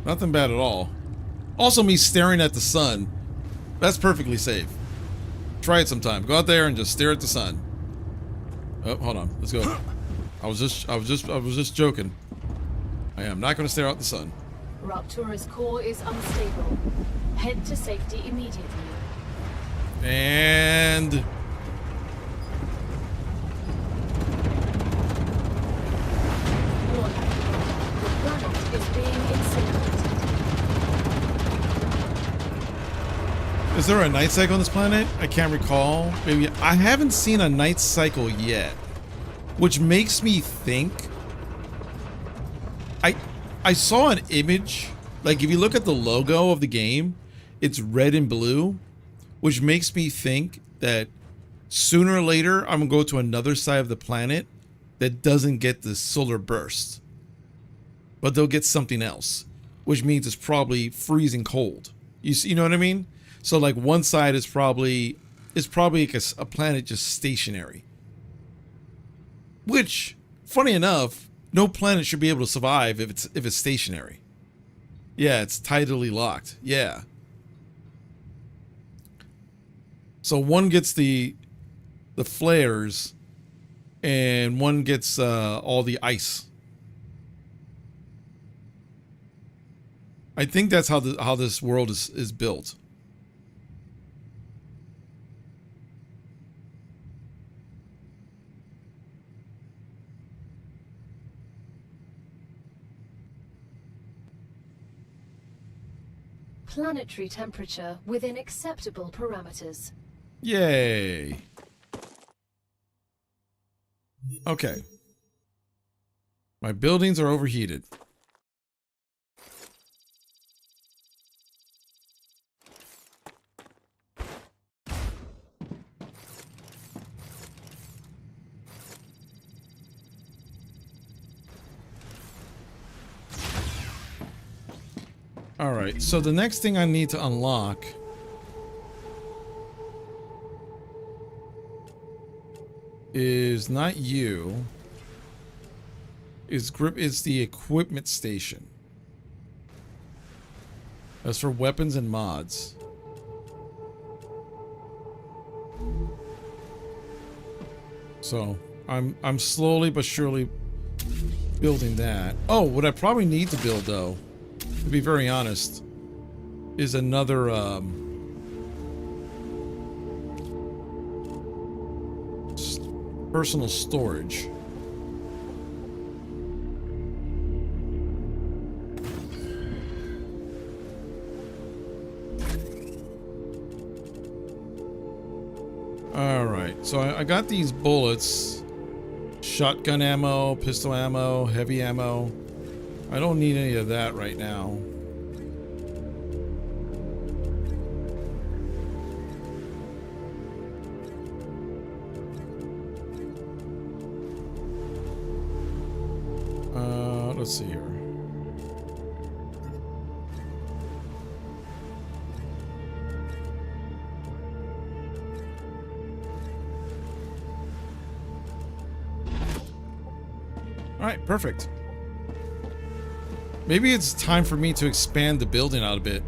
Nothing bad at all. Also, me staring at the sun, that's perfectly safe. Try it sometime. Go out there and just stare at the sun. Oh, hold on. Let's go. I was just joking. I am not going to stare out the sun. Raptura's core is unstable. Head to safety immediately. And Warning. The planet is being incinerated. is there a night cycle on this planet? I can't recall. Maybe I haven't seen a night cycle yet, which makes me think. I saw an image, like if you look at the logo of the game, it's red and blue, which makes me think that sooner or later I'm gonna go to another side of the planet that doesn't get the solar burst, but they'll get something else, which means it's probably freezing cold. You know what I mean? So like one side is probably like a planet just stationary, which, funny enough, no planet should be able to survive if it's stationary. Yeah, it's tidally locked. Yeah. So one gets the flares, and one gets all the ice. I think that's how this world is built. Planetary temperature within acceptable parameters. Yay. Okay. My buildings are overheated. All right, so the next thing I need to unlock is not you. It's the equipment station. That's for weapons and mods. So I'm slowly but surely building that. Oh, what I probably need to build though, to be very honest, is another personal storage. All right, so I got these bullets, shotgun ammo, pistol ammo, heavy ammo. I don't need any of that right now. Let's see here. All right, perfect. Maybe it's time for me to expand the building out a bit.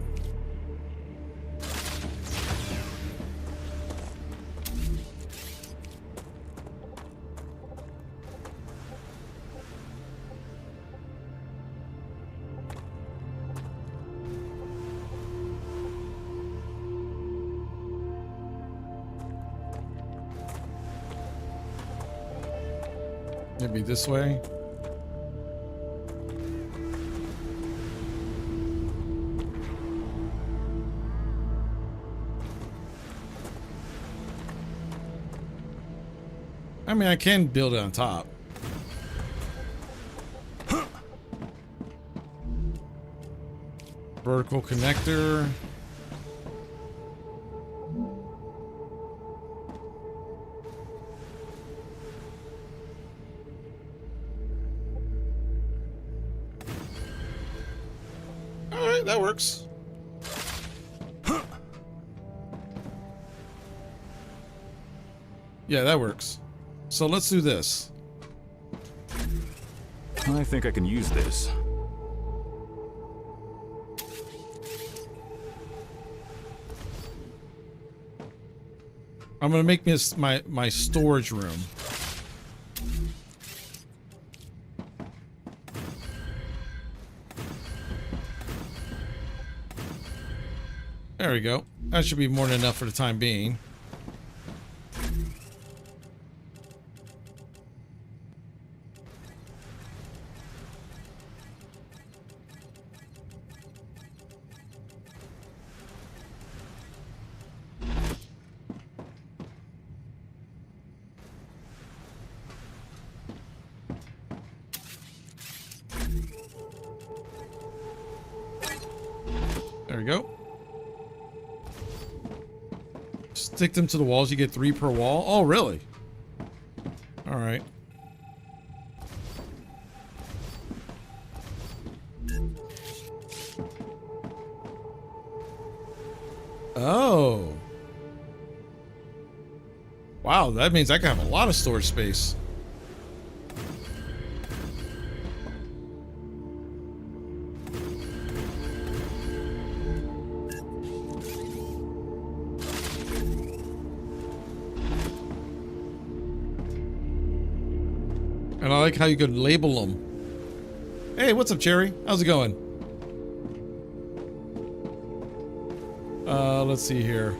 Maybe this way. I mean, I can build it on top. Vertical connector. All right, that works. Yeah, that works. So let's do this. I think I can use this. I'm gonna make this my storage room. There we go. That should be more than enough for the time being. There we go. Stick them to the walls. You get 3 per wall. Oh, really? All right. Oh. Wow, that means I can have a lot of storage space. And I like how you could label them. Hey, what's up, Cherry? How's it going? Let's see here.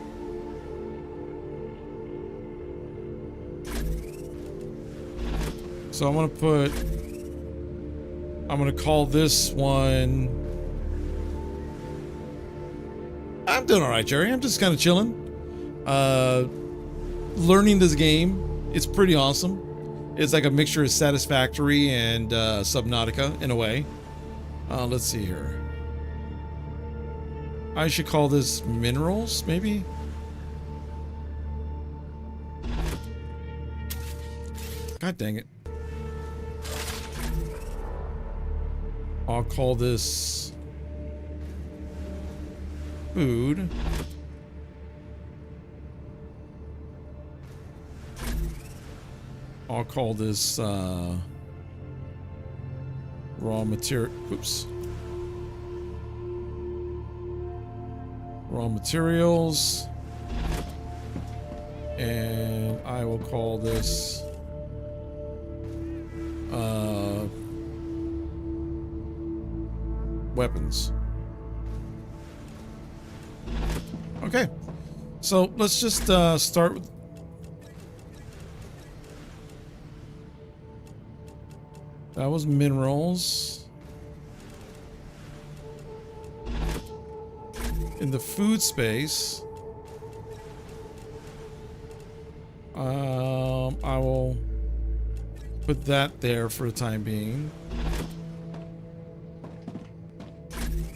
So I'm gonna call this one. I'm doing all right, Jerry. I'm just kind of chilling. Learning this game. It's pretty awesome. It's like a mixture of Satisfactory and Subnautica in a way. Let's see here. I should call this Minerals, maybe? God dang it. I'll call this Food. I'll call this raw material. Oops. Raw materials. And I will call this weapons. Okay. So let's just start with that was minerals. In the food space, I will put that there for the time being.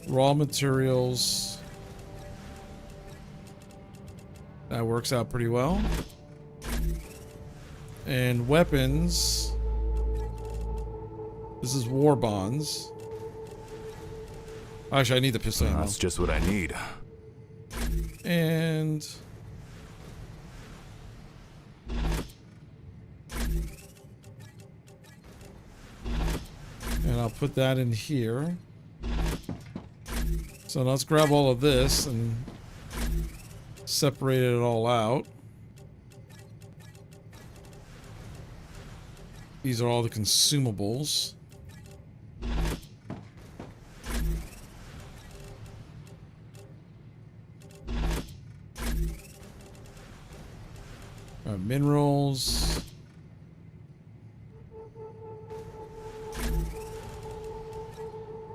Raw materials. That works out pretty well. And weapons. This is war bonds. Actually, I need the pistol ammo. That's just what I need. And I'll put that in here. So let's grab all of this and separate it all out. These are all the consumables. Minerals.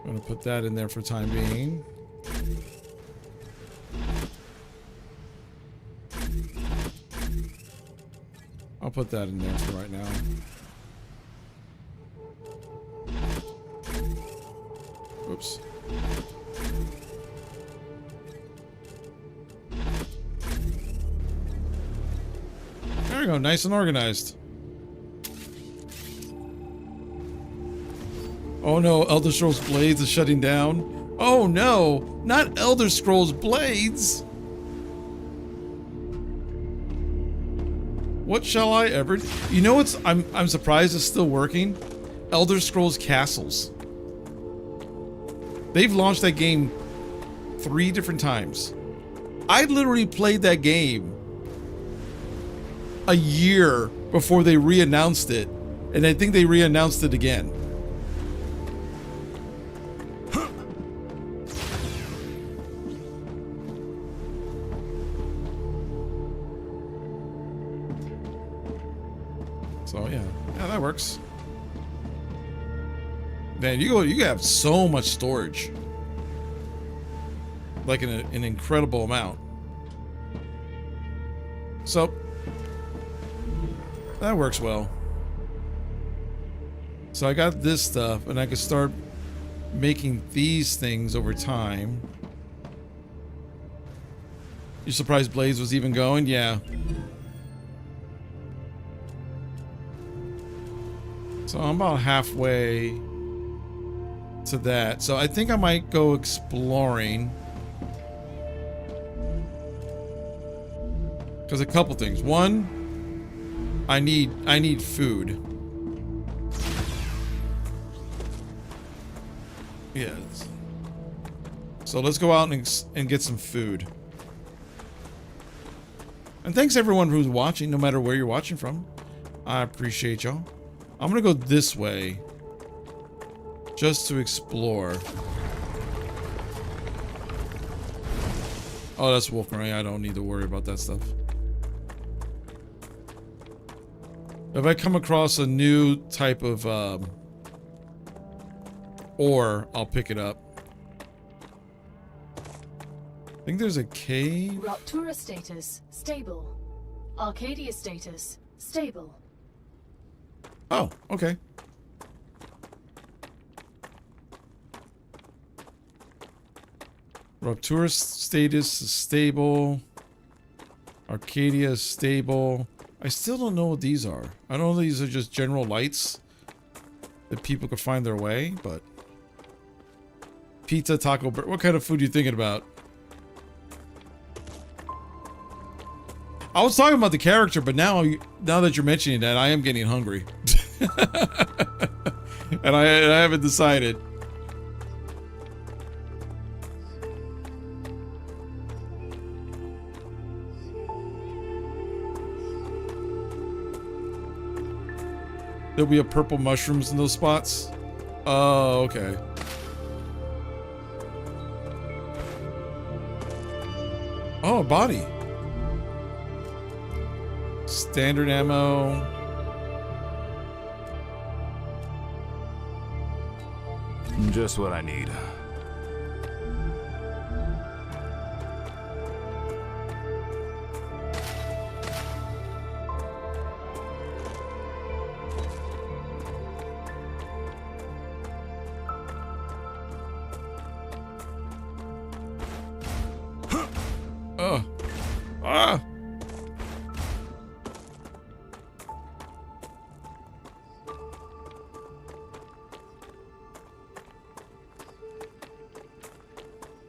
I'm gonna put that in there for the time being. I'll put that in there for right now. Oops. we go. Nice and organized. Oh no, Elder Scrolls Blades is shutting down. Oh no, not Elder Scrolls Blades. What shall I ever do? You know what's I'm surprised it's still working? Elder Scrolls Castles. They've launched that game 3 different times. I literally played that game a year before they re-announced it, and I think they re-announced it again. So yeah, that works. Man, you have so much storage, like an incredible amount. So that works well. So I got this stuff, and I can start making these things over time. You surprised Blaze was even going? Yeah. So I'm about halfway to that. So I think I might go exploring. Because a couple things. One, I need food. Yes. So let's go out and get some food. And thanks everyone who's watching, no matter where you're watching from. I appreciate y'all. I'm gonna go this way just to explore. Oh, that's Wolfram. I don't need to worry about that stuff. If I come across a new type of ore, I'll pick it up. I think there's a cave. Raptura status stable. Arcadia status stable. Oh, okay. Raptura status is stable. Arcadia is stable. I still don't know what these are. I don't know if these are just general lights that people can find their way, but... Pizza, taco, what kind of food are you thinking about? I was talking about the character, but now that you're mentioning that, I am getting hungry. And I haven't decided. There'll be a purple mushrooms in those spots. Oh, okay. Oh, a body. Standard ammo. Just what I need. Ah!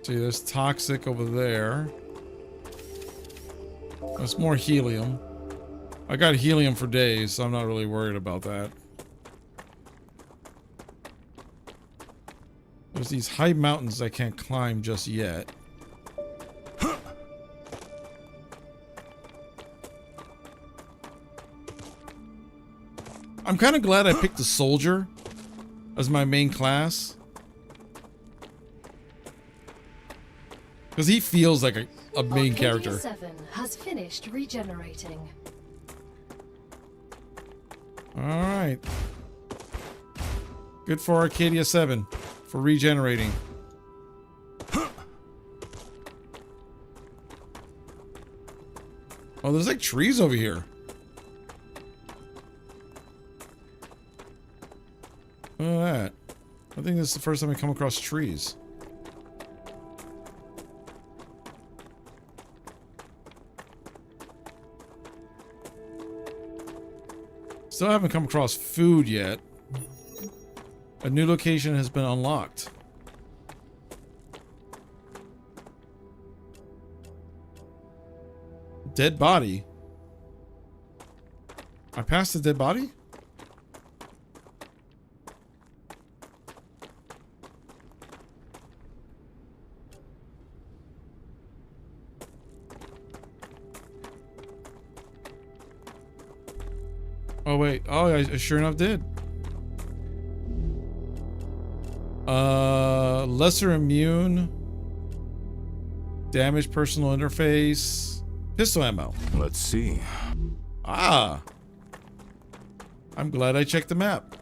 See, there's toxic over there. There's more helium. I got helium for days, so I'm not really worried about that. There's these high mountains I can't climb just yet. I'm kind of glad I picked the soldier as my main class. Because he feels like a main Arcadia character. 7 has finished regenerating. Alright. Good for Arcadia 7 for regenerating. Oh, there's like trees over here. Look at that. I think this is the first time I come across trees. Still haven't come across food yet. A new location has been unlocked. Dead body. I passed the dead body? Oh wait, oh I sure enough did. Lesser immune. Damaged personal interface. Pistol ammo. Let's see. Ah. I'm glad I checked the map.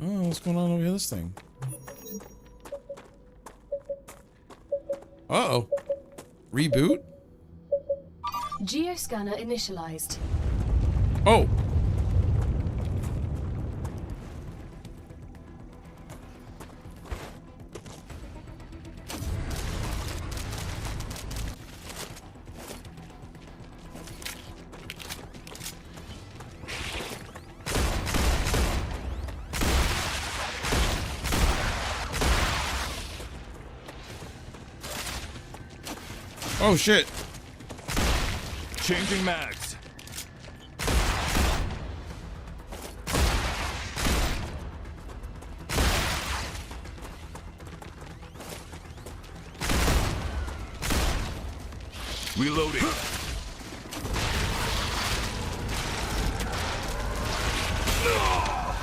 Oh, what's going on over here, this thing? Uh-oh. Reboot? Geoscanner initialized. Oh. Oh shit. Changing mags. Reloading.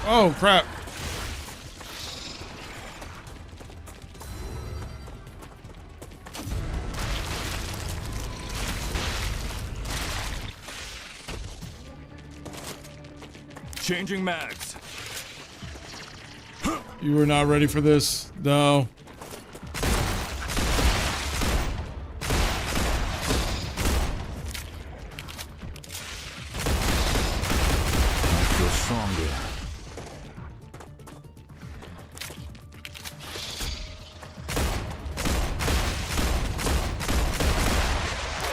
Oh crap. Changing mags. You were not ready for this. No. I feel stronger.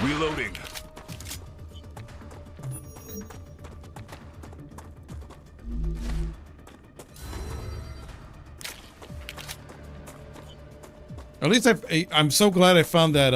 Reloading. At least I'm so glad I found that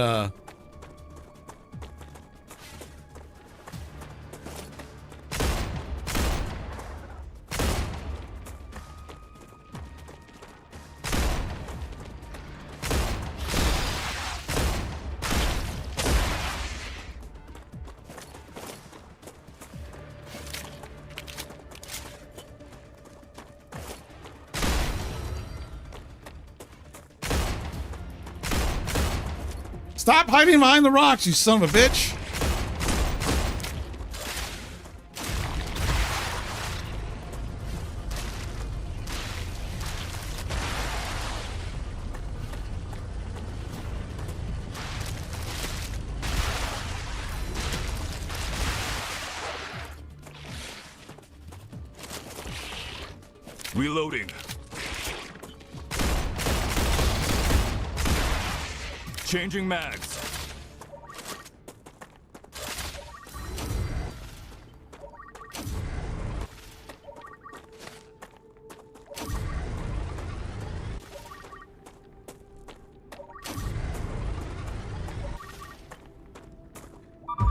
Stop hiding behind the rocks, you son of a bitch! Reloading. Changing mags.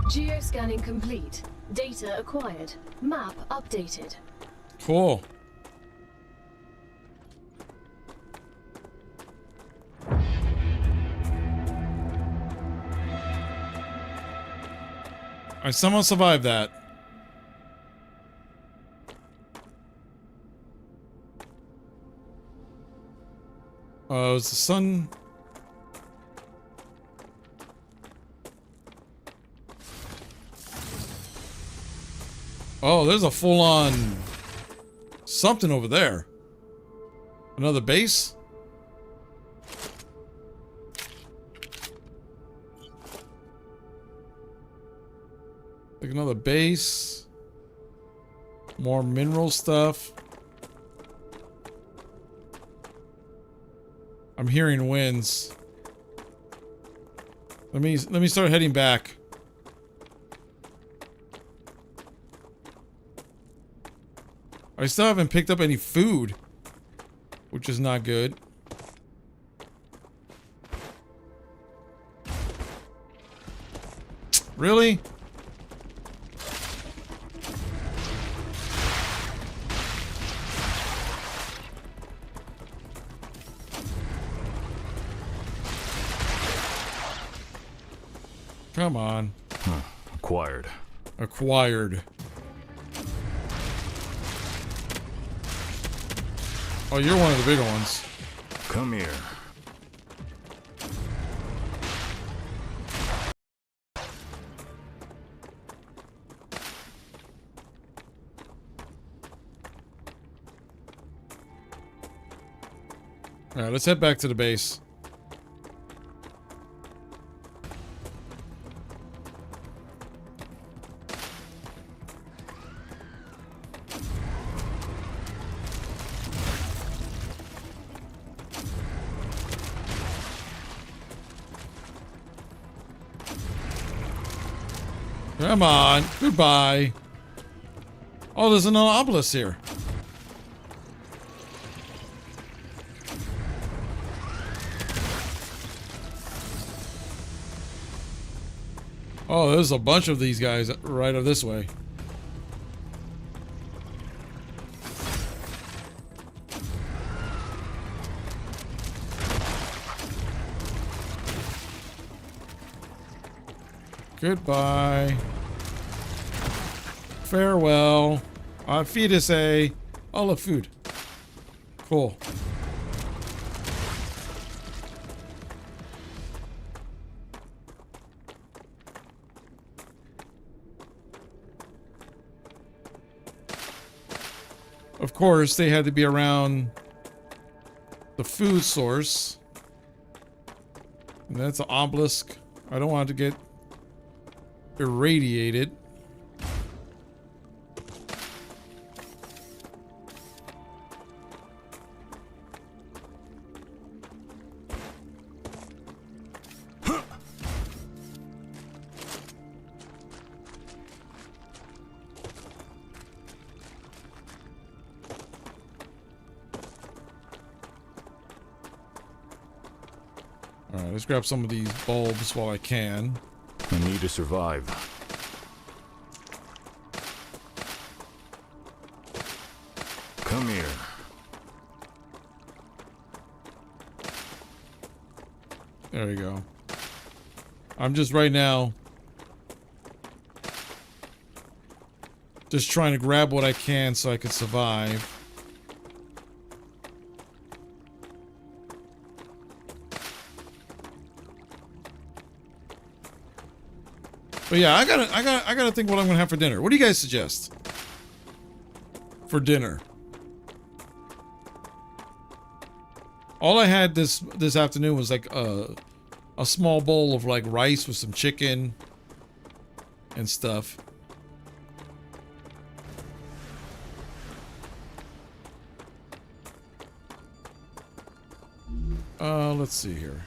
Geoscanning complete. Data acquired. Map updated. Cool. I somehow survived that. Is the sun... Oh, there's a full-on something over there. Another base? Like another base. More mineral stuff. I'm hearing winds. Let me start heading back. I still haven't picked up any food, which is not good. Really? Come on. Acquired. Acquired. Oh, you're one of the bigger ones. Come here. Alright, let's head back to the base. Come on. Goodbye. Oh, there's an obelisk here. Oh, there's a bunch of these guys right up this way. Goodbye. Farewell. Auf Wiedersehen. Oh, look, food. Cool. Of course, they had to be around the food source. And that's an obelisk. I don't want it to get irradiated. Alright, let's grab some of these bulbs while I can. I need to survive. Come here. There we go. I'm just right now just trying to grab what I can so I can survive. But yeah, I gotta think what I'm gonna have for dinner. What do you guys suggest for dinner? All I had this afternoon was like a small bowl of like rice with some chicken and stuff. Let's see here.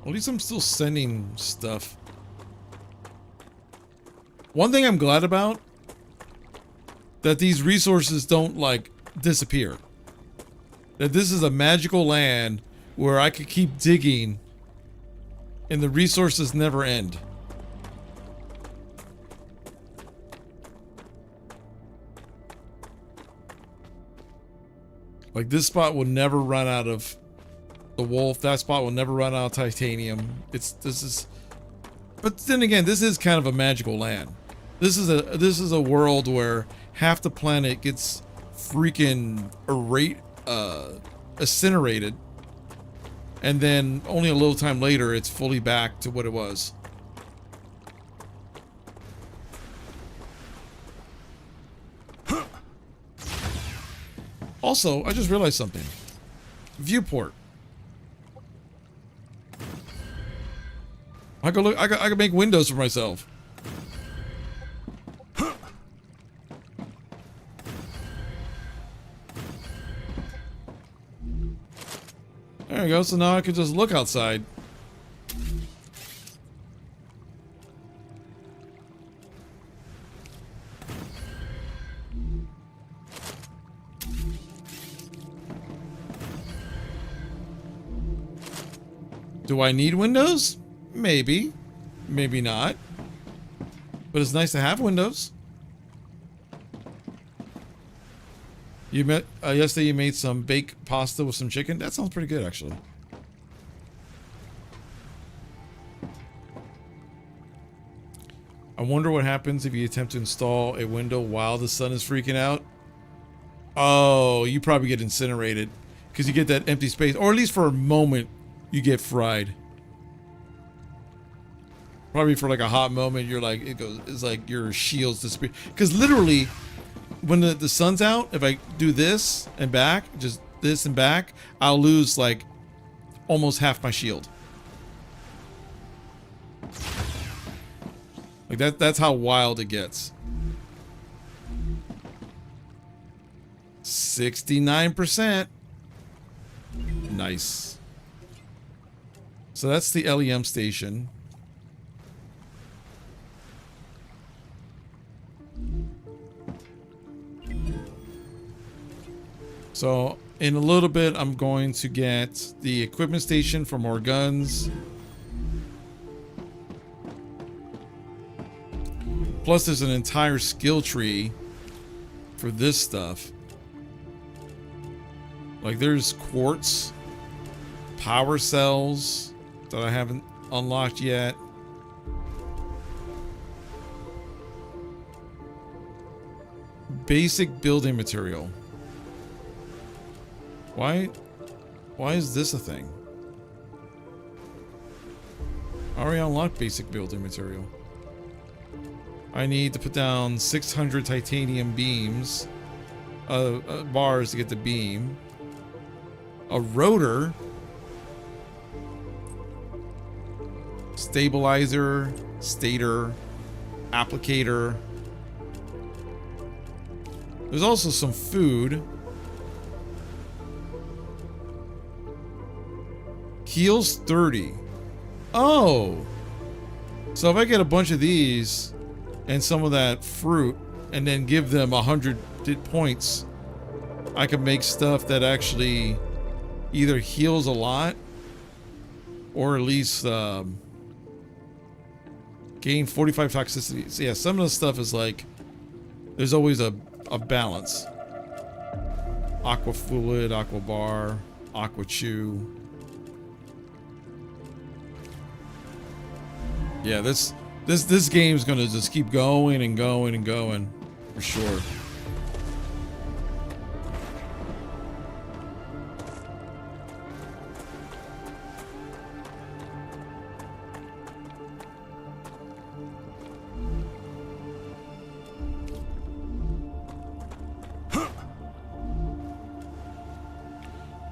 At least I'm still sending stuff. One thing I'm glad about, that these resources don't like disappear. That this is a magical land where I could keep digging and the resources never end. Like this spot will never run out of the wolf. That spot will never run out of titanium. But then again, this is kind of a magical land. This is a world where half the planet gets freaking incinerated, and then only a little time later, it's fully back to what it was. Also, I just realized something. Viewport. I can look. I can make windows for myself. There we go. So now I can just look outside. Do I need windows? Maybe. Maybe not. But it's nice to have windows. You met yesterday. You made some baked pasta with some chicken. That sounds pretty good, actually. I wonder what happens if you attempt to install a window while the sun is freaking out. Oh, you probably get incinerated because you get that empty space, or at least for a moment, you get fried. Probably for like a hot moment, you're like, it's like your shields disappear. Because literally, when the sun's out, if I do this and back, just this and back, I'll lose like almost half my shield. Like that's how wild it gets. 69%. Nice. So that's the LEM station. So in a little bit, I'm going to get the equipment station for more guns. Plus, there's an entire skill tree for this stuff. Like there's quartz, power cells that I haven't unlocked yet. Basic building material. Why is this a thing? I already unlocked basic building material. I need to put down 600 titanium beams, bars to get the beam. A rotor. Stabilizer, stator, applicator. There's also some food. Heals 30. Oh! So if I get a bunch of these and some of that fruit and then give them 100 points, I can make stuff that actually either heals a lot or at least gain 45 toxicity. So yeah, some of the stuff is like, there's always a balance. Aqua fluid, aqua bar, aqua chew. Yeah, this game's gonna just keep going and going and going, for sure.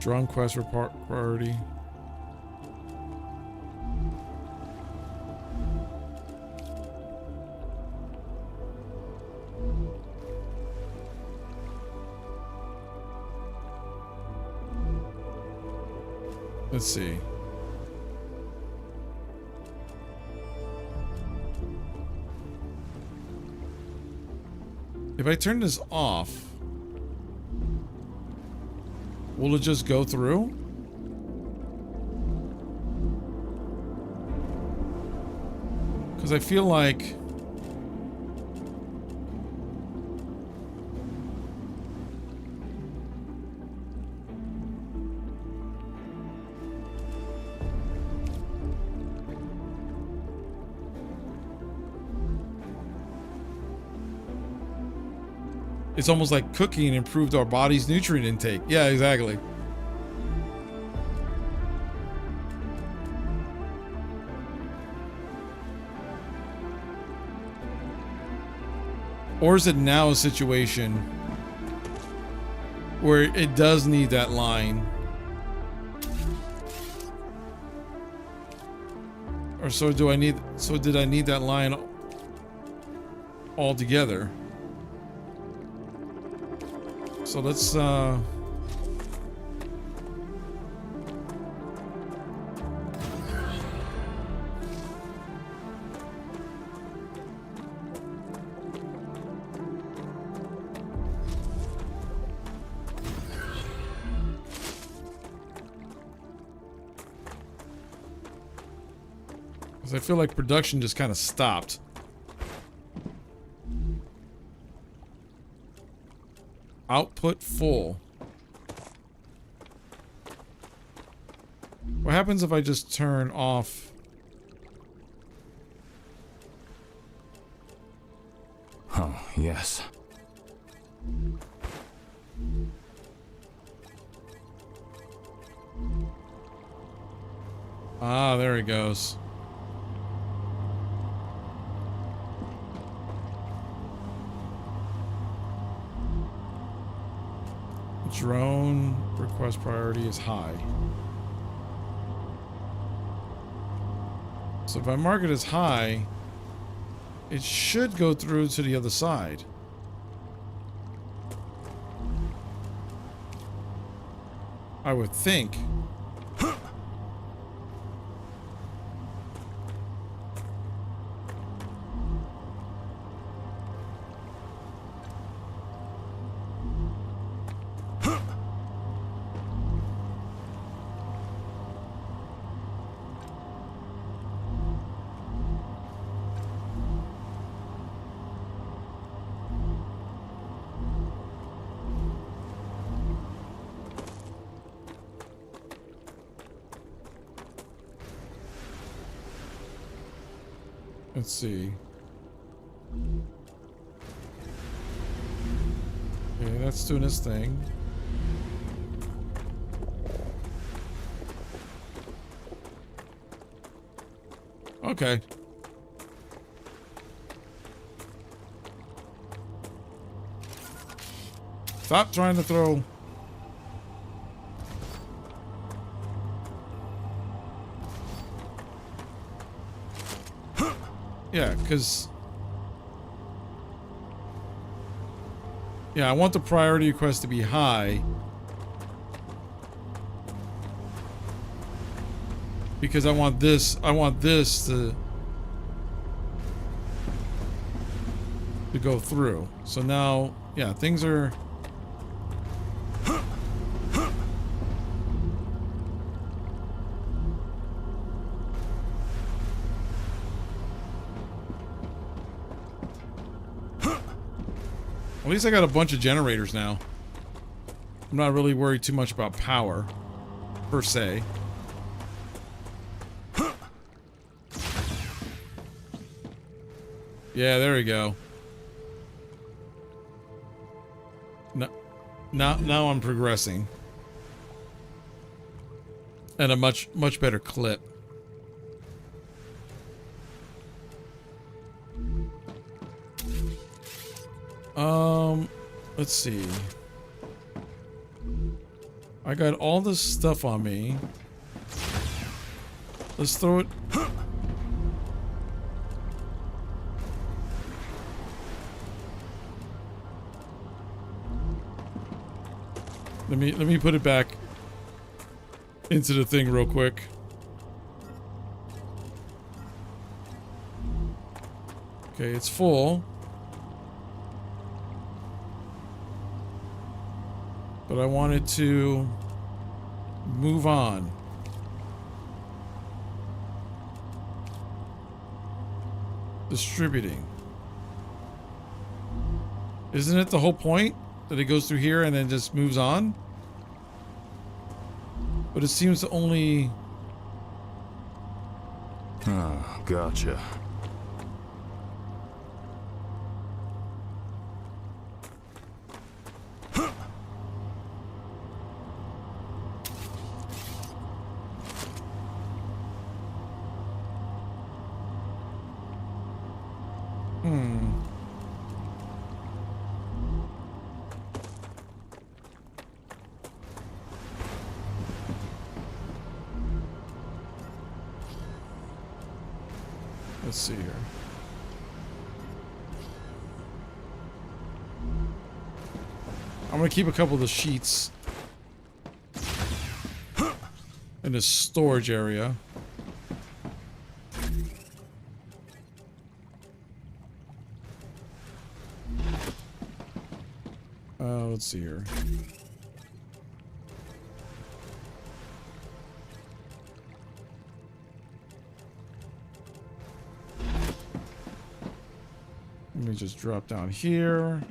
Drawn quest for priority. Let's see. If I turn this off, will it just go through? Because I feel like it's almost like cooking improved our body's nutrient intake. Yeah, exactly. Or is it now a situation where it does need that line? Or so do I need, so did I need that line altogether? So let's Because I feel like production just kind of stopped. Output full. What happens if I just turn off? Oh, yes. Ah, there he goes. Drone request priority is high. So if I mark it as high, it should go through to the other side. I would think. Let's see. Okay, that's doing its thing. Okay. Stop trying to throw. Yeah, because... Yeah, I want the priority request to be high. Because I want this to go through. So now, yeah, things are... At least I got a bunch of generators now. I'm not really worried too much about power, per se. Yeah, there we go. Now I'm progressing. At a much better clip. Let's see. I got all this stuff on me. Let's throw it. Let me put it back into the thing real quick. Okay, it's full. But I wanted to move on. Distributing. Isn't it the whole point that it goes through here and then just moves on? But it seems to only... Ah, gotcha. Let's see here. I'm gonna keep a couple of the sheets in this storage area. Let's see here. me just drop down here.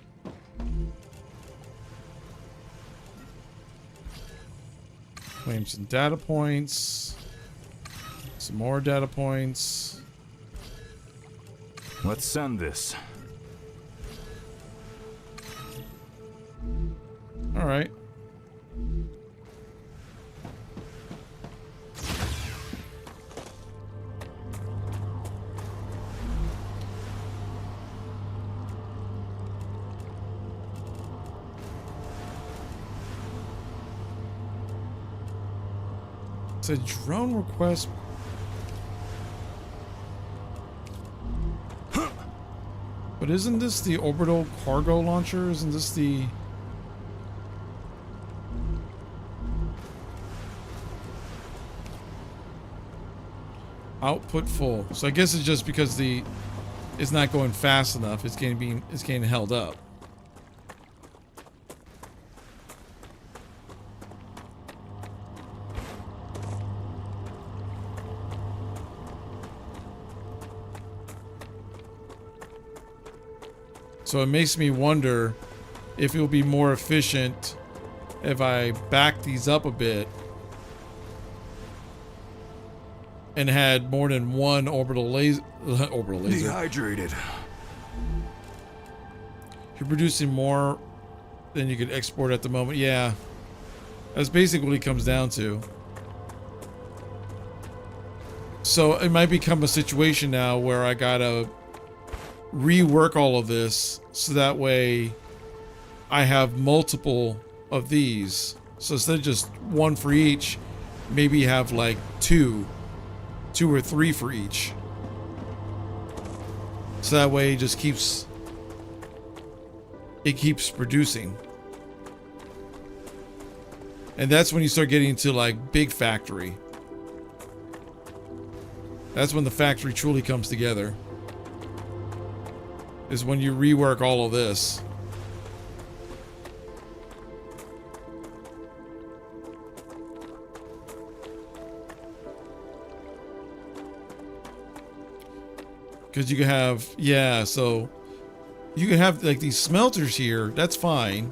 Claim some data points. Some more data points. Let's send this. All right. It's a drone request. But isn't this the orbital cargo launcher? Isn't this the... Output full. So I guess it's just because it's not going fast enough. It's getting held up. So it makes me wonder if it will be more efficient if I back these up a bit and had more than one orbital laser. Dehydrated. You're producing more than you could export at the moment. Yeah. That's basically what it comes down to. So it might become a situation now where I gotta rework all of this so that way I have multiple of these. So instead of just one for each, maybe have like two or three for each. So that way it just keeps producing. And that's when you start getting into like big factory. That's when the factory truly comes together. Is when you rework all of this. Because you can have, yeah, so you can have like these smelters here, that's fine.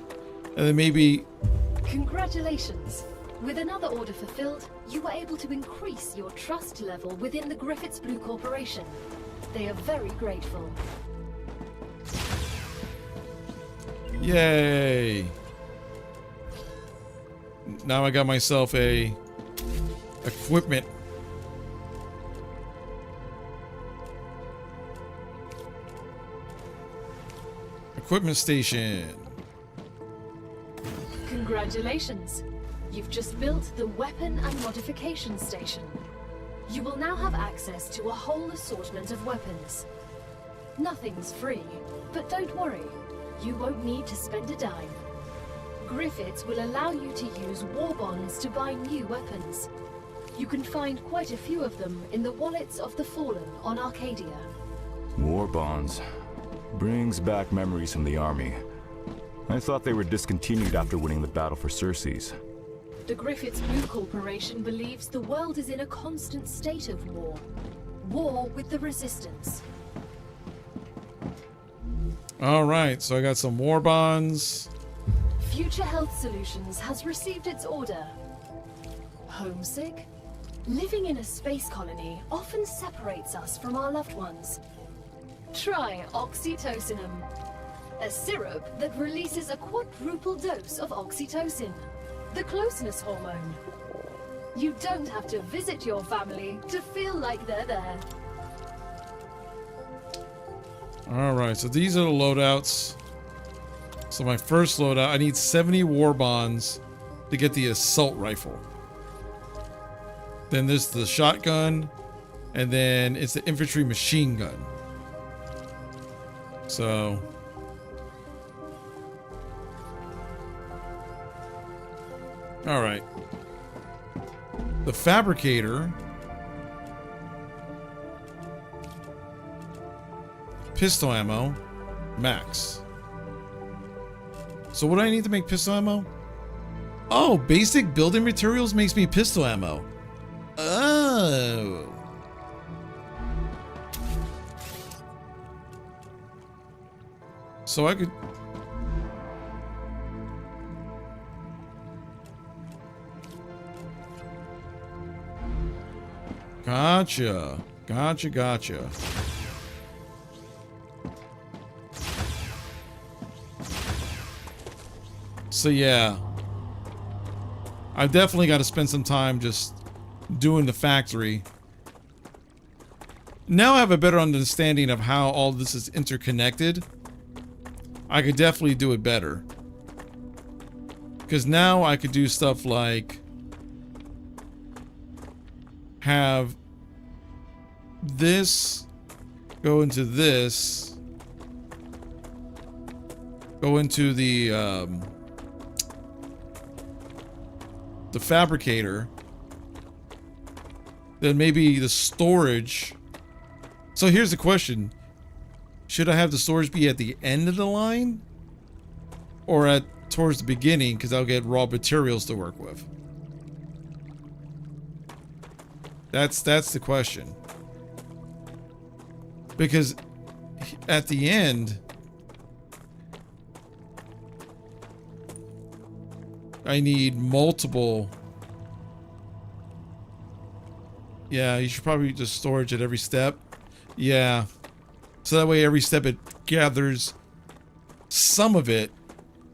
And then maybe... Congratulations. With another order fulfilled, you were able to increase your trust level within the Griffiths Blue Corporation. They are very grateful. Yay! Now I got myself a equipment. Equipment station. Congratulations. You've just built the Weapon and Modification Station. You will now have access to a whole assortment of weapons. Nothing's free, but don't worry. You won't need to spend a dime. Griffiths will allow you to use war bonds to buy new weapons. You can find quite a few of them in the wallets of the Fallen on Arcadia. War bonds. Brings back memories from the army. I thought they were discontinued after winning the battle for Circes. The Griffiths Blue Corporation believes the world is in a constant state of war. War with the Resistance. Alright, so I got some war bonds. Future Health Solutions has received its order. Homesick? Living in a space colony often separates us from our loved ones. Try oxytocinum, a syrup that releases a quadruple dose of oxytocin, the closeness hormone. You don't have to visit your family to feel like they're there. Alright, so these are the loadouts. So my first loadout, I need 70 war bonds to get the assault rifle. Then there's the shotgun, and then it's the infantry machine gun. So... Alright. The fabricator... Pistol ammo, max. So what do I need to make pistol ammo? Oh, basic building materials makes me pistol ammo. Oh. So I could... Gotcha. Gotcha, gotcha. So yeah. I've definitely got to spend some time just doing the factory. Now I have a better understanding of how all this is interconnected. I could definitely do it better. Because now I could do stuff like have this go into this, go into the fabricator, then maybe the storage. So here's the question. Should I have the storage be at the end of the line or at towards the beginning, because I'll get raw materials to work with? That's the question. Because at the end I need multiple. Yeah, you should probably just storage at every step. Yeah. So that way every step it gathers some of it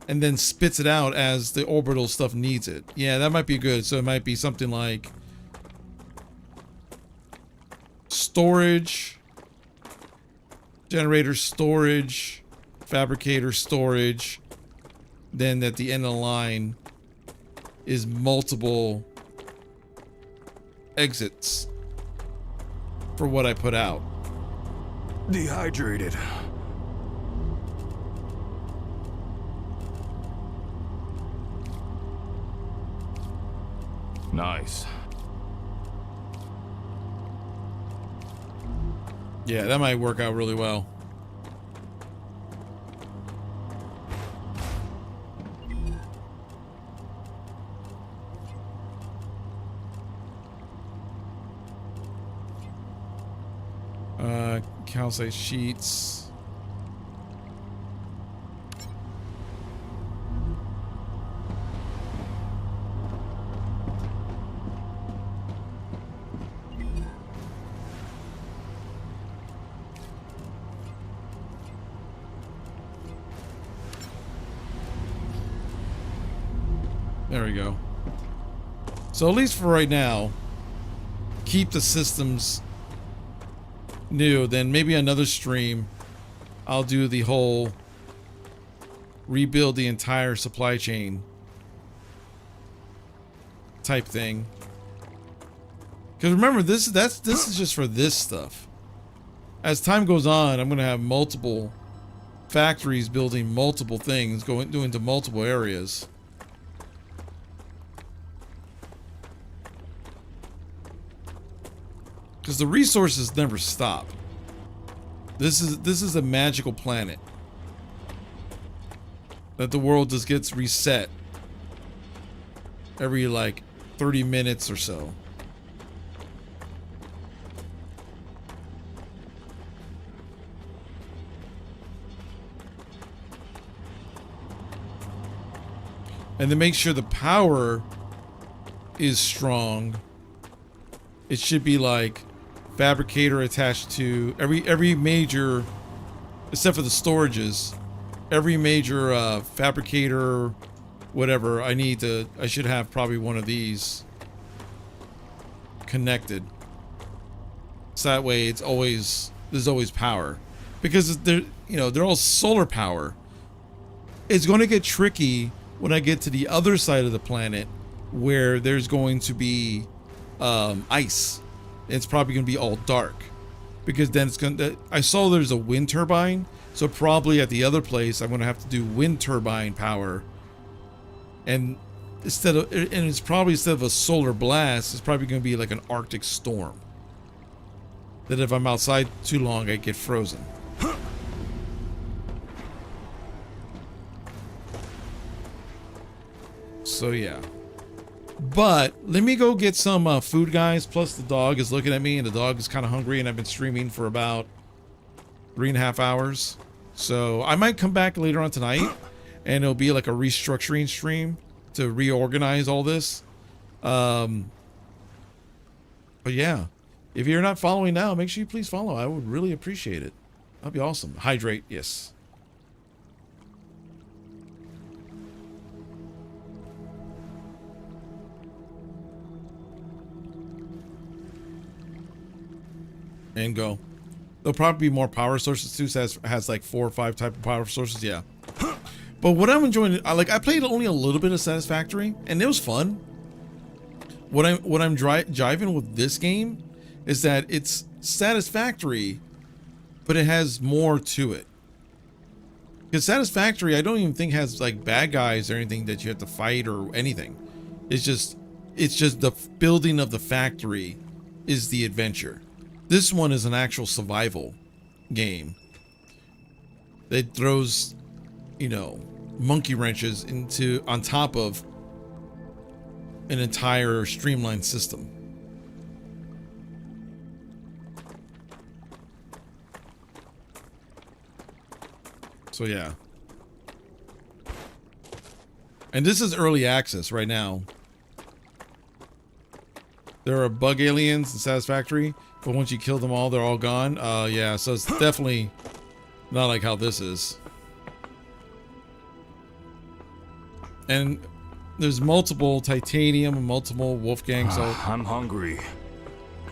and then spits it out as the orbital stuff needs it. Yeah, that might be good. So it might be something like storage, generator storage, fabricator storage, then at the end of the line is multiple exits for what I put out. Dehydrated. Nice. Yeah, that might work out really well. Calcite sheets. There we go. So at least for right now, keep the systems new. Then maybe another stream I'll do the whole rebuild the entire supply chain type thing. Because remember, this is just for this stuff. As time goes on, I'm gonna have multiple factories building multiple things, going into multiple areas. Because the resources never stop. This is a magical planet that the world just gets reset every like 30 minutes or so. And to make sure the power is strong, it should be like fabricator attached to every major, except for the storages, every major fabricator, whatever. I should have probably one of these connected, so that way there's always power, because they're all solar power. It's going to get tricky when I get to the other side of the planet where there's going to be ice. It's probably going to be all dark, because then I saw there's a wind turbine, so probably at the other place I'm going to have to do wind turbine power, and it's probably instead of a solar blast, it's probably going to be like an Arctic storm, that if I'm outside too long I get frozen. So yeah. But let me go get some food, guys. Plus the dog is looking at me, and the dog is kind of hungry, and I've been streaming for about 3.5 hours. So I might come back later on tonight and it'll be like a restructuring stream to reorganize all this. But yeah, if you're not following now, make sure you please follow. I would really appreciate it. That'd be awesome. Hydrate, yes. And go. There'll probably be more power sources too. So has like 4 or 5 type of power sources. Yeah. But what I'm enjoying, I played only a little bit of Satisfactory, and it was fun. What I'm jiving with this game is that it's Satisfactory, but it has more to it. Because Satisfactory, I don't even think has like bad guys or anything that you have to fight or anything. It's just the building of the factory is the adventure. This one is an actual survival game that throws, you know, monkey wrenches on top of an entire streamlined system. So yeah. And this is early access right now. There are bug aliens in Satisfactory, but once you kill them all, they're all gone. Yeah, so it's definitely not like how this is. And there's multiple titanium and multiple Wolfgang, so... I'm hungry.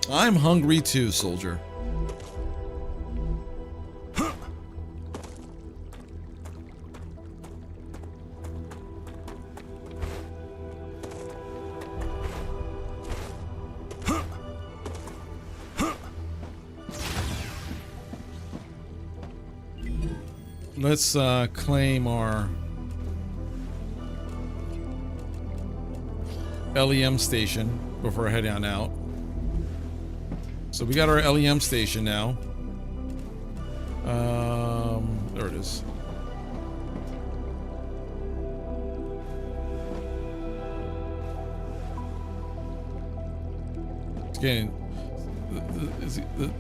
I'm hungry too, soldier. Let's claim our LEM station before heading on out. So we got our LEM station now. There it is.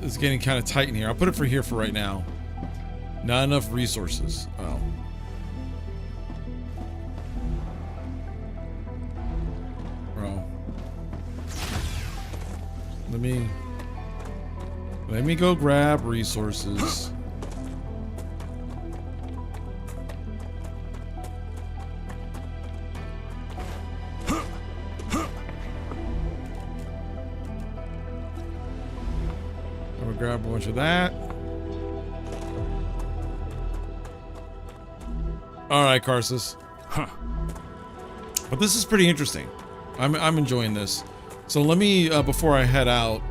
It's getting kind of tight in here. I'll put it for here for right now. Not enough resources. Oh. Bro. Let me go grab resources. I'm gonna grab a bunch of that. All right, Karsus. Huh. But this is pretty interesting. I'm enjoying this. So let me, before I head out,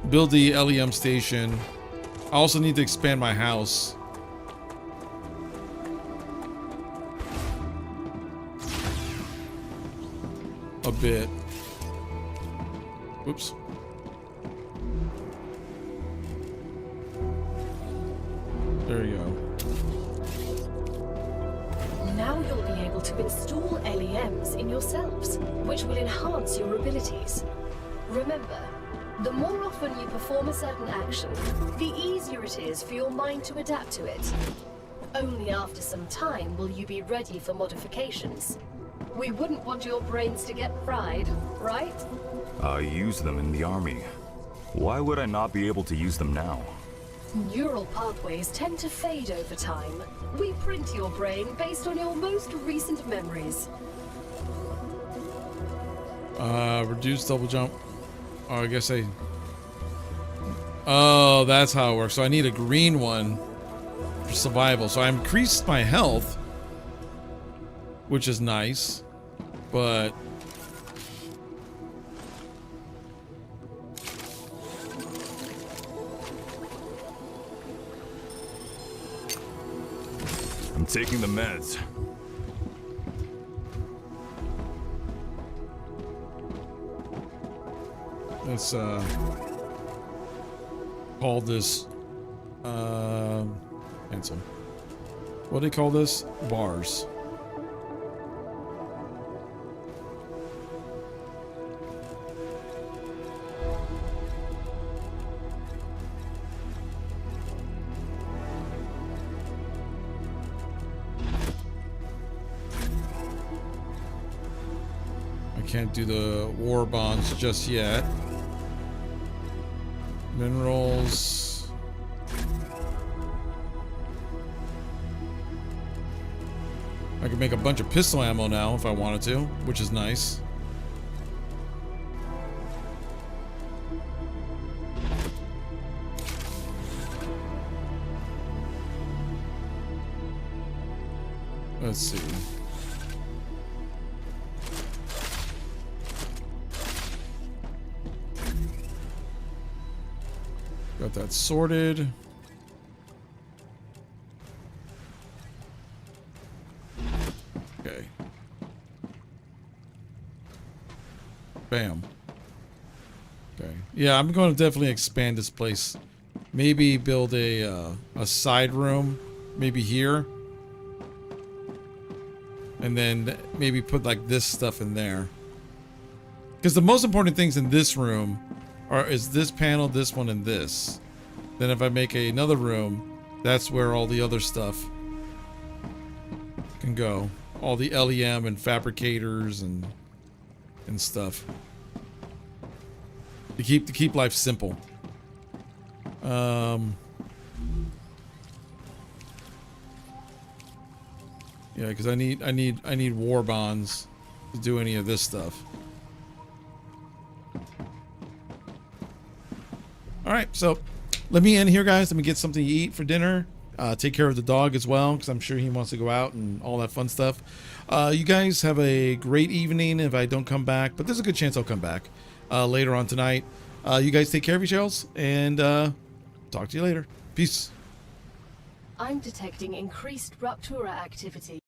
build the LEM station. I also need to expand my house. A bit. Oops. There you go. Now you'll be able to install LEMs in yourselves, which will enhance your abilities. Remember, the more often you perform a certain action, the easier it is for your mind to adapt to it. Only after some time will you be ready for modifications. We wouldn't want your brains to get fried, right? I use them in the army. Why would I not be able to use them now? Neural pathways tend to fade over time. We print your brain based on your most recent memories. Reduce double jump. Oh, I guess I... Oh, that's how it works. So I need a green one for survival. So I increased my health, which is nice, but... I'm taking the meds. Let's call this cancel. What do they call this? Bars. can't do the war bonds just yet. Minerals. I can make a bunch of pistol ammo now if I wanted to, which is nice. Let's see. Got that sorted. Okay. Bam. Okay. Yeah, I'm going to definitely expand this place. Maybe build a side room, maybe here. And then maybe put like this stuff in there. Because the most important things in this room is this panel, this one, and this. Then if I make another room, that's where all the other stuff can go. All the LEM and fabricators and stuff. To keep life simple. Yeah, because I need war bonds to do any of this stuff. All right, so let me end here, guys. Let me get something to eat for dinner. Take care of the dog as well, because I'm sure he wants to go out and all that fun stuff. You guys have a great evening if I don't come back, but there's a good chance I'll come back later on tonight. You guys take care of yourselves, and talk to you later. Peace. I'm detecting increased Raptura activity.